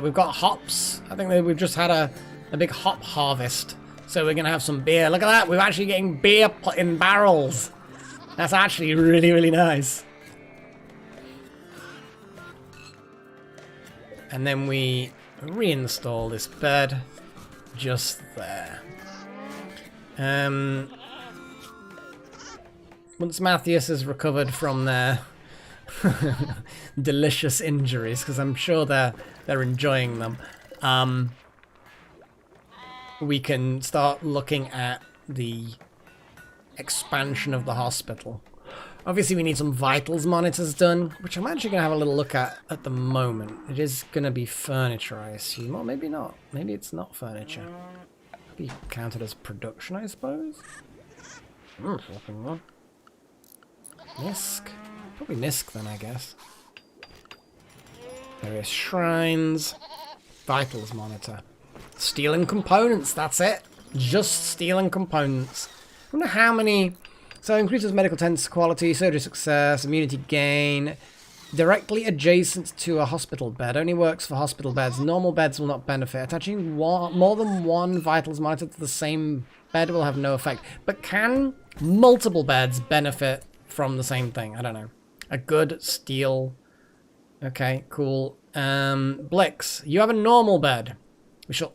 S1: we've got hops. I think that we've just had a big hop harvest. So we're going to have some beer. Look at that. We're actually getting beer put in barrels. That's actually really, really nice. And then we reinstall this bed just there. Once Matthias has recovered from their delicious injuries, because I'm sure they're enjoying them, we can start looking at the expansion of the hospital. Obviously, we need some vitals monitors done, which I'm actually going to have a little look at the moment. It is going to be furniture, I assume. Or maybe not. Maybe it's not furniture. Be counted as production, I suppose. Fucking one. Nisk. Probably Nisk then, I guess. Various shrines. Vitals monitor. Stealing components, that's it. Just stealing components. I wonder how many... So increases medical test quality, surgery success, immunity gain. Directly adjacent to a hospital bed. Only works for hospital beds. Normal beds will not benefit. Attaching more than one vitals monitor to the same bed will have no effect. But can multiple beds benefit from the same thing? I don't know. A good steel. Okay, cool. Blix, you have a normal bed. We shall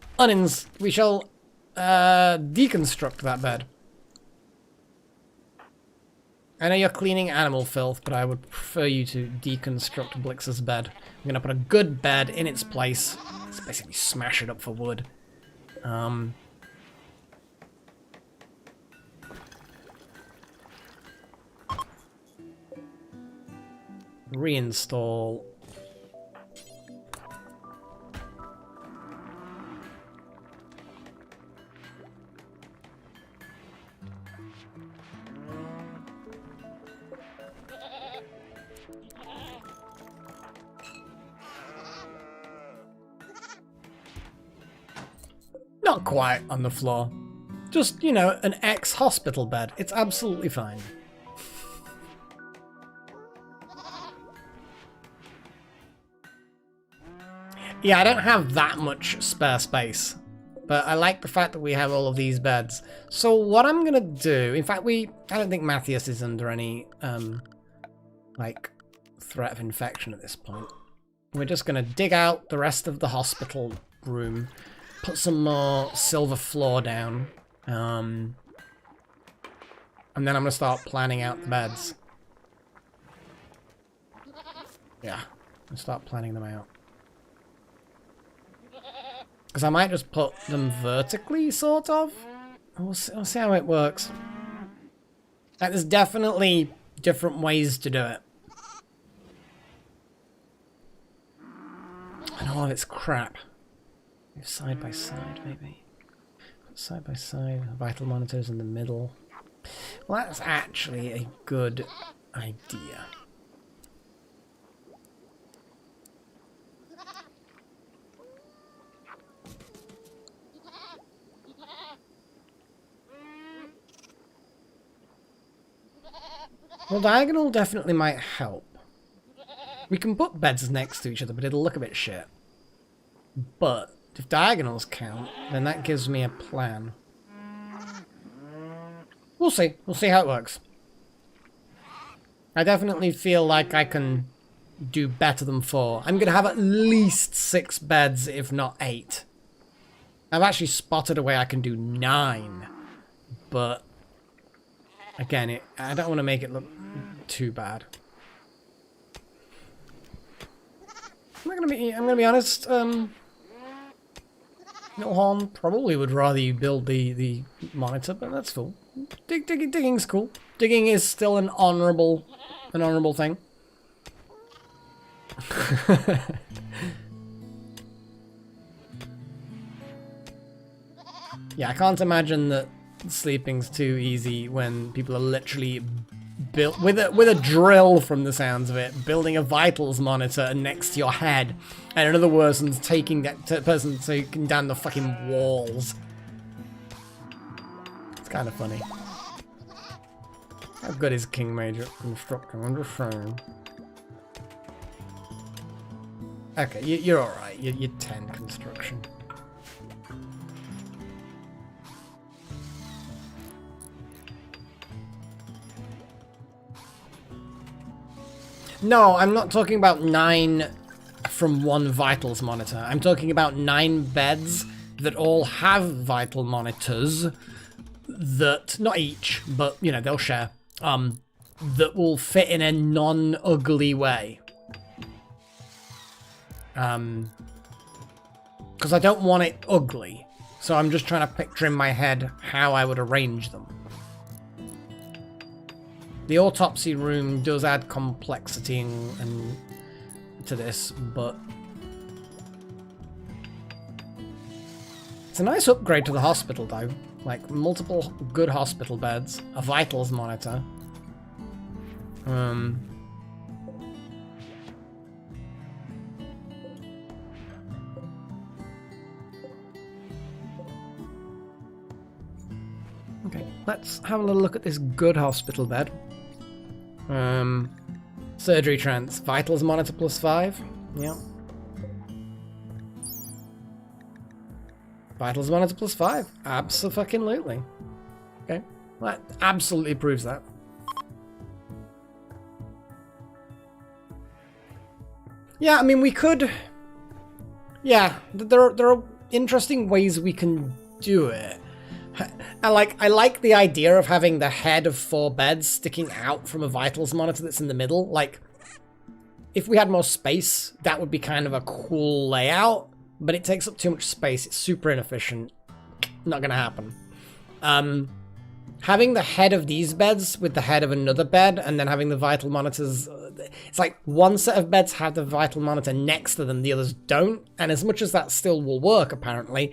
S1: deconstruct that bed. I know you're cleaning animal filth, but I would prefer you to deconstruct Blix's bed. I'm gonna put a good bed in its place. Let's basically smash it up for wood. Reinstall. Not quite on the floor. Just, you know, an ex-hospital bed. It's absolutely fine. Yeah, I don't have that much spare space. But I like the fact that we have all of these beds. So what I'm gonna do... In fact, I don't think Matthias is under any, like, threat of infection at this point. We're just gonna dig out the rest of the hospital room. Put some more silver floor down. And then I'm going to start planning out the beds. Yeah, I'll start planning them out. Because I might just put them vertically, sort of. We'll see how it works. Like, there's definitely different ways to do it. And all of it's crap. Side by side, maybe. Side by side, vital monitors in the middle. Well, that's actually a good idea. Well, diagonal definitely might help. We can put beds next to each other, but it'll look a bit shit. But if diagonals count, then that gives me a plan. We'll see. We'll see how it works. I definitely feel like I can do better than 4. I'm going to have at least 6 beds, if not 8. I've actually spotted a way I can do 9. But, again, I don't want to make it look too bad. I'm going to be honest, Nilhorn probably would rather you build the monitor, but that's cool. Digging's cool. Digging is still an honourable thing. Yeah, I can't imagine that sleeping's too easy when people are literally built with a drill, from the sounds of it, building a vitals monitor next to your head, and another person's taking that person taking down the fucking walls. It's kind of funny. How good is King Major at constructing? I'm just saying. Okay, you're alright. You're 10 construction. No, I'm not talking about 9 from one vitals monitor. I'm talking about 9 beds that all have vital monitors that, not each, but, you know, they'll share, that will fit in a non-ugly way. Because I don't want it ugly, so I'm just trying to picture in my head how I would arrange them. The autopsy room does add complexity and to this, but it's a nice upgrade to the hospital, though. Like, multiple good hospital beds, a vitals monitor. Okay, let's have a little look at this good hospital bed. Surgery trance, vitals monitor +5. Yeah. Vitals monitor +5. Abso-fucking-lutely. Okay, that absolutely proves that. Yeah, I mean, we could... Yeah, there are interesting ways we can do it. I like the idea of having the head of 4 beds sticking out from a vitals monitor that's in the middle. Like, if we had more space, that would be kind of a cool layout, but it takes up too much space. It's super inefficient. Not gonna happen. Having the head of these beds with the head of another bed, and then having the vital monitors, it's like one set of beds have the vital monitor next to them, the others don't, and as much as that still will work, apparently,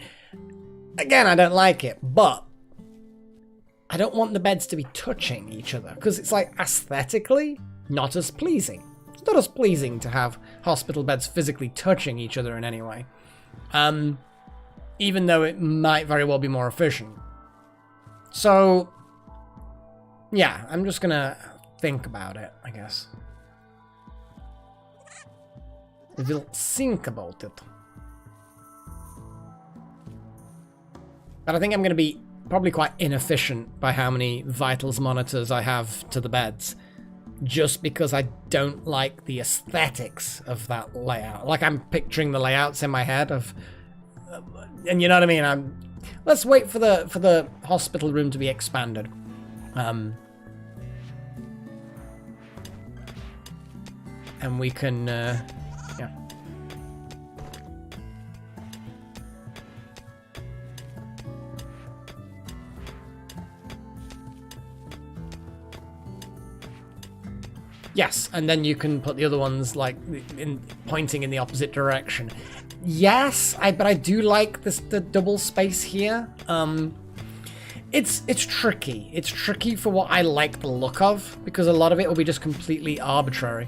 S1: again, I don't like it, but I don't want the beds to be touching each other, because it's like aesthetically not as pleasing. It's not as pleasing to have hospital beds physically touching each other in any way. Even though it might very well be more efficient. So, yeah, I'm just gonna think about it, I guess. We'll think about it. But I think I'm going to be probably quite inefficient by how many vitals monitors I have to the beds. Just because I don't like the aesthetics of that layout. Like, I'm picturing the layouts in my head of... and you know what I mean? Let's wait for the hospital room to be expanded. And we can... yeah. Yes, and then you can put the other ones like pointing in the opposite direction. Yes, but I do like the double space here. It's tricky. It's tricky for what I like the look of, because a lot of it will be just completely arbitrary.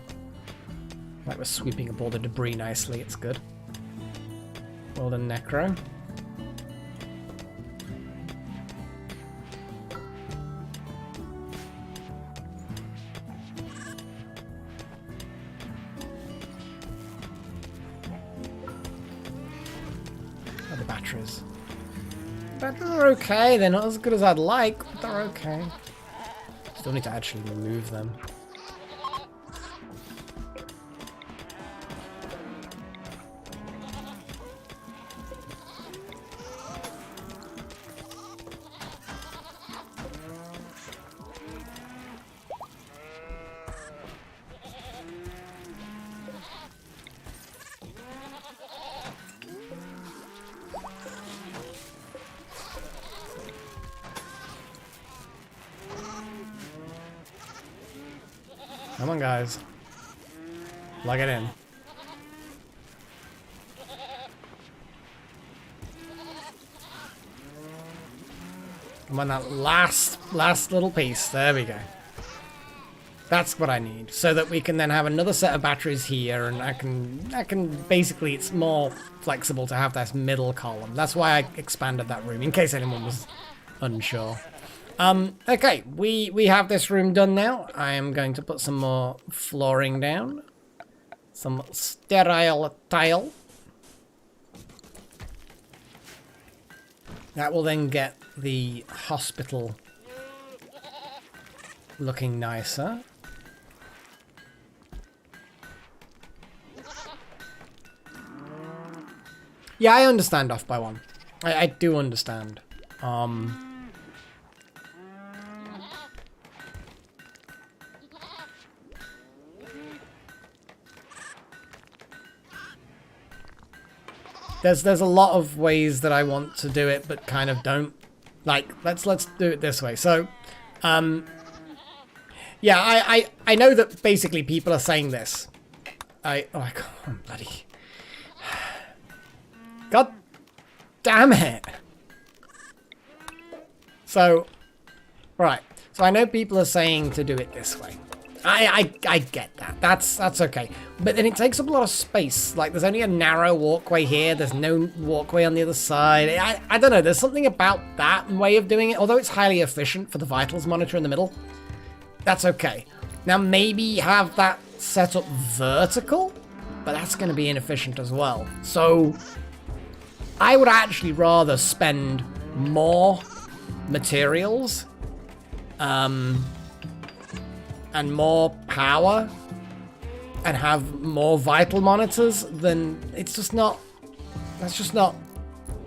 S1: Like we're sweeping up all the debris nicely. It's good. Well done, Necro. The batteries. Batteries are okay. They're not as good as I'd like, but they're okay. Still need to actually remove them. Come on, guys. Plug it in. Come on, that last little piece. There we go. That's what I need, so that we can then have another set of batteries here, and I can basically, it's more flexible to have this middle column. That's why I expanded that room, in case anyone was unsure. Okay, we have this room done now. I am going to put some more flooring down. Some sterile tile. That will then get the hospital looking nicer. Yeah, I understand off by one. I do understand. There's a lot of ways that I want to do it, but kind of don't. Like, let's do it this way. So, yeah, I know that basically people are saying this. Oh, come on, bloody. God damn it. So, right. So I know people are saying to do it this way. I get that. That's okay. But then it takes up a lot of space. Like, there's only a narrow walkway here. There's no walkway on the other side. I don't know. There's something about that way of doing it. Although it's highly efficient for the vitals monitor in the middle. That's okay. Now, maybe have that set up vertical. But that's going to be inefficient as well. So, I would actually rather spend more materials. And more power and have more vital monitors, then it's just not, that's just not,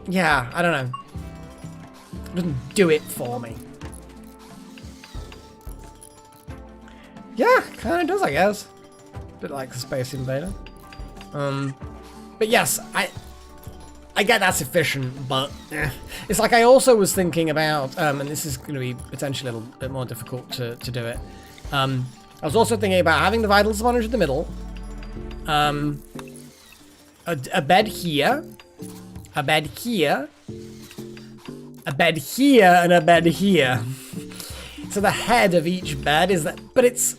S1: yeah, I don't know. It doesn't do it for me. Yeah, kind of does, I guess. A bit like the Space Invader. But yes, I get that's efficient, but it's like I also was thinking about, and this is going to be potentially a little bit more difficult to do it. I was also thinking about having the vitals monitor in the middle, a bed here, a bed here, a bed here, and a bed here. So the head of each bed is that, but it's,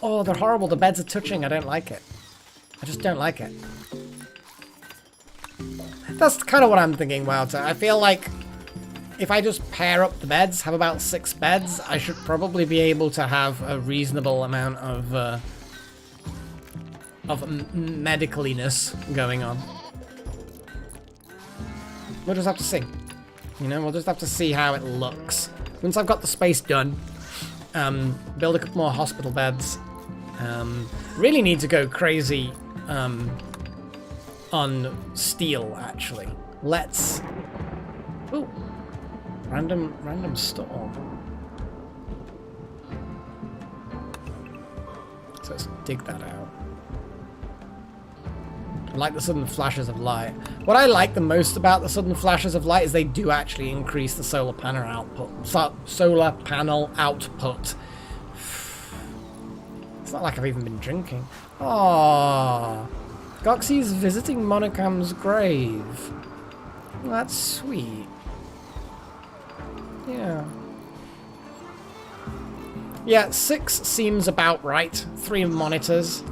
S1: oh, they're horrible. The beds are touching. I don't like it. I just don't like it. That's kind of what I'm thinking, Wouter. I feel like if I just pair up the beds, have about 6 beds, I should probably be able to have a reasonable amount of medicaliness going on. We'll just have to see. You know, we'll just have to see how it looks. Once I've got the space done, build a couple more hospital beds. Really need to go crazy on steel, actually. Let's... Ooh. Random storm. So let's dig that out. I like the sudden flashes of light. What I like the most about the sudden flashes of light is they do actually increase the solar panel output. Solar panel output. It's not like I've even been drinking. Aww. Goxie's visiting Monocam's grave. That's sweet. Yeah. Yeah, 6 seems about right. 3 monitors.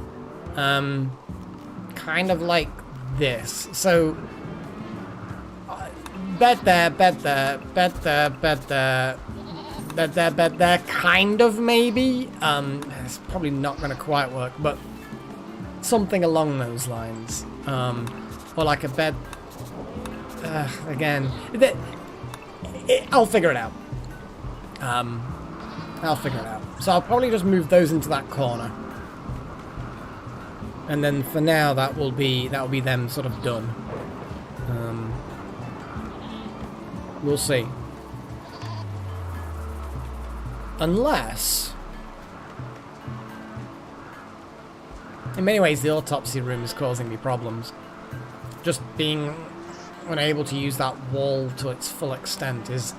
S1: Kind of like this. So, bed there, bed there, bed there, bed there, bed there, bed there, kind of maybe. It's probably not going to quite work, but something along those lines. Or like a bed. Again, I'll figure it out. I'll figure it out. So I'll probably just move those into that corner. And then for now, that will be them sort of done. We'll see. Unless, in many ways, the autopsy room is causing me problems. Just being unable to use that wall to its full extent is...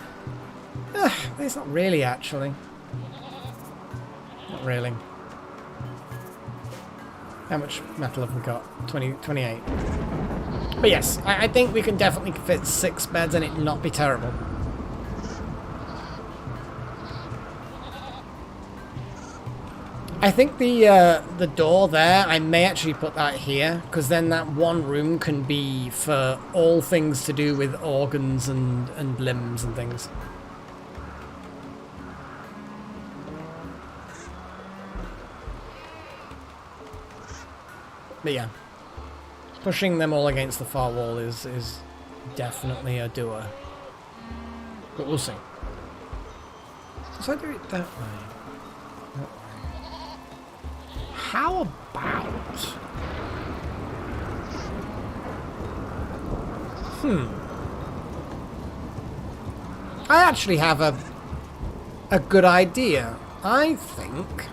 S1: it's not really, actually. Not really. How much metal have we got? 28. But yes, I think we can definitely fit 6 beds and it not be terrible. I think the door there, I may actually put that here, because then that one room can be for all things to do with organs and limbs and things. But yeah. Pushing them all against the far wall is definitely a doer. But we'll see. So I do it that way. That way. How about... I actually have a good idea. I think...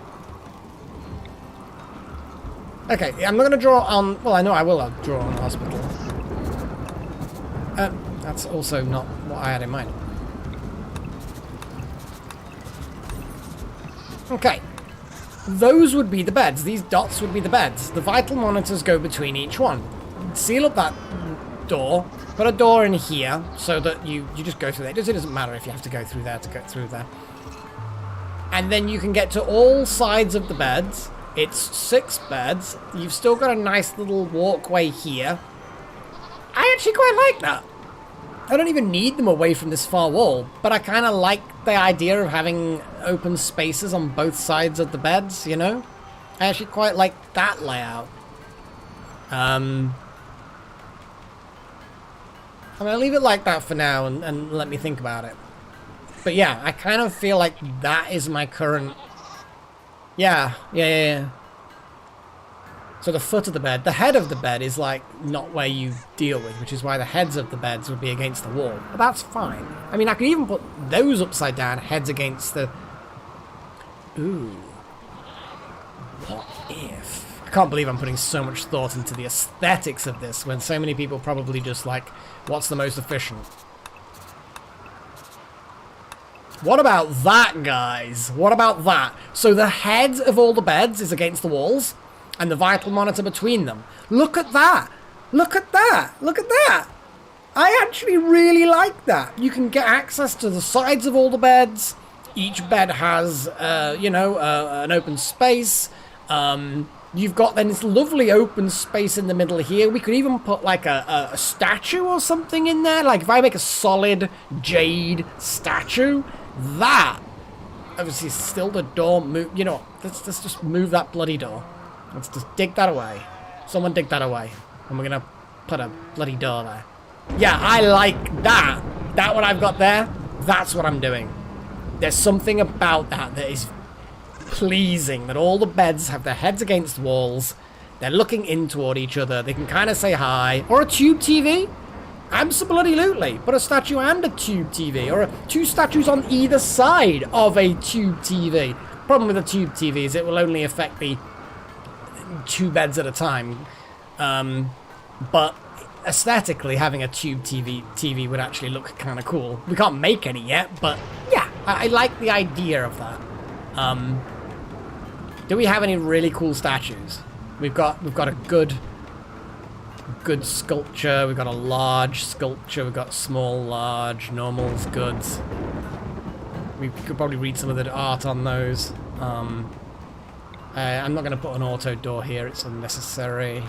S1: Okay, I'm not going to draw on... Well, I know I will draw on hospital. That's also not what I had in mind. Okay. Those would be the beds. These dots would be the beds. The vital monitors go between each one. Seal up that door. Put a door in here so that you just go through there. It doesn't matter if you have to go through there to get through there. And then you can get to all sides of the beds. It's 6 beds. You've still got a nice little walkway here. I actually quite like that. I don't even need them away from this far wall, but I kind of like the idea of having open spaces on both sides of the beds, you know? I actually quite like that layout. I'm going to leave it like that for now and let me think about it. But yeah, I kind of feel like that is my current... Yeah. So the foot of the bed, the head of the bed is like not where you deal with, which is why the heads of the beds would be against the wall. But that's fine. I mean, I could even put those upside down, heads against the... Ooh. What if... I can't believe I'm putting so much thought into the aesthetics of this when so many people probably just like, what's the most efficient? What about that, guys? What about that? So the heads of all the beds is against the walls, and the vital monitor between them. Look at that! Look at that! Look at that! I actually really like that. You can get access to the sides of all the beds. Each bed has, an open space. You've got then this lovely open space in the middle here. We could even put like a statue or something in there. Like if I make a solid jade statue, that obviously still the door move. You know, let's just move that bloody door. Let's just dig that away. Someone dig that away, and we're gonna put a bloody door there. Yeah, I like that. That what I've got there. That's what I'm doing. There's something about that is pleasing, that all the beds have their heads against walls. They're looking in toward each other. They can kind of say hi. Or a tube TV. Absolutely. Put a statue and a tube TV. Or 2 statues on either side of a tube TV. Problem with a tube TV is it will only affect the 2 beds at a time. But aesthetically, having a tube TV would actually look kind of cool. We can't make any yet, but yeah, I like the idea of that. Do we have any really cool statues? We've got a good sculpture. We've got a large sculpture. We've got small, large, normals, goods. We could probably read some of the art on those. I'm not going to put an auto door here. It's unnecessary.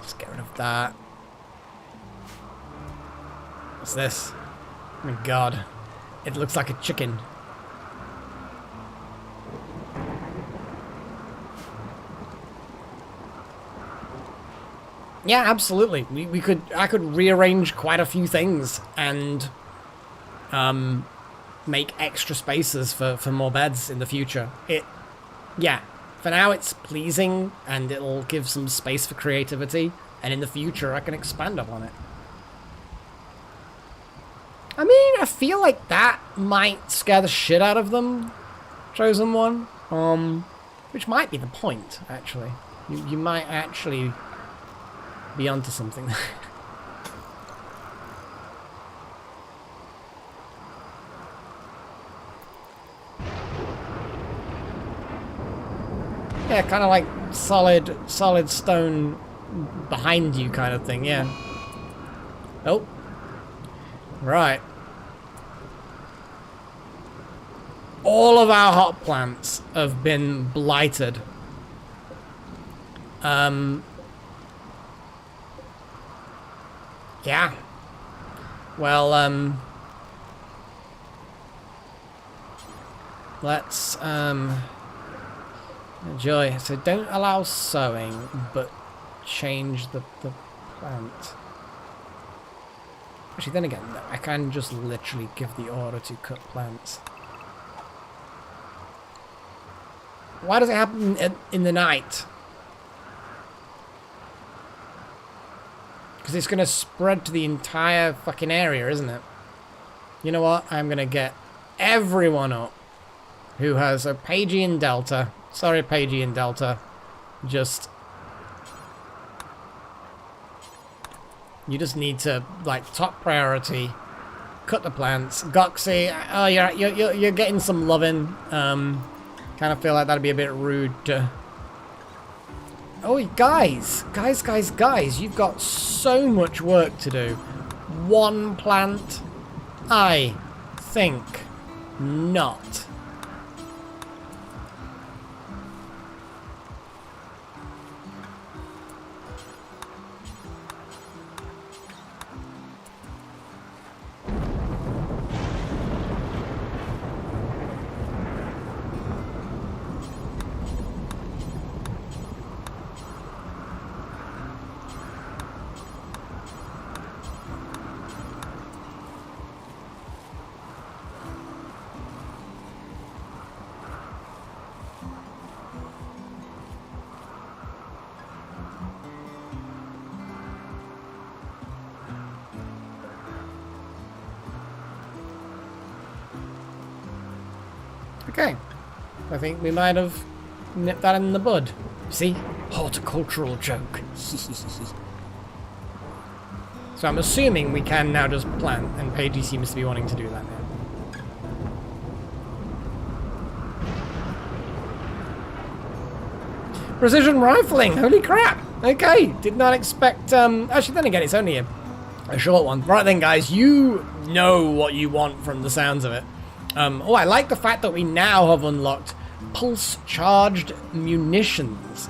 S1: Just get rid of that. What's this? Oh my god. It looks like a chicken. Yeah, absolutely. I could rearrange quite a few things and make extra spaces for more beds in the future. Yeah, for now it's pleasing and it'll give some space for creativity, and in the future I can expand upon it. I mean, I feel like that might scare the shit out of them, Chosen One. Which might be the point, actually. You might actually be onto something. Yeah, kind of like solid stone behind you kind of thing, yeah. Oh. Right. All of our hot plants have been blighted. Yeah. Well, let's, enjoy. So don't allow sowing, but change the plant. Actually, then again, no, I can just literally give the order to cut plants. Why does it happen in the night? Because it's going to spread to the entire fucking area, isn't it? You know what? I'm going to get everyone up who has a Pagian Delta. Sorry, Pagian Delta. Just... You just need to, like, top priority, cut the plants. Goxie, oh, you're getting some loving. Kind of feel like that'd be a bit rude to... Oh, guys, you've got so much work to do. One plant? I think not. Okay, I think we might have nipped that in the bud. See? Horticultural joke. So I'm assuming we can now just plant, and Paige seems to be wanting to do that now. Precision rifling! Holy crap! Okay, did not expect... Actually, then again, it's only a short one. Right then, guys, you know what you want from the sounds of it. Oh, I like the fact that we now have unlocked pulse-charged munitions.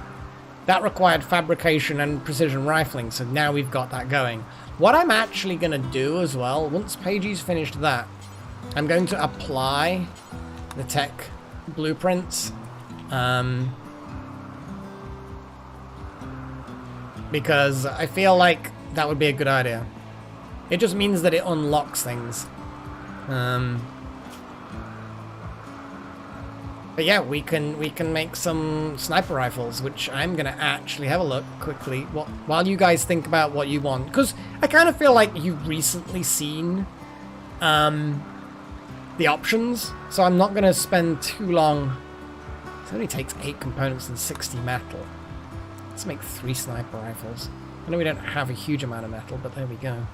S1: That required fabrication and precision rifling, so now we've got that going. What I'm actually going to do as well, once Paige's finished that, I'm going to apply the tech blueprints. Because I feel like that would be a good idea. It just means that it unlocks things. But yeah, we can make some sniper rifles, which I'm gonna actually have a look quickly while you guys think about what you want, because I kind of feel like you've recently seen the options, so I'm not gonna spend too long. It only takes 8 components and 60 metal. Let's make 3 sniper rifles. I know we don't have a huge amount of metal, but there we go.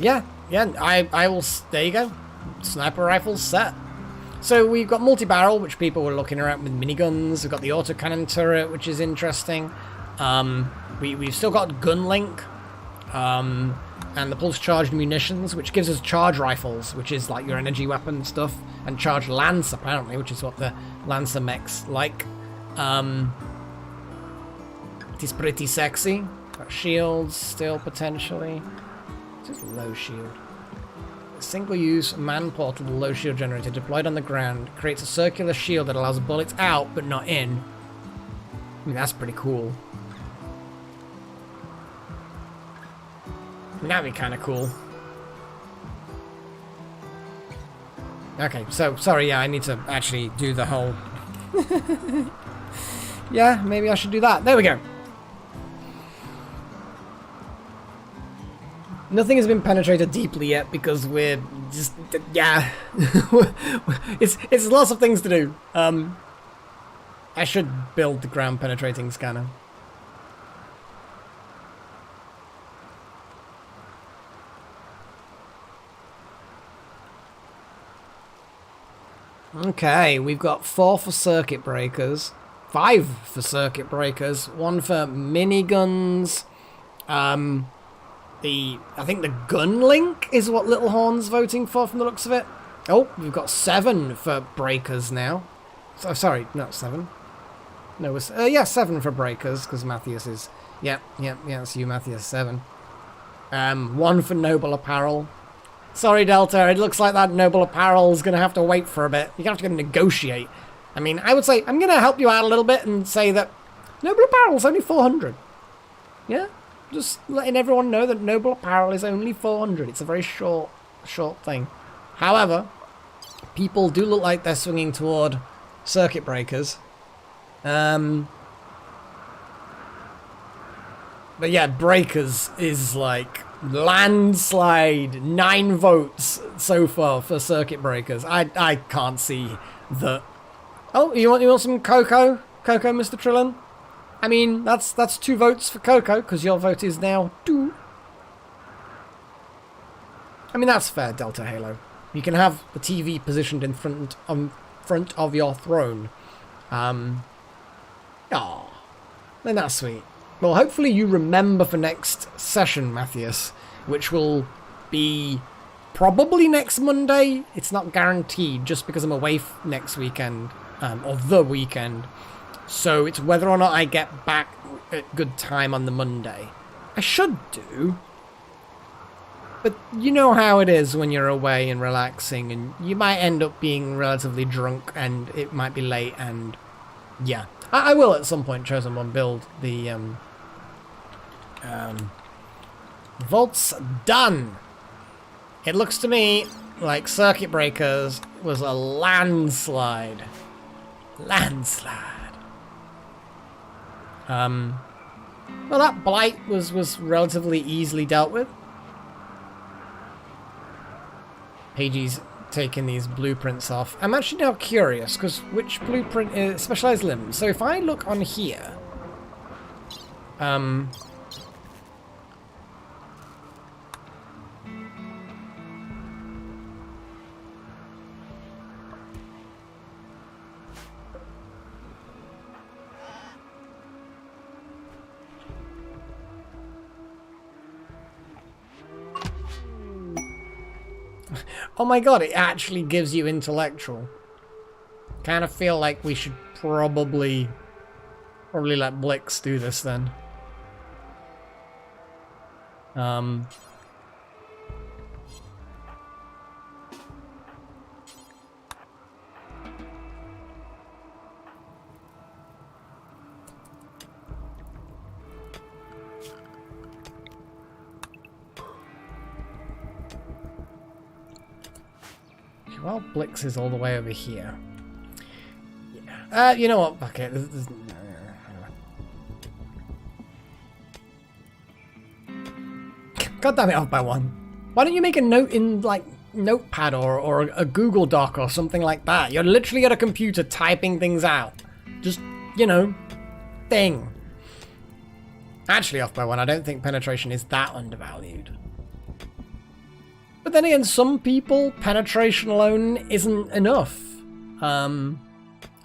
S1: Yeah, I will. There you go, sniper rifles set. So we've got multi-barrel, which people were looking around with miniguns. We've got the autocannon turret, which is interesting. We've still got gun link, and the pulse-charged munitions, which gives us charge rifles, which is like your energy weapon stuff, and charged lance apparently, which is what the Lancer mechs like. It is pretty sexy. Got shields still potentially. Just low shield. Single-use man-portable low shield generator deployed on the ground creates a circular shield that allows bullets out but not in. I mean, that's pretty cool. That'd be kind of cool. Okay, so sorry, yeah, I need to actually do the whole... Yeah, maybe I should do that. There we go. Nothing has been penetrated deeply yet because we're just, yeah, it's lots of things to do. I should build the ground penetrating scanner. Okay, we've got 4 for circuit breakers, 5 for circuit breakers, 1 for miniguns. I think the gun link is what Little Horn's voting for from the looks of it. Oh, we've got 7 for breakers now. So, sorry, not 7. No, it's, yeah, 7 for breakers, because Matthias is... Yeah, it's you, Matthias, 7. 1 for noble apparel. Sorry, Delta, it looks like that noble apparel is going to have to wait for a bit. You're going to have to go negotiate. I mean, I would say, I'm going to help you out a little bit and say that Noble Apparel's only 400. Yeah? Just letting everyone know that Noble Apparel is only 400. It's a very short thing. However, people do look like they're swinging toward circuit breakers. But yeah, breakers is like landslide. 9 votes so far for circuit breakers. I can't see that. Oh, you want some Cocoa? Cocoa, Mr. Trillon? I mean, that's 2 votes for Cocoa, because your vote is now 2. I mean, that's fair, Delta Halo. You can have the TV positioned in front of your throne. Then that's sweet. Well, hopefully you remember for next session, Matthias, which will be probably next Monday. It's not guaranteed, just because I'm away next weekend, or the weekend. So it's whether or not I get back at good time on the Monday. I should do. But you know how it is when you're away and relaxing, and you might end up being relatively drunk, and it might be late, and yeah. I will at some point, Chosen One, build the vaults done. It looks to me like Circuit Breakers was a landslide. Well, that blight was relatively easily dealt with. Pagey's taking these blueprints off. I'm actually now curious, because which blueprint is specialized limbs? So if I look on here, oh my god, it actually gives you intellectual. Kind of feel like we should probably let Blix do this then. Well, Blix is all the way over here. Yeah. You know what? Okay. God damn it, off by 1. Why don't you make a note in, like, Notepad or a Google Doc or something like that? You're literally at a computer typing things out. Just, you know, thing. Actually, off by 1, I don't think penetration is that undervalued. But then again, some people, penetration alone isn't enough. I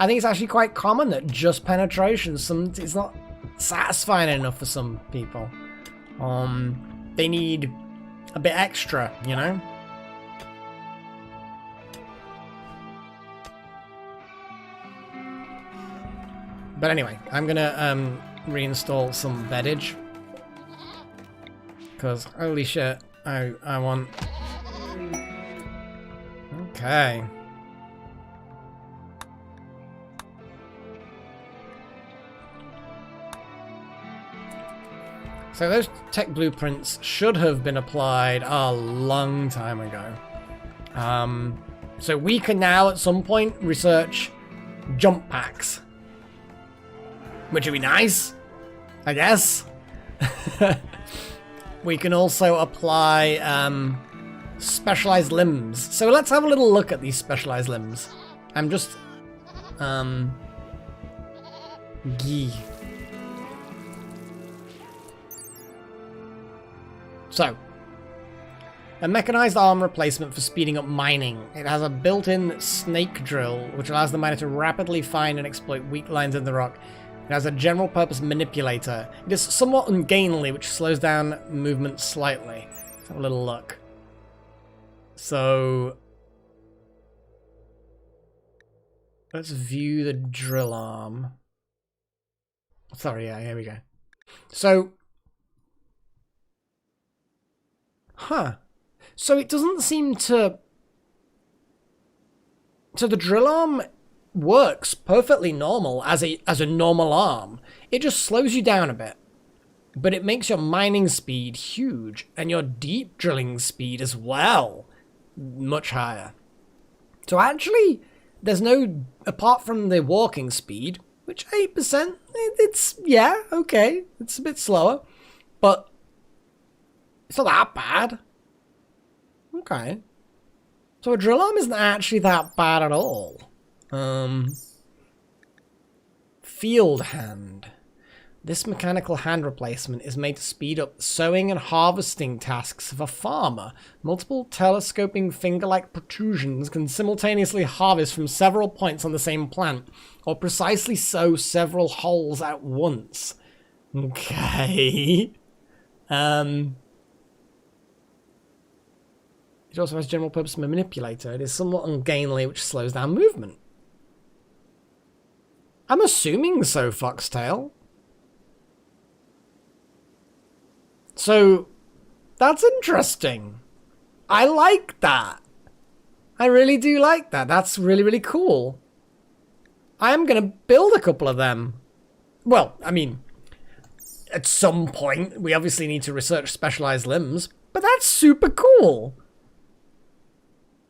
S1: think it's actually quite common that just penetration, it's not satisfying enough for some people. They need a bit extra, you know? But anyway, I'm gonna reinstall some beddage. Because, holy shit, I want... Okay. So those tech blueprints should have been applied a long time ago. So we can now at some point research jump packs. Which would be nice, I guess. We can also apply specialized limbs. So let's have a little look at these specialized limbs. I'm just So, a mechanized arm replacement for speeding up mining. It has a built-in snake drill, which allows the miner to rapidly find and exploit weak lines in the rock. It has a general-purpose manipulator. It is somewhat ungainly, which slows down movement slightly. Let's have a little look. So, let's view the drill arm. Sorry, yeah, here we go. So, so it doesn't seem to... So the drill arm works perfectly normal as a normal arm. It just slows you down a bit. But it makes your mining speed huge, and your deep drilling speed as well much higher. So actually, there's no, apart from the walking speed, which 8%, it's, yeah, okay, it's a bit slower, but it's not that bad. Okay. So a drill arm isn't actually that bad at all. Field hand. This mechanical hand replacement is made to speed up the sowing and harvesting tasks of a farmer. Multiple telescoping finger-like protrusions can simultaneously harvest from several points on the same plant, or precisely sow several holes at once. Okay. It also has general purpose manipulator. It is somewhat ungainly, which slows down movement. I'm assuming so, Foxtail. So, that's interesting. I like that. I really do like that. That's really, really cool. I am going to build a couple of them. Well, I mean, at some point, we obviously need to research specialized limbs, but that's super cool.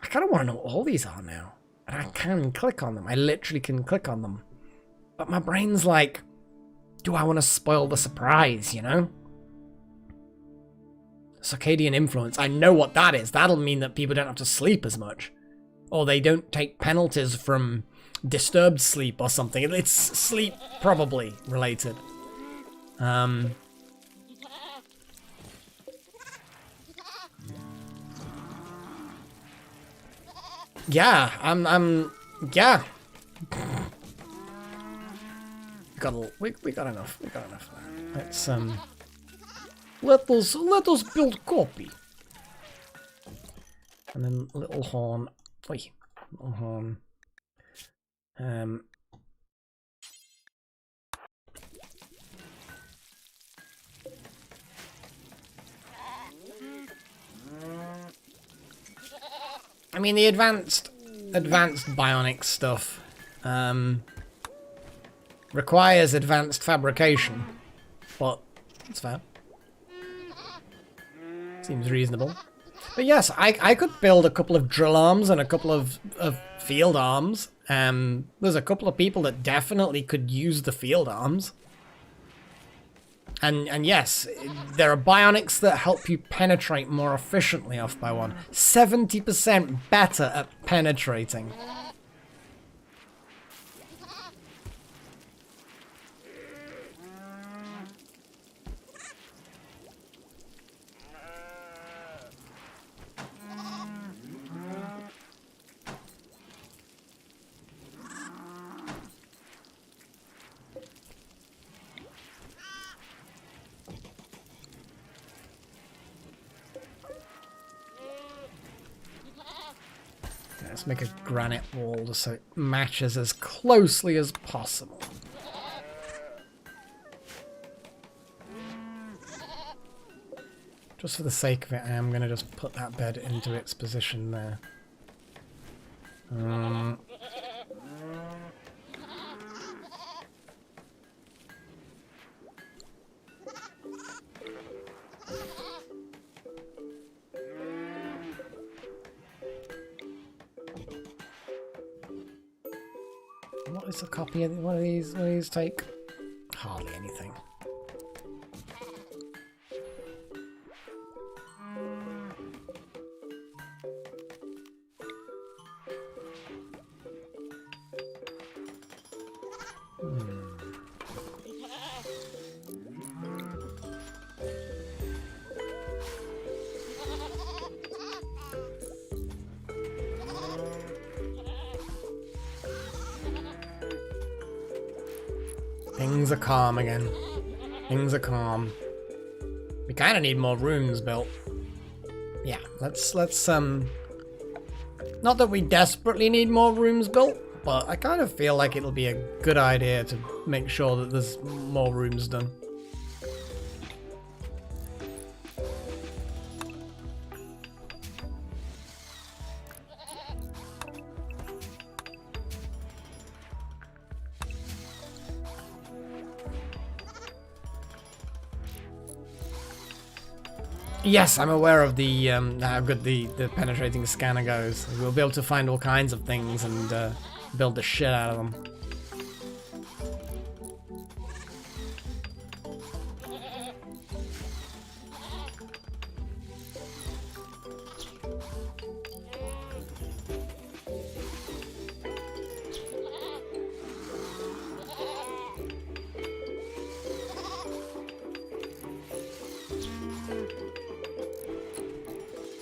S1: I kind of want to know what all these are now. And I can click on them. I literally can click on them. But my brain's like, do I want to spoil the surprise, you know? Circadian influence. I know what that is. That'll mean that people don't have to sleep as much. Or they don't take penalties from disturbed sleep or something. It's sleep probably related. Yeah, yeah. We got enough. We got enough of that. Let's let us build copy. And then little horn. Oi, little horn. I mean, the advanced bionic stuff requires advanced fabrication, but it's fair. Seems reasonable. But yes, I could build a couple of drill arms and a couple of field arms. There's a couple of people that definitely could use the field arms. And yes, there are bionics that help you penetrate more efficiently off by one. 70% better at penetrating. Let's make a granite wall so it matches as closely as possible. Just for the sake of it, I am going to just put that bed into its position there. What is a copy of one of these? What do these take? Hardly anything. Things are calm again. Things are calm. We kind of need more rooms built. Yeah, let's not that we desperately need more rooms built, but I kind of feel like it'll be a good idea to make sure that there's more rooms done. Yes, I'm aware of the how good the penetrating scanner goes. We'll be able to find all kinds of things and build the shit out of them.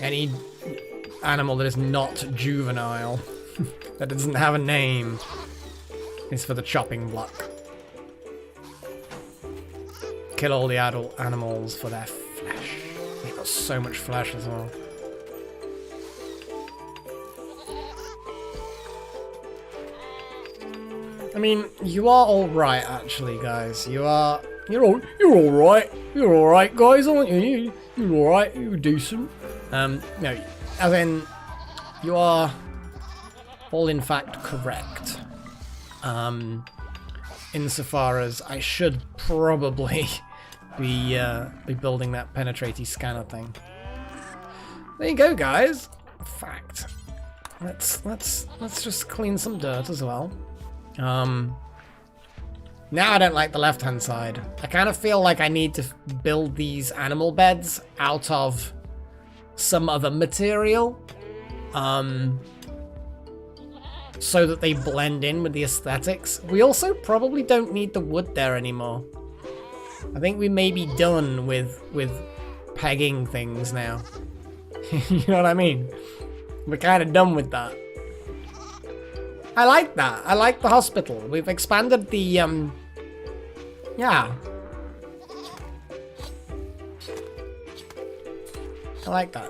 S1: Any animal that is not juvenile, that doesn't have a name, is for the chopping block. Kill all the adult animals for their flesh. They've got so much flesh as well. I mean, you are all right, actually, guys. You're all right. You're all right, guys, aren't you? You're all right. You're decent. No, as in, you are all in fact correct. Insofar as I should probably be building that penetrating scanner thing. There you go, guys. Fact. Let's just clean some dirt as well. Now I don't like the left-hand side. I kind of feel like I need to build these animal beds out of some other material, so that they blend in with the aesthetics. We also probably don't need the wood there anymore. I think we may be done with pegging things now. You know what I mean? We're kind of done with that. I like that. I like the hospital. We've expanded the, yeah. I like that.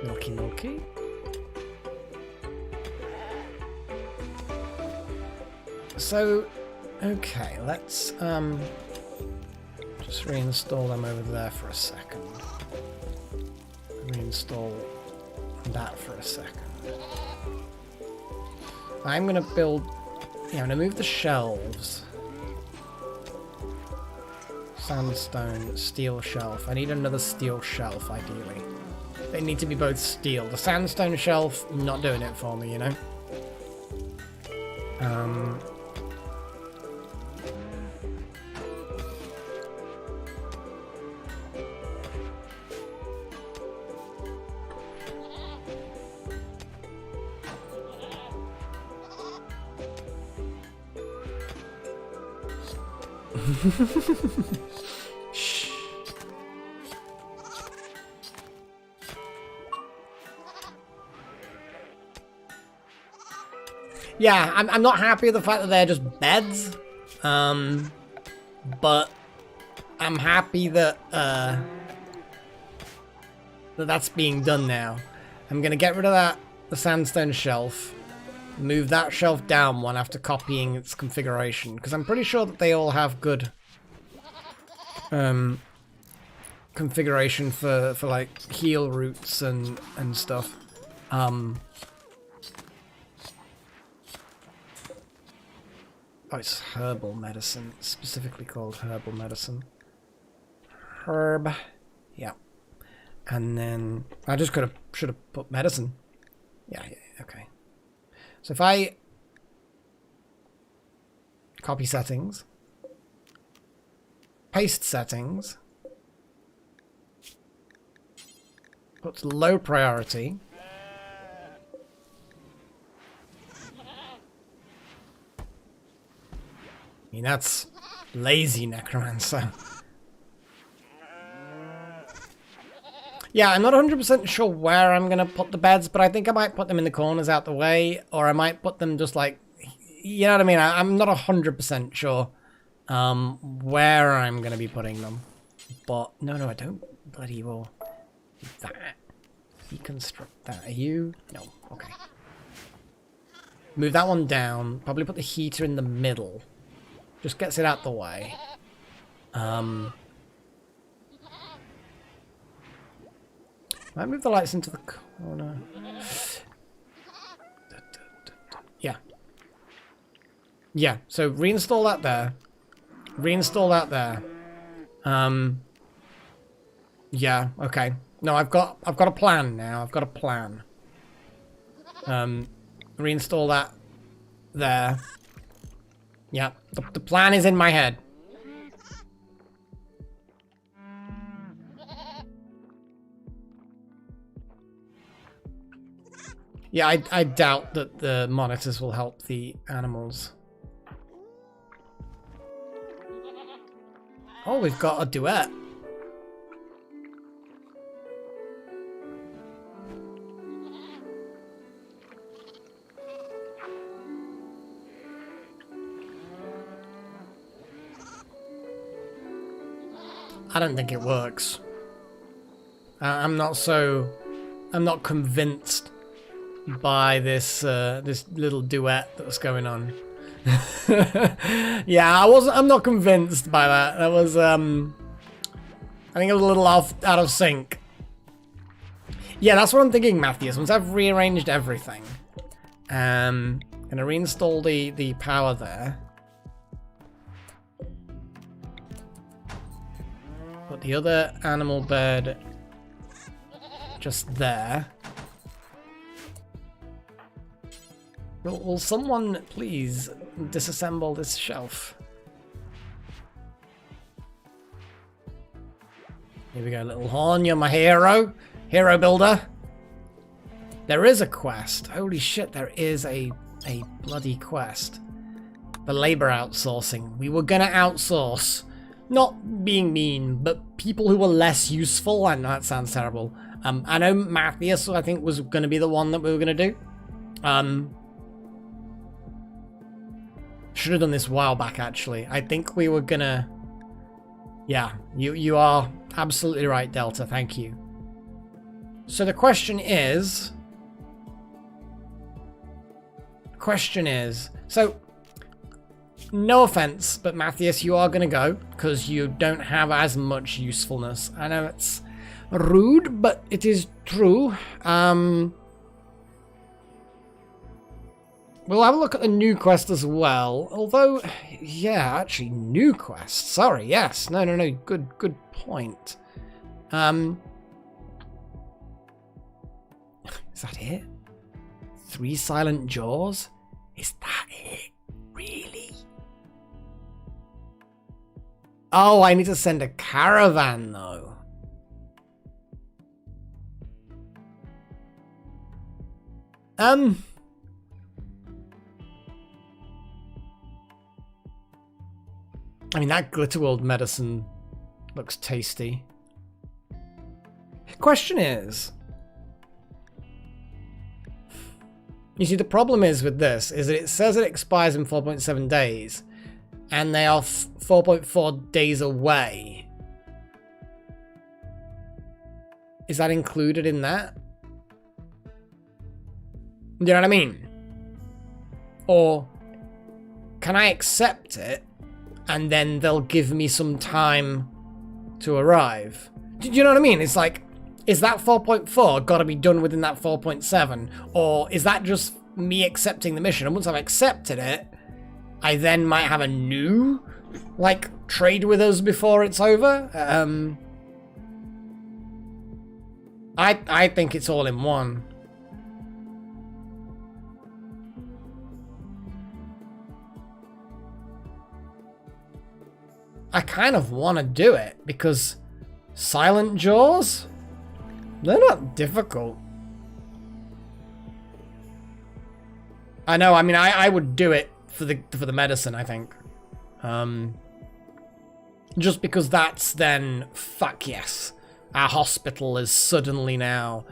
S1: Milky milky. So, okay, let's just reinstall them over there for a second. Reinstall that for a second. I'm gonna build, yeah, I'm gonna move the shelves. Sandstone, steel shelf. I need another steel shelf, ideally. They need to be both steel. The sandstone shelf, not doing it for me, you know? Shh. Yeah, I'm not happy with the fact that they're just beds, but I'm happy that that's being done now. I'm gonna get rid of the sandstone shelf. Move that shelf down one after copying its configuration, because I'm pretty sure that they all have good configuration for like heal roots and stuff. Oh, it's herbal medicine, specifically called herbal medicine. Herb, yeah. And then I just should have put medicine. Yeah, okay. So if I copy settings, paste settings, put low priority, I mean, that's lazy necromancer. Yeah, I'm not 100% sure where I'm going to put the beds, but I think I might put them in the corners out the way, or I might put them just like, you know what I mean? I'm not 100% sure where I'm going to be putting them. But, no, I don't bloody well do that. Deconstruct that. Are you? No, okay. Move that one down. Probably put the heater in the middle. Just gets it out the way. Might move the lights into the Oh no. Yeah. Yeah, so reinstall that there. Reinstall that there. Yeah, okay. No, I've got a plan now. I've got a plan. Reinstall that there. Yeah, the plan is in my head. Yeah, I doubt that the monitors will help the animals. Oh, we've got a duet. I don't think it works. I'm not convinced by this this little duet that's going on. Yeah, I'm not convinced by that. That was I think it was a little out of sync. Yeah, that's what I'm thinking, Matthias. Once I've rearranged everything, gonna reinstall the power there. Put the other animal bed just there. Will someone please disassemble this shelf? Here we go, little horn. You're my hero. Hero builder. There is a quest. Holy shit, there is a bloody quest. The labor outsourcing. We were gonna outsource. Not being mean, but people who were less useful. I know that sounds terrible. I know Matthias, I think, was going to be the one that we were going to do. Should have done this a while back, actually. I think we were going to... Yeah, you are absolutely right, Delta. Thank you. So the question is... So... No offense, but Matthias, you are going to go because you don't have as much usefulness. I know it's rude, but it is true. We'll have a look at the new quest as well. Although, yeah, actually, new quest. Sorry, yes. No. Good point. Is that it? 3 silent jaws? Is that it? Really? Oh, I need to send a caravan, though. I mean, that Glitterworld medicine looks tasty. Question is... You see, the problem is with this, is that it says it expires in 4.7 days. And they are 4.4 days away. Is that included in that? You know what I mean? Or can I accept it and then they'll give me some time to arrive? Do you know what I mean? It's like, is that 4.4 got to be done within that 4.7? Or is that just me accepting the mission? And once I've accepted it, I then might have a new, like, trade with us before it's over. I think it's all in one. I kind of want to do it because silent jaws, they're not difficult. I know. I mean, I would do it for the medicine, I think. Just because that's then, fuck yes, our hospital is suddenly now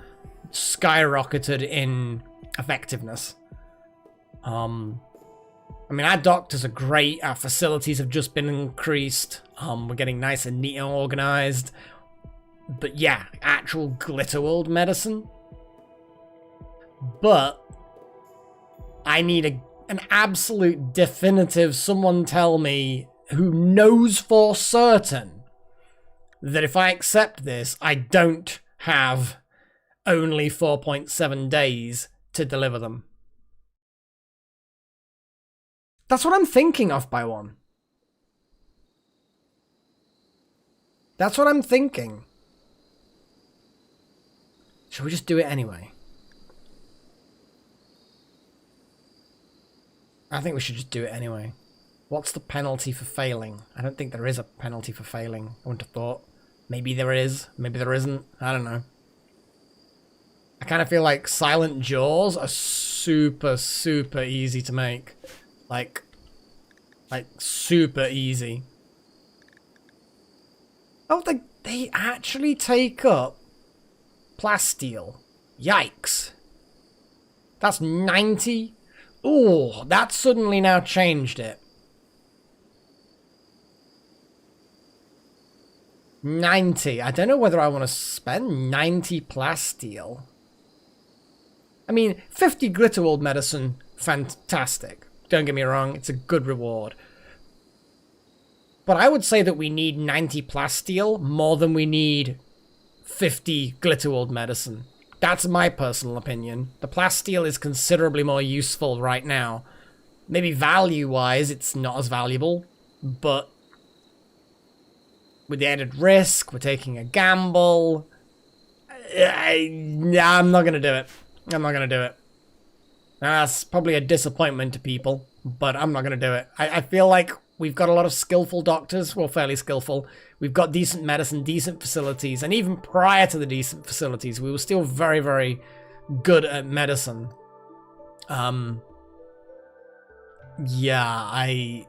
S1: skyrocketed in effectiveness. I mean, our doctors are great, our facilities have just been increased, we're getting nice and neat and organized. But yeah, actual Glitterworld medicine. But I need an absolute definitive someone tell me who knows for certain that if I accept this, I don't have only 4.7 days to deliver them. That's what I'm thinking off by one. That's what I'm thinking. Should we just do it anyway? I think we should just do it anyway. What's the penalty for failing? I don't think there is a penalty for failing. I wouldn't have thought. Maybe there is. Maybe there isn't. I don't know. I kind of feel like silent jaws are super, super easy to make. Like super easy. Oh, they actually take up plasteel. Yikes. That's 90. Ooh, that suddenly now changed it. 90. I don't know whether I want to spend 90 plasteel. I mean, 50 Glitterwold medicine, fantastic. Don't get me wrong, it's a good reward. But I would say that we need 90 plasteel more than we need 50 Glitterwold medicine. That's my personal opinion. The plasteel is considerably more useful right now. Maybe value-wise, it's not as valuable, but with the added risk, we're taking a gamble. I'm not going to do it. I'm not going to do it. That's probably a disappointment to people, but I'm not going to do it. I feel like we've got a lot of skillful doctors. Well, fairly skillful. We've got decent medicine, decent facilities, and even prior to the decent facilities, we were still very, very good at medicine. I'm not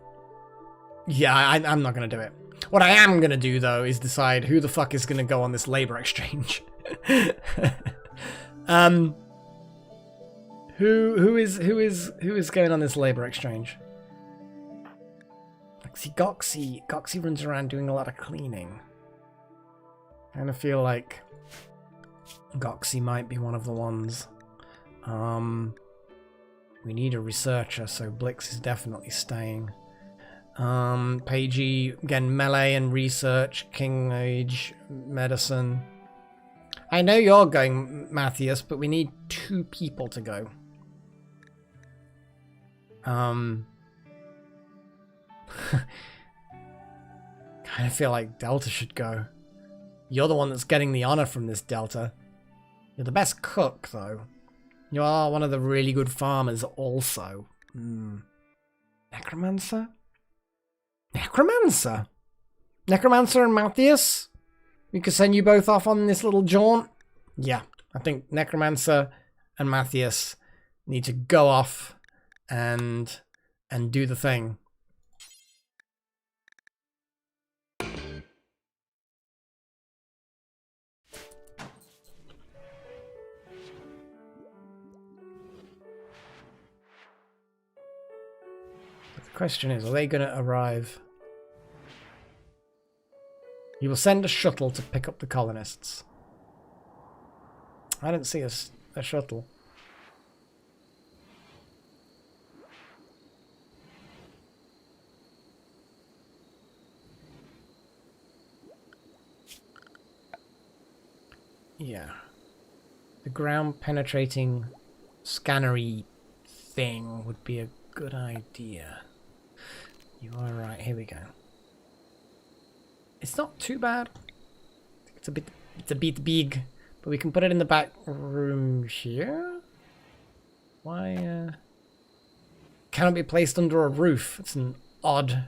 S1: going to do it. What I am going to do, though, is decide who the fuck is going to go on this labor exchange. Who is going on this labor exchange? Like, see, Goxie runs around doing a lot of cleaning. I kind of feel like Goxie might be one of the ones. We need a researcher, so Blix is definitely staying. Pagey, again, melee and research, King Age, medicine. I know you're going, Matthias, but we need 2 people to go. Kind of feel like Delta should go. You're the one that's getting the honor from this, Delta. You're the best cook, though. You are one of the really good farmers also. Necromancer? Necromancer? Necromancer and Matthias? We could send you both off on this little jaunt? Yeah, I think Necromancer and Matthias need to go off and do the thing. The question is, are they going to arrive? You will send a shuttle to pick up the colonists. I didn't see a shuttle. Yeah. The ground penetrating scannery thing would be a good idea. You are right. Here we go. It's not too bad. It's a bit big, but we can put it in the back room here. Why? Cannot be placed under a roof. It's an odd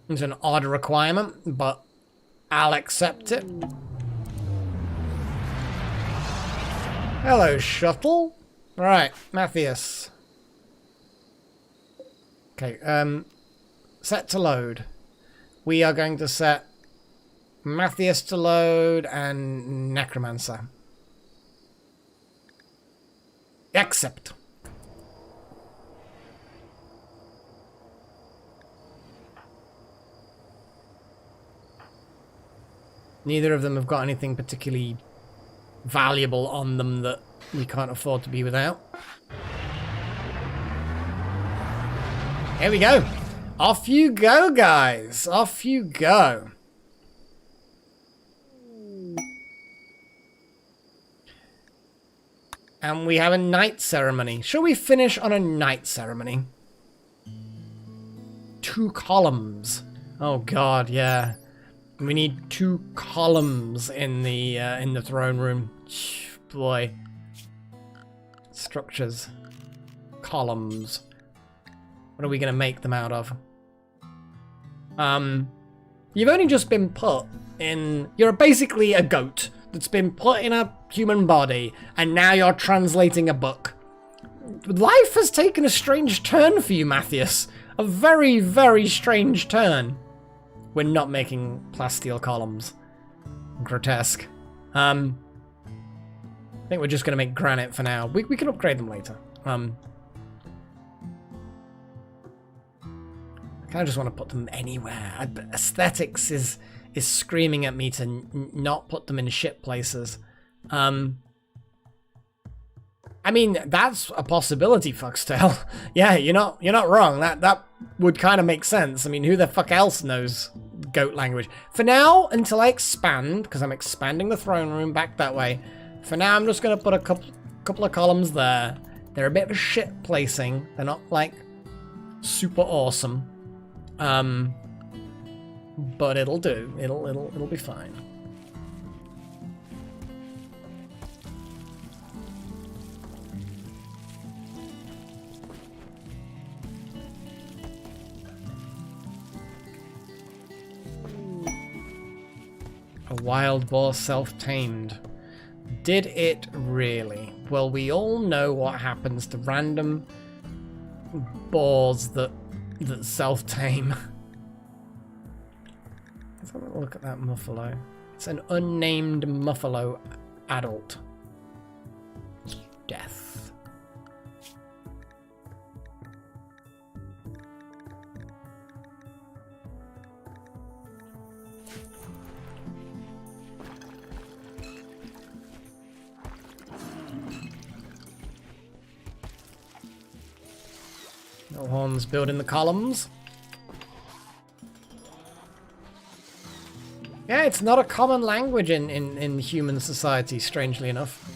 S1: requirement, but I'll accept it. Hello, shuttle. Right, Matthias. Okay, set to load. We are going to set Matthias to load and Necromancer. Accept. Neither of them have got anything particularly valuable on them that we can't afford to be without. Here we go. Off you go, guys. Off you go. And we have a night ceremony. Shall we finish on a night ceremony? 2 columns. Oh god, yeah. We need 2 columns in the throne room. Boy. Structures. Columns. What are we gonna make them out of? You've only just been put in... You're basically a goat that's been put in a human body, and now you're translating a book. Life has taken a strange turn for you, Matthias. A very, very strange turn. We're not making plasteel columns. Grotesque. I think we're just going to make granite for now. We can upgrade them later. I kind of just want to put them anywhere. Aesthetics is screaming at me to not put them in shit places. I mean, that's a possibility, Foxtail. Yeah, you're not wrong. That would kind of make sense. I mean, who the fuck else knows goat language? For now, until I expand, because I'm expanding the throne room back that way. For now, I'm just gonna put a couple of columns there. They're a bit of a shit placing. They're not like super awesome. But it'll do. It'll be fine. A wild boar self-tamed. Did it really? Well, we all know what happens to random boars that self-tame. Let's have a look at that muffalo. It's an unnamed muffalo adult. Death. No horns building the columns. Yeah, it's not a common language in human society, strangely enough.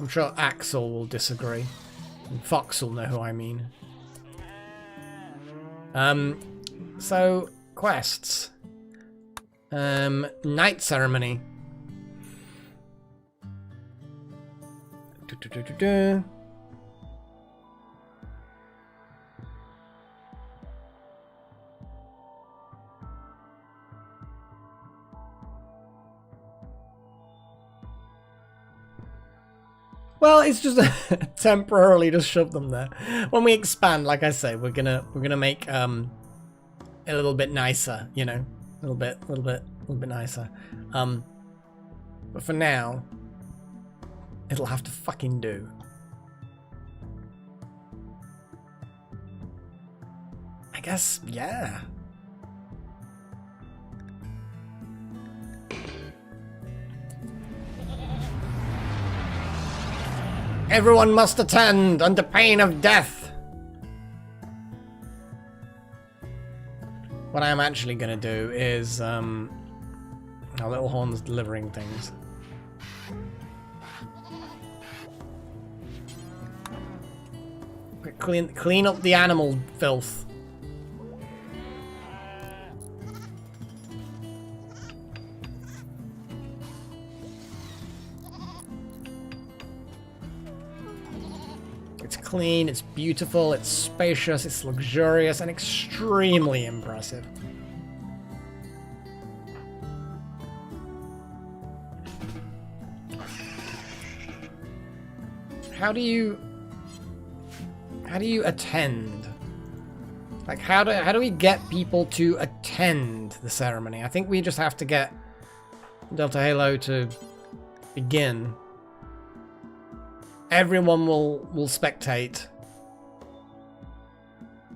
S1: I'm sure Axel will disagree. And Fox will know who I mean. So, quests. Night ceremony. Well, it's just temporarily just shove them there. When we expand, like I say, we're gonna make a little bit nicer, you know, a little bit nicer. But for now, it'll have to fucking do. I guess, yeah. Everyone must attend under pain of death. What I am actually going to do is our little horn's delivering things. Clean up the animal filth. It's clean, it's beautiful, it's spacious, it's luxurious, and extremely impressive. How do you attend? Like, how do we get people to attend the ceremony? I think we just have to get Delta Halo to begin. Everyone will spectate.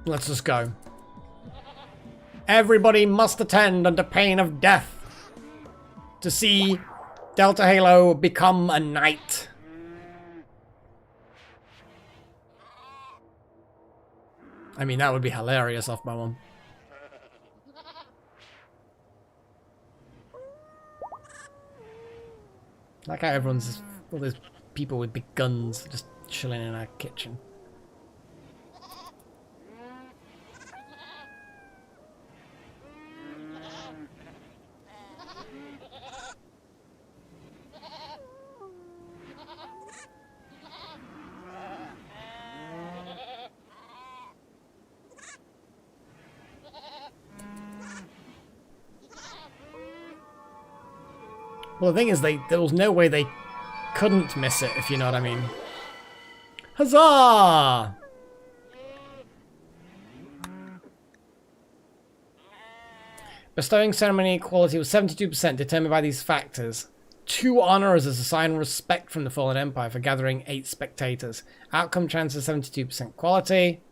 S1: Let's just go. Everybody must attend under pain of death to see Delta Halo become a knight. I mean, that would be hilarious off by one. Like how everyone's all those people with big guns just chilling in our kitchen. Well, the thing is, there was no way they couldn't miss it, if you know what I mean. Huzzah! Bestowing ceremony equality was 72%, determined by these factors. 2 honors as a sign of respect from the fallen empire for gathering 8 spectators. Outcome chances 72% quality.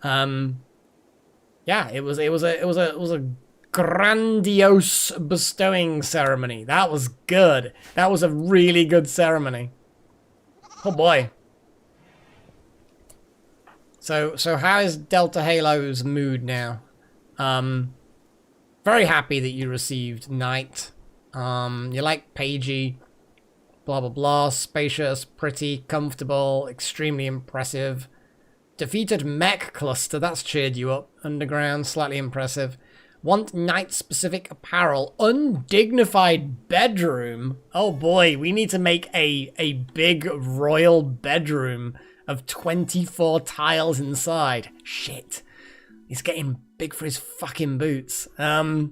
S1: Yeah, it was a grandiose bestowing ceremony. That was good. That was a really good ceremony. Oh boy. So how is Delta Halo's mood now? Very happy that you received Knight. You like Pagey, blah blah blah, spacious, pretty, comfortable, extremely impressive. Defeated mech cluster, that's cheered you up. Underground, slightly impressive. Want Knight-specific apparel. Undignified bedroom. Oh boy, we need to make a big royal bedroom of 24 tiles inside. Shit. He's getting big for his fucking boots. We're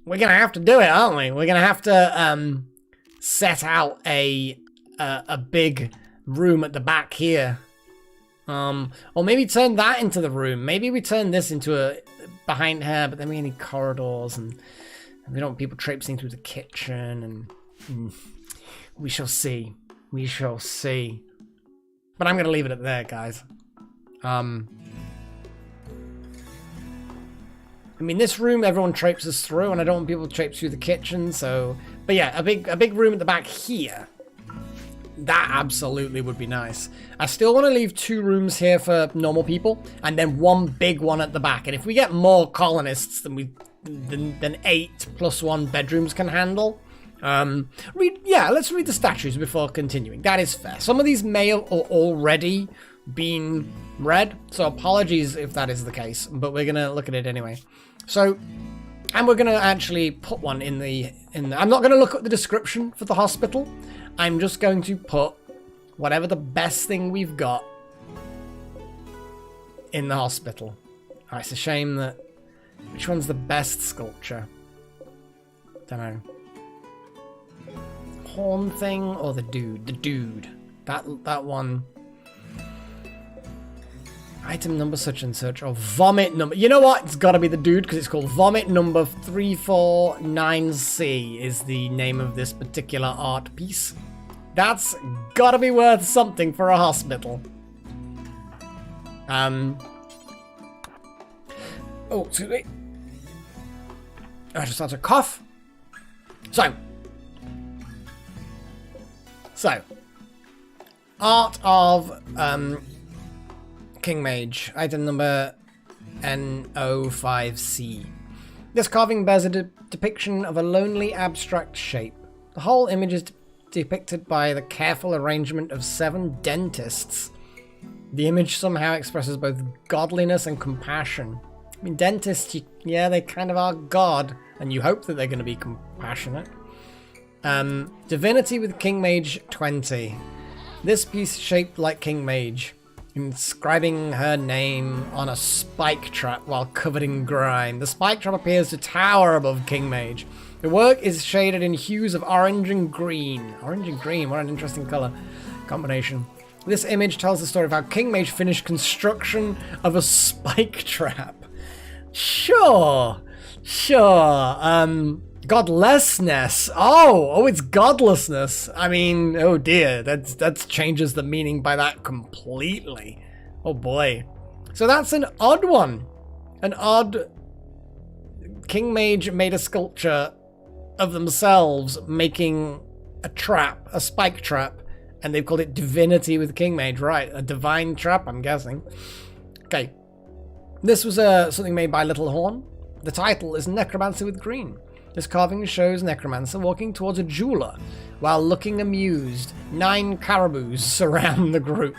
S1: gonna have to do it, aren't we? We're gonna have to set out a big room at the back here. Or maybe turn that into the room. Maybe we turn this into a behind her, but then we need corridors and we don't want people traipsing through the kitchen and we shall see. We shall see. But I'm gonna leave it at there, guys. I mean, this room everyone traipses through, and I don't want people to traipse through the kitchen, so... But yeah, a big room at the back here. That absolutely would be nice. I still want to leave 2 rooms here for normal people, and then 1 big one at the back. And if we get more colonists than 8 plus 1 bedrooms can handle... let's read the statues before continuing. That is fair. Some of these may have already been read, so apologies if that is the case, but we're gonna look at it anyway. So, and we're gonna actually put one in the I'm not gonna look at the description for the hospital. I'm just going to put whatever the best thing we've got in the hospital. Oh, it's a shame that... Which one's the best sculpture? Don't know. Horn thing or the dude? The dude. That one. Item number such and such, or vomit number. You know what? It's got to be the dude because it's called vomit number 349C is the name of this particular art piece. That's got to be worth something for a hospital. Oh, excuse me. I just had to cough. So, art of King Mage, item number N05C. This carving bears a depiction of a lonely, abstract shape. The whole image is depicted by the careful arrangement of 7 dentists. The image somehow expresses both godliness and compassion. I mean, dentists, yeah, they kind of are God, and you hope that they're going to be compassionate. Divinity with King Mage 20. This piece shaped like King Mage, inscribing her name on a spike trap while covered in grime. The spike trap appears to tower above King Mage. The work is shaded in hues of orange and green. Orange and green, what an interesting color combination. This image tells the story of how King Mage finished construction of a spike trap. Sure. Godlessness. Oh, it's godlessness. I mean, oh dear, that changes the meaning by that completely. Oh boy. So that's an odd one. An odd... King Mage made a sculpture of themselves making a trap, a spike trap, and they've called it Divinity with King Mage. Right, a divine trap, I'm guessing. Okay. This was something made by Little Horn. The title is Necromancy with Green. This carving shows Necromancer walking towards a jeweler while looking amused. 9 caribous surround the group.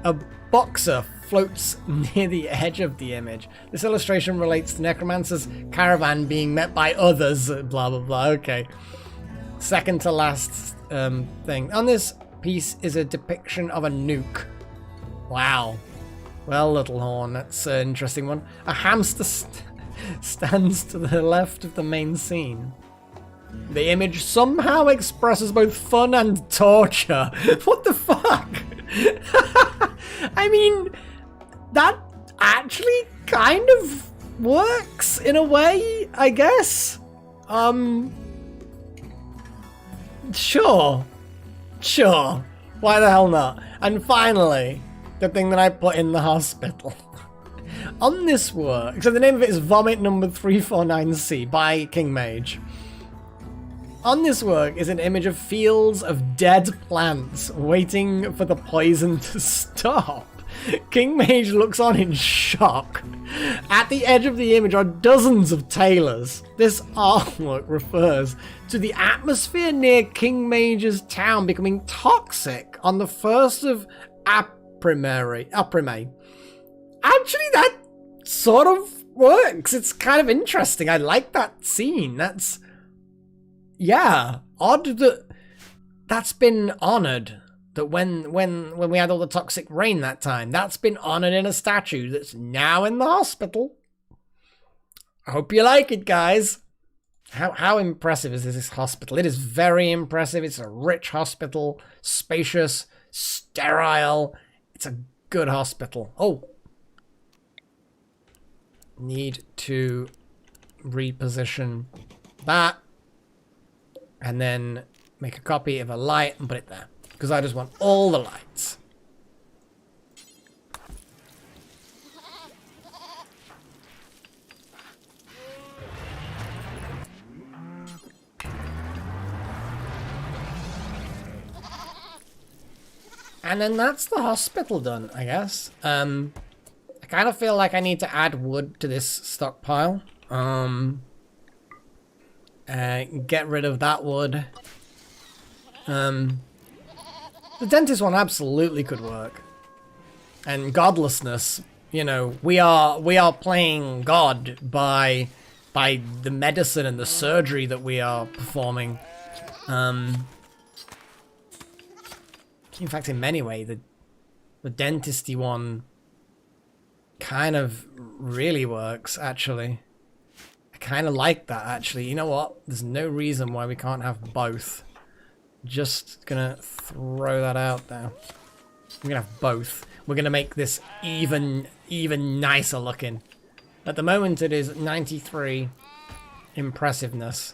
S1: A boxer floats near the edge of the image. This illustration relates to Necromancer's caravan being met by others. Blah, blah, blah. Okay. Second to last thing. On this piece is a depiction of a nuke. Wow. Well, Little Horn, that's an interesting one. A hamster stands to the left of the main scene. The image somehow expresses both fun and torture. What the fuck? I mean, that actually kind of works in a way, I guess. Sure. Why the hell not? And finally, the thing that I put in the hospital. On this work, so the name of it is Vomit Number 349C by King Mage. On this work is an image of fields of dead plants waiting for the poison to stop. King Mage looks on in shock. At the edge of the image are dozens of tailors. This artwork refers to the atmosphere near King Mage's town becoming toxic on the 1st of Aprime. Actually, that sort of works. It's kind of interesting. I like that scene. That's... yeah, odd that that's been honoured. That when we had all the toxic rain that time, that's been honoured in a statue that's now in the hospital. I hope you like it, guys. How impressive is this hospital? It is very impressive. It's a rich hospital, spacious, sterile. It's a good hospital. Oh. Need to reposition that. And then make a copy of a light and put it there. Because I just want all the lights. And then that's the hospital done, I guess. I kind of feel like I need to add wood to this stockpile. Get rid of that wood. The dentist one absolutely could work. And godlessness, you know, we are playing God by the medicine and the surgery that we are performing. In fact, in many ways, the dentisty one kind of really works, actually. I kind of like that, actually. You know what? There's no reason why we can't have both. Just gonna throw that out there. We're gonna have both. We're gonna make this even nicer looking. At the moment, it is 93 impressiveness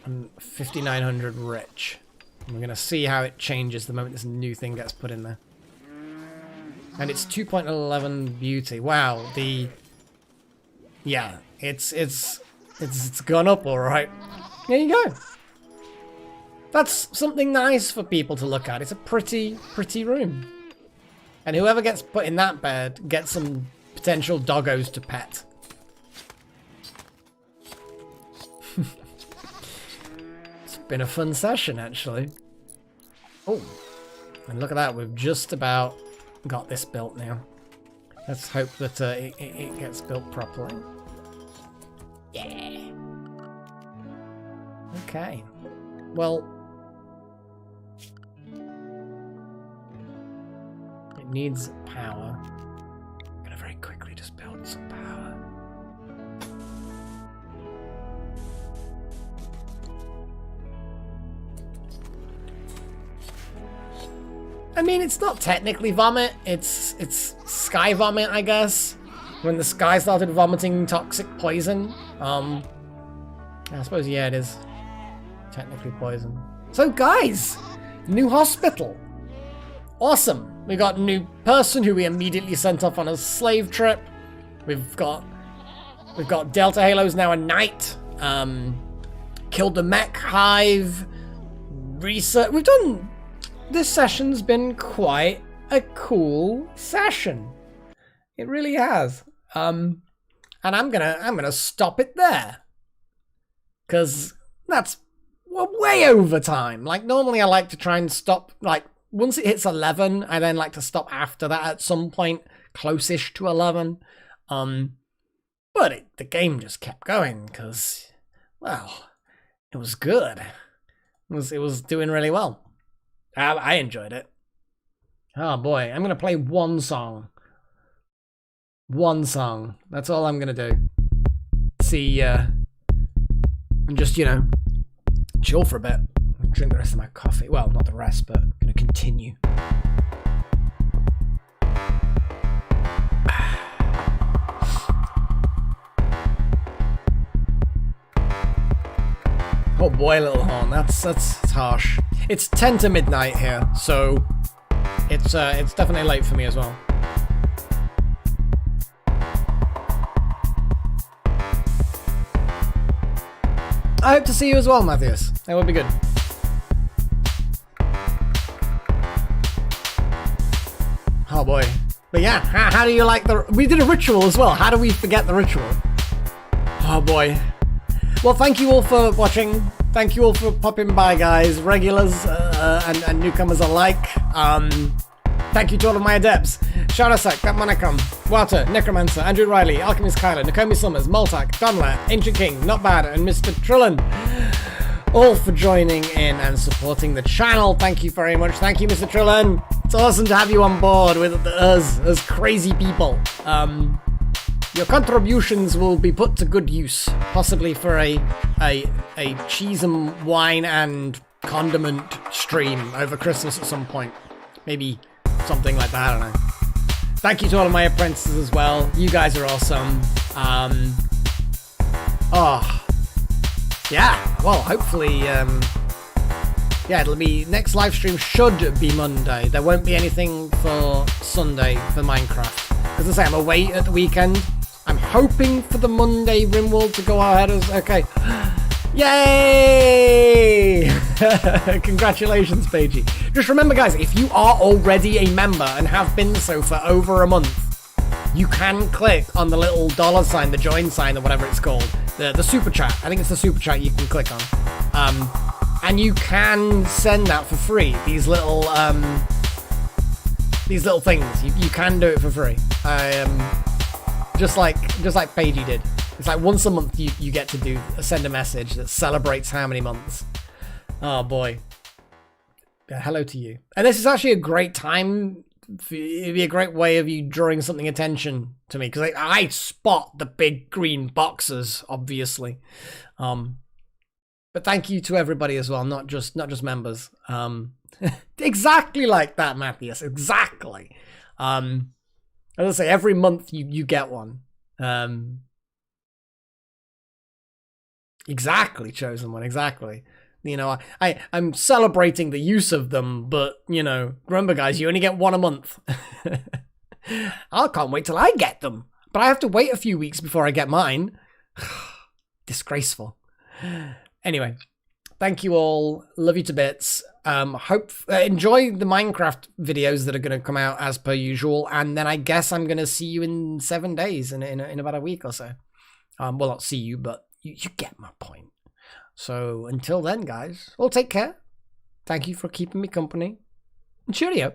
S1: and 5900 rich. And we're gonna see how it changes the moment this new thing gets put in there. And it's 2.11 beauty. Wow, yeah, it's gone up all right. There you go. That's something nice for people to look at. It's a pretty room. And whoever gets put in that bed gets some potential doggos to pet. It's been a fun session, actually. Oh, and look at that. We've just about got this built now. Let's hope that it gets built properly. Yeah. Okay. Well... needs power. I'm gonna very quickly just build some power. I mean, it's not technically vomit. It's sky vomit, I guess. When the sky started vomiting toxic poison. I suppose, yeah, it is technically poison. So, guys, new hospital. Awesome. We got a new person who we immediately sent off on a slave trip. We've got Delta Halo's now a knight. Killed the mech hive. Research. We've done. This session's been quite a cool session. It really has. And I'm gonna stop it there. because that's way over time. Like, normally I like to try and stop, like, once it hits 11, I then like to stop after that at some point, close-ish to 11. But the game just kept going, because, well, it was good. It was doing really well. I enjoyed it. Oh boy, I'm going to play one song. One song. That's all I'm going to do. See, and just, you know, chill for a bit. Drink the rest of my coffee. Well, not the rest, but I'm going to continue. Oh boy, little horn. That's harsh. It's 10 to midnight here, so it's definitely late for me as well. I hope to see you as well, Matthias. That would be good. Oh boy. But yeah, how do you like we did a ritual as well. How do we forget the ritual? Oh boy. Well, thank you all for watching. Thank you all for popping by, guys. Regulars and newcomers alike. Thank you to all of my adepts. Shadowsack, Gatmanakam, Walter, Necromancer, Andrew Riley, Alchemist Kyler, Nakomi Summers, Maltak, Donler, Ancient King, Not Bad, and Mr. Trillin. All for joining in and supporting the channel. Thank you very much. Thank you, Mr. Trillin. It's awesome to have you on board with us as crazy people. Your contributions will be put to good use, possibly for a cheese and wine and condiment stream over Christmas at some point. Maybe something like that, I don't know. Thank you to all of my apprentices as well. You guys are awesome. Yeah, well, hopefully, yeah, it'll be, next live stream should be Monday. There won't be anything for Sunday for Minecraft. As I say, I'm away at the weekend. I'm hoping for the Monday RimWorld to go ahead as, okay. Yay! Congratulations, Paigey. Just remember, guys, if you are already a member and have been so for over a month, you can click on the little dollar sign, the join sign, or whatever it's called, the super chat. I think it's the super chat you can click on, and you can send that for free. These little things, you can do it for free. Just like Paigey did. It's like once a month you get to send a message that celebrates how many months. Oh boy. Yeah, hello to you. And this is actually a great time. It'd be a great way of you drawing something attention to me, because I spot the big green boxes, obviously. But thank you to everybody as well, not just members. Exactly like that, Matthias. Exactly. As I say, every month you get one. Exactly, chosen one. Exactly. You know, I'm celebrating the use of them, but, you know, remember, guys, you only get one a month. I can't wait till I get them. But I have to wait a few weeks before I get mine. Disgraceful. Anyway, thank you all. Love you to bits. Enjoy the Minecraft videos that are going to come out as per usual. And then I guess I'm going to see you in 7 days, in about a week or so. Well, not see you, but you get my point. So until then, guys, well, take care. Thank you for keeping me company. And cheerio.